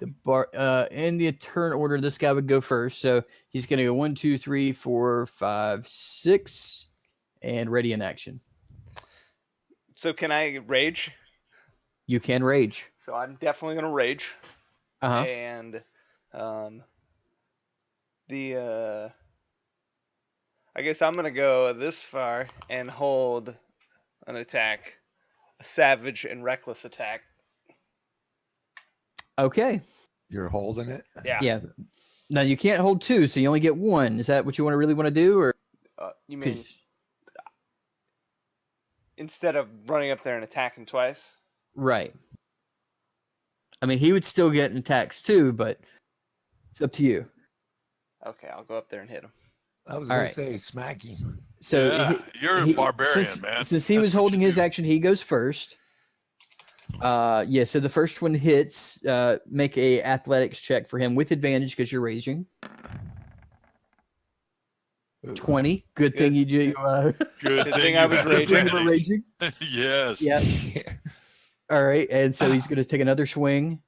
the turn order, this guy would go first. So he's gonna go 1, 2, 3, 4, 5, 6, and ready in action. So can I rage? You can rage. So I'm definitely gonna rage. Uh-huh. And I guess I'm gonna go this far and hold an attack, a savage and reckless attack. Okay. You're holding it. Yeah. Now you can't hold 2, so you only get 1. Is that what you really want to do, or? You mean 'Cause- instead of running up there and attacking twice? Right. I mean, he would still get attacks too, but it's up to you. Okay, I'll go up there and hit him. I was All gonna right. say smack him. So Yeah, you're a barbarian, since, man. Since he That's was what holding you his do. action, he goes first. Yeah. So the first one hits. Make a athletics check for him with advantage because you're raging. Ooh. 20. Good thing you do. Good thing you I was had raging. you were advantage. raging. Yes. Yeah. Yeah. All right, and so he's going to take another swing,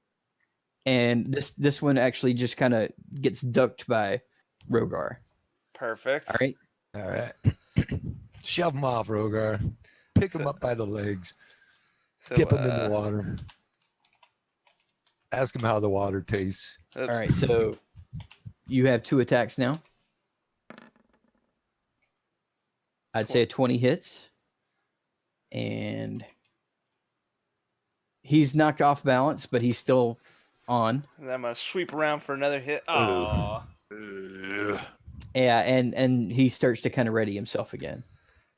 and this one actually just kind of gets ducked by Rogar. Perfect. All right. All right. Shove him off, Rogar. Pick him So- up by the legs. So, Dip him in the water. Ask him how the water tastes. oops. All right. So you have 2 attacks now. I'd say a 20 hits, and he's knocked off balance, but he's still on. And then I'm gonna sweep around for another hit. Oh, Yeah, and he starts to kind of ready himself again.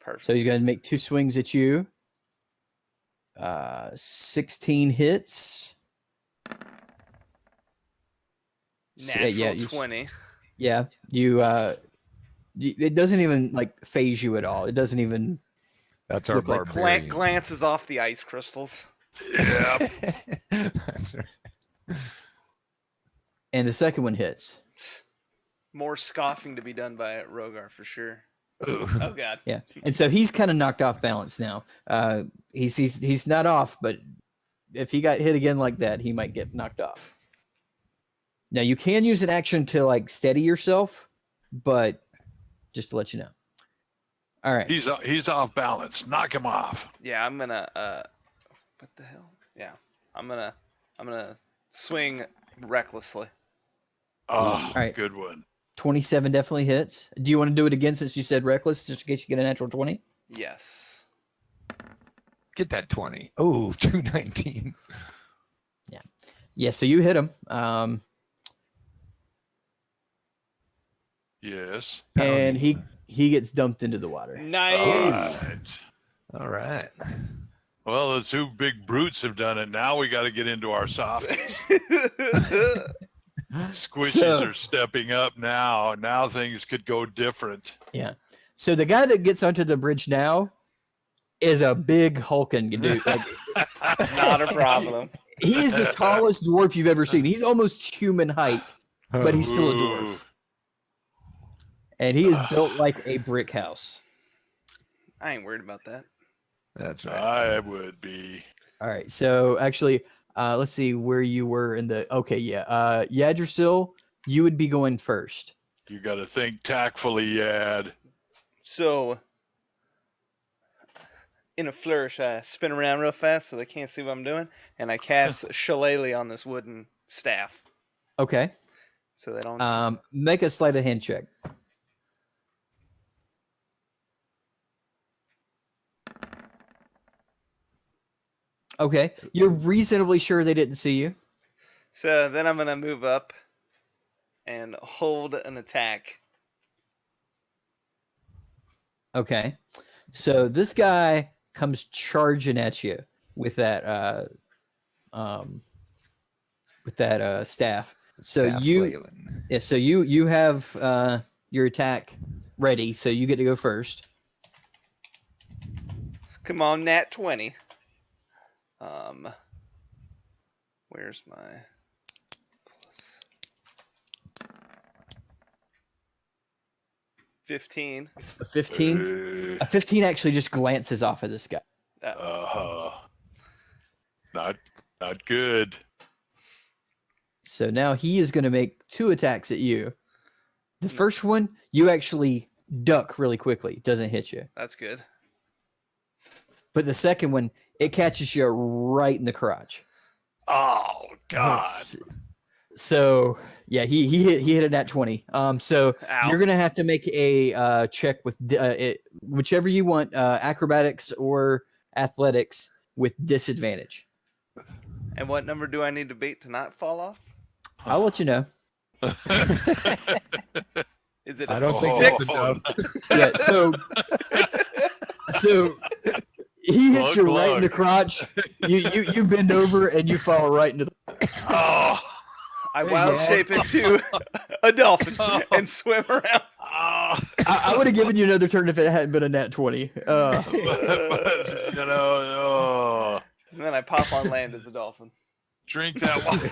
perfect. So he's going to make 2 swings at you. 16 hits. natural yeah, 20. Yeah, you It doesn't even like phase you at all. It doesn't even. That's our Look like barbarian. Glances off the ice crystals. Yeah. That's right. And the second one hits. More scoffing to be done by Rogar for sure. Ooh. Oh god. Yeah, and so he's kind of knocked off balance now. He's not off, but if he got hit again like that, he might get knocked off. Now you can use an action to like steady yourself, but just to let you know. All right. He's off balance. Knock him off. Yeah, I'm gonna what the hell? Yeah. I'm gonna swing recklessly. Oh, right. good one. 27 definitely hits. Do you want to do it again since you said reckless, just in case you get a natural 20? Yes. Get that 20. Oh, 2 19s. Yeah, so you hit him. Yes. And Pounding. he gets dumped into the water. Nice. All right. All right. Well, the two big brutes have done it. Now we got to get into our softies. Squishies So- are stepping up now. Now things could go different. Yeah. So the guy that gets onto the bridge now is a big hulking dude. Like, Not a problem. he is the tallest dwarf you've ever seen. He's almost human height, but he's still a dwarf. Ooh. And he is built like a brick house. I ain't worried about that. That's right. I would be. All right. So actually, let's see where you were in the. Okay, yeah. Yadrsil, you would be going first. You got to think tactfully, Yad. So in a flourish, I spin around real fast so they can't see what I'm doing, and I cast Shillelagh on this wooden staff Okay. so they don't. Make a sleight of hand check. Okay. You're reasonably sure they didn't see you. So then I'm gonna move up and hold an attack. Okay. So this guy comes charging at you with that staff. So Staff you flailing. yeah, so you have your attack ready, so you get to go first. Come on, nat 20. Where's my plus 15? A 15. Uh, A 15 actually just glances off of this guy. Not good. So now he is going to make 2 attacks at you. The first one, you actually duck really quickly. It doesn't hit you. That's good. But the second one, it catches you right in the crotch. Oh God. So yeah, he hit a nat 20. So Ow. you're gonna have to make a check with whichever you want, acrobatics or athletics with disadvantage. And what number do I need to beat to not fall off? I'll let you know. Is it I a don't think six? that's enough. Yeah. So he hits you right in the Glug. crotch. You bend over and you fall right into the. Oh. I wild shape into a dolphin and swim around. Oh. I would have given you another turn if it hadn't been a nat 20. But, you know, oh. And then I pop on land as a dolphin. Drink that water.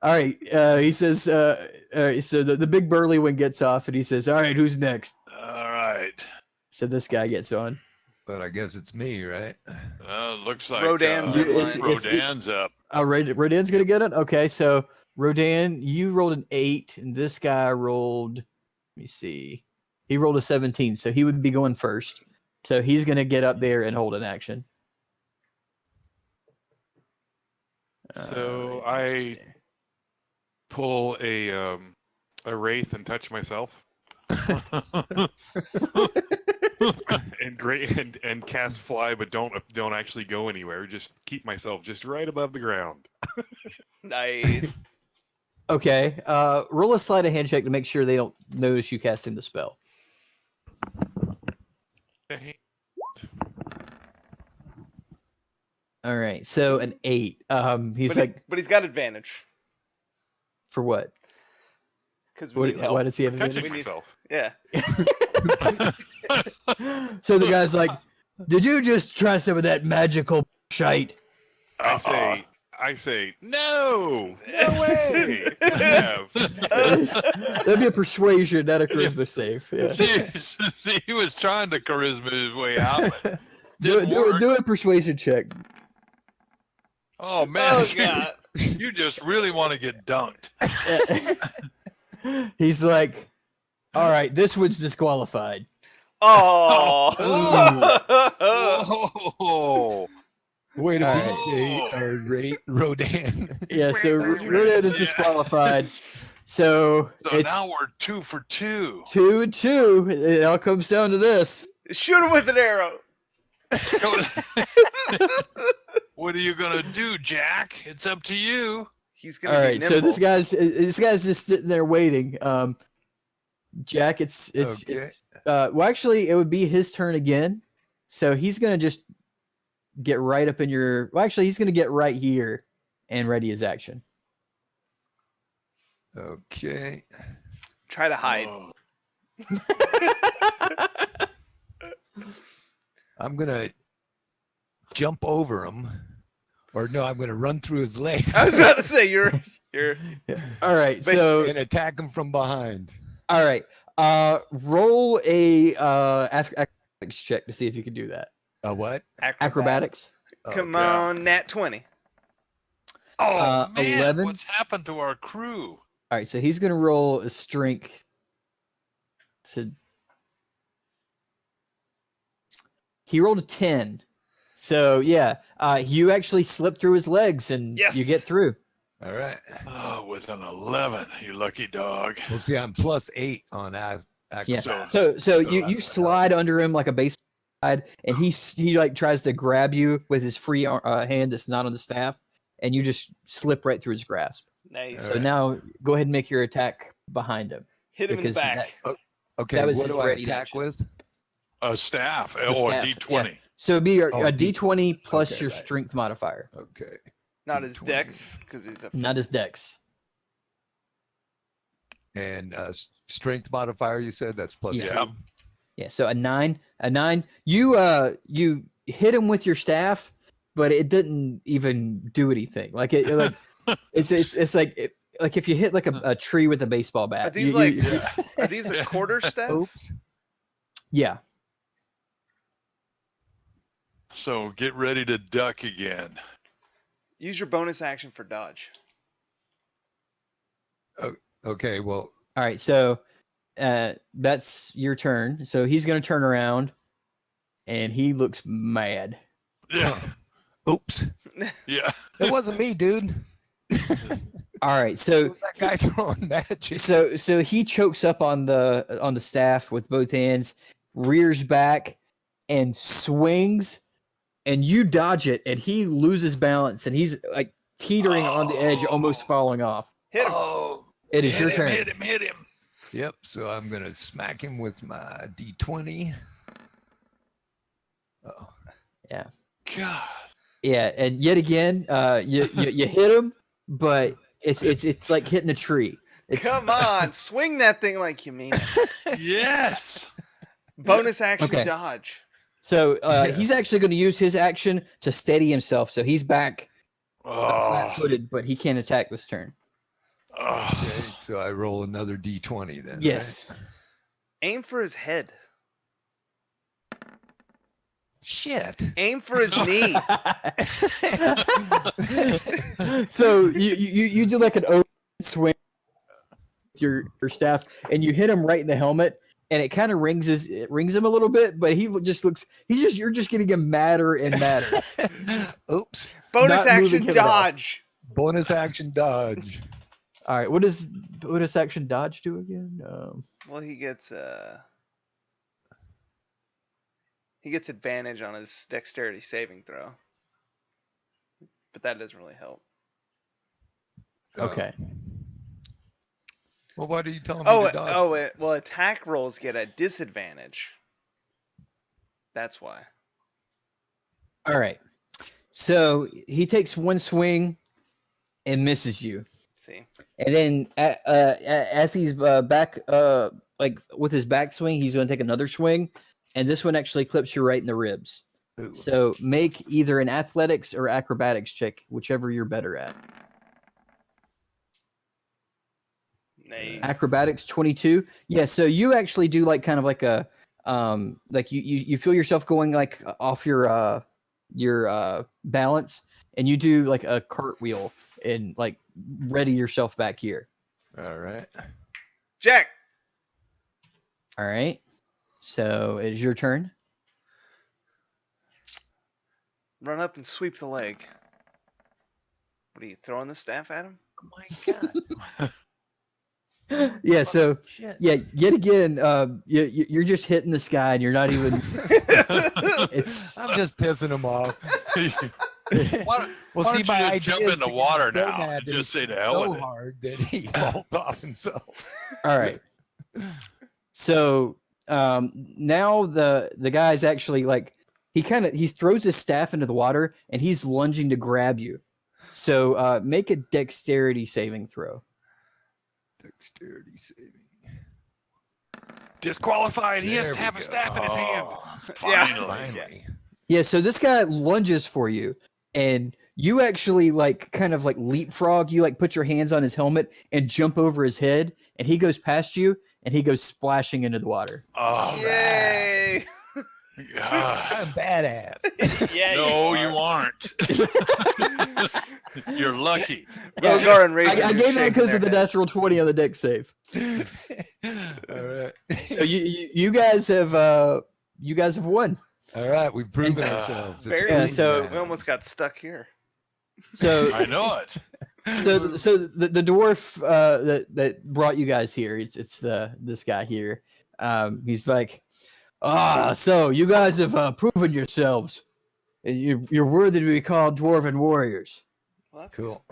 All right. He says. All right. So the big burly one gets off, and he says, "All right, who's next?" All right. So this guy gets on. But I guess it's me, right? Looks like Rodan's in line. Rodan's up. Rodan's gonna get it. Okay. So Rodan, you rolled an 8, and this guy rolled. Let me see. He rolled a 17, so he would be going first. So he's gonna get up there and hold an action. So I pull a wraith and touch myself, and cast fly, but don't actually go anywhere. Just keep myself just right above the ground. Nice. Okay. Roll a sleight of hand check to make sure they don't notice you casting the spell. All right. So an 8. He's but like, but he's got advantage for what? Because we need help. Why does he have Catching advantage? myself. Yeah. So the guy's like, "Did you just try some of that magical shite?" I say, no way. I have. That'd be a persuasion, not a charisma save. Yeah. Jeez, he was trying to charisma his way out. But didn't do work. a persuasion check. Oh man, Oh god. you just really want to get dunked. He's like, "All right, this one's disqualified." Oh. Whoa. Way to All beat Rodan. Yeah, so Rodan is disqualified. So So it's now we're 2 for 2. 2-2. It all comes down to this. Shoot him with an arrow. What are you gonna do, Jack? It's up to you. He's gonna All be right, nimble. so this guy's just sitting there waiting. Jack, it's Okay. well, actually, it would be his turn again. So he's gonna just get right up in your. Well, actually, he's gonna get right here and ready his action. Okay. Try to hide. Oh, I'm gonna jump over him, or no, I'm gonna run through his legs I was about to say you're. All right, But- so and attack him from behind. all right, roll a acrobatics check to see if you can do that. A what? Acrobatics. Come Okay. on, nat 20. oh man, 11? what's happened to our crew? All right, so he's gonna roll a strength to. He rolled a 10. So yeah, you actually slip through his legs and you get Yes. through. All right. Oh, with an 11, you lucky dog. We'll see. I'm +8 on Yeah. acrobatics. So so you that's what slide under him like a baseball slide, and he like tries to grab you with his free hand that's not on the staff, and you just slip right through his grasp. Nice. So Alright. now go ahead and make your attack behind him. Hit him in the because back. Okay. that was What his do I ready attack action. with? A staff The or staff, D20. So it'd be a Oh, D20 plus okay, your right. strength modifier, Okay. Not his D20. dex, because he's a. not his dex. And strength modifier. You said that's +2. Yeah. Yeah, so a 9. You hit him with your staff, but it didn't even do anything. Like it's like if you hit like a tree with a baseball bat. Are these are these a quarter staff? Oops. Yeah. So get ready to duck again. Use your bonus action for dodge. Okay. Well, All right, so that's your turn. So he's gonna turn around, and he looks mad. Yeah. oops. Yeah. It wasn't me, dude. All right, It so was that guy throwing magic. so he chokes up on the staff with both hands, rears back, and swings, and you dodge it, and he loses balance, and he's like teetering on the edge, almost falling off. Hit him. Oh, It is your hit turn. him, hit him. Yep. So I'm gonna smack him with my D20. Oh. God. Yeah, and yet again, you hit him, but it's like hitting a tree. It's, Come on, swing that thing like you mean it. Yes. Bonus action Okay. dodge. So Yeah. he's actually going to use his action to steady himself. So he's back Oh, flat-footed, but he can't attack this turn. oh. Okay. So I roll another D20 then. Yes. Aim for his head. Right? Shit. Aim for his knee. So you do like an open swing with your staff, and you hit him right in the helmet, and it kind of rings him a little bit, but you're just getting him madder and madder. Oops. Bonus Not moving action him at all. dodge. Bonus action dodge. All right, what does bonus action dodge do again? Well, he gets advantage on his dexterity saving throw. But that doesn't really help. Okay. Well, what are you telling me to dodge? Well, attack rolls get a disadvantage. That's why. All right. So he takes one swing and misses you. see. And then as he's back, like with his backswing, he's going to take another swing, and this one actually clips you right in the ribs. Ooh. So make either an athletics or acrobatics check, whichever you're better at. Nice. Acrobatics 22. Yeah, so you actually do like kind of like a like you feel yourself going like off your balance, and you do like a cartwheel and like ready yourself back here. All right. Jack. All right. So it is your turn. Run up and sweep the leg. What are you throwing the staff at him? Oh my god. Yeah, so Shit. yeah, yet again, you're just hitting this guy and you're not even it's I'm just pissing him off. Why Well, why see, don't my you idea just jump is in the to get water so now mad and that just he say to hits hell so with it? hard that he falls off himself. all right. So now the guy's actually like he throws his staff into the water and he's lunging to grab you. So make a dexterity saving throw. Dexterity saving. Disqualified. He has There to we have a go. staff in his hand. Oh, Yeah. finally. Finally. Yeah, so this guy lunges for you, and you actually like kind of like leapfrog. You like put your hands on his helmet and jump over his head, and he goes past you, and he goes splashing into the water. Oh, Yay! God. I'm badass. Yeah, No, you you are. aren't. You're lucky. Yeah, Rogar and Raven I just gave that shaking because their of the heads. natural 20 on the deck save. All right. So you guys have won. All right, we've proven And- ourselves. at Barely. 20 so- We almost rounds. got stuck here. So I know it. so the dwarf that brought you guys here, it's this guy here. He's like, so you guys have proven yourselves. You're worthy to be called dwarven warriors. Well, that's Cool.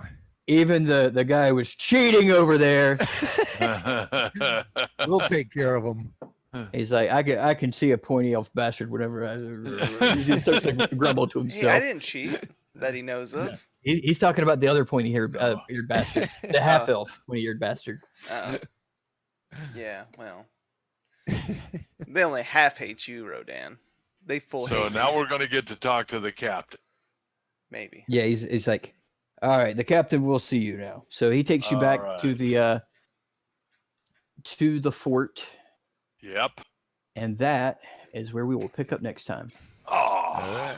Even the guy who was cheating over there. We'll take care of him. He's like, I can see a pointy elf bastard. Whatever. He starts to grumble to Hey, himself. I didn't cheat that he knows of. He's talking about the other pointy-eared bastard, the half-elf pointy-eared bastard. Oh. Yeah, well. They only half hate you, Rodan. They full So hate now you. we're going to get to talk to the captain. Maybe. Yeah, he's like, all right, the captain will see you now. So he takes you back All to right. the fort, Yep. and that is where we will pick up next time. Oh. All right.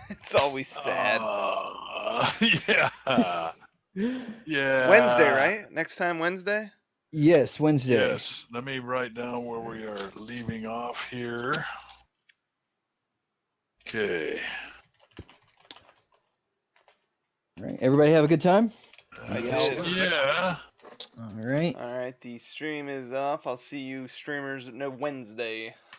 It's always sad. Yeah. Yeah. Wednesday, right? Next time Wednesday? Yes, Wednesday. Yes. Let me write down where we are leaving off here. Okay. All right, everybody have a good time. I did. Yeah. All right. All right, the stream is off. I'll see you streamers no Wednesday.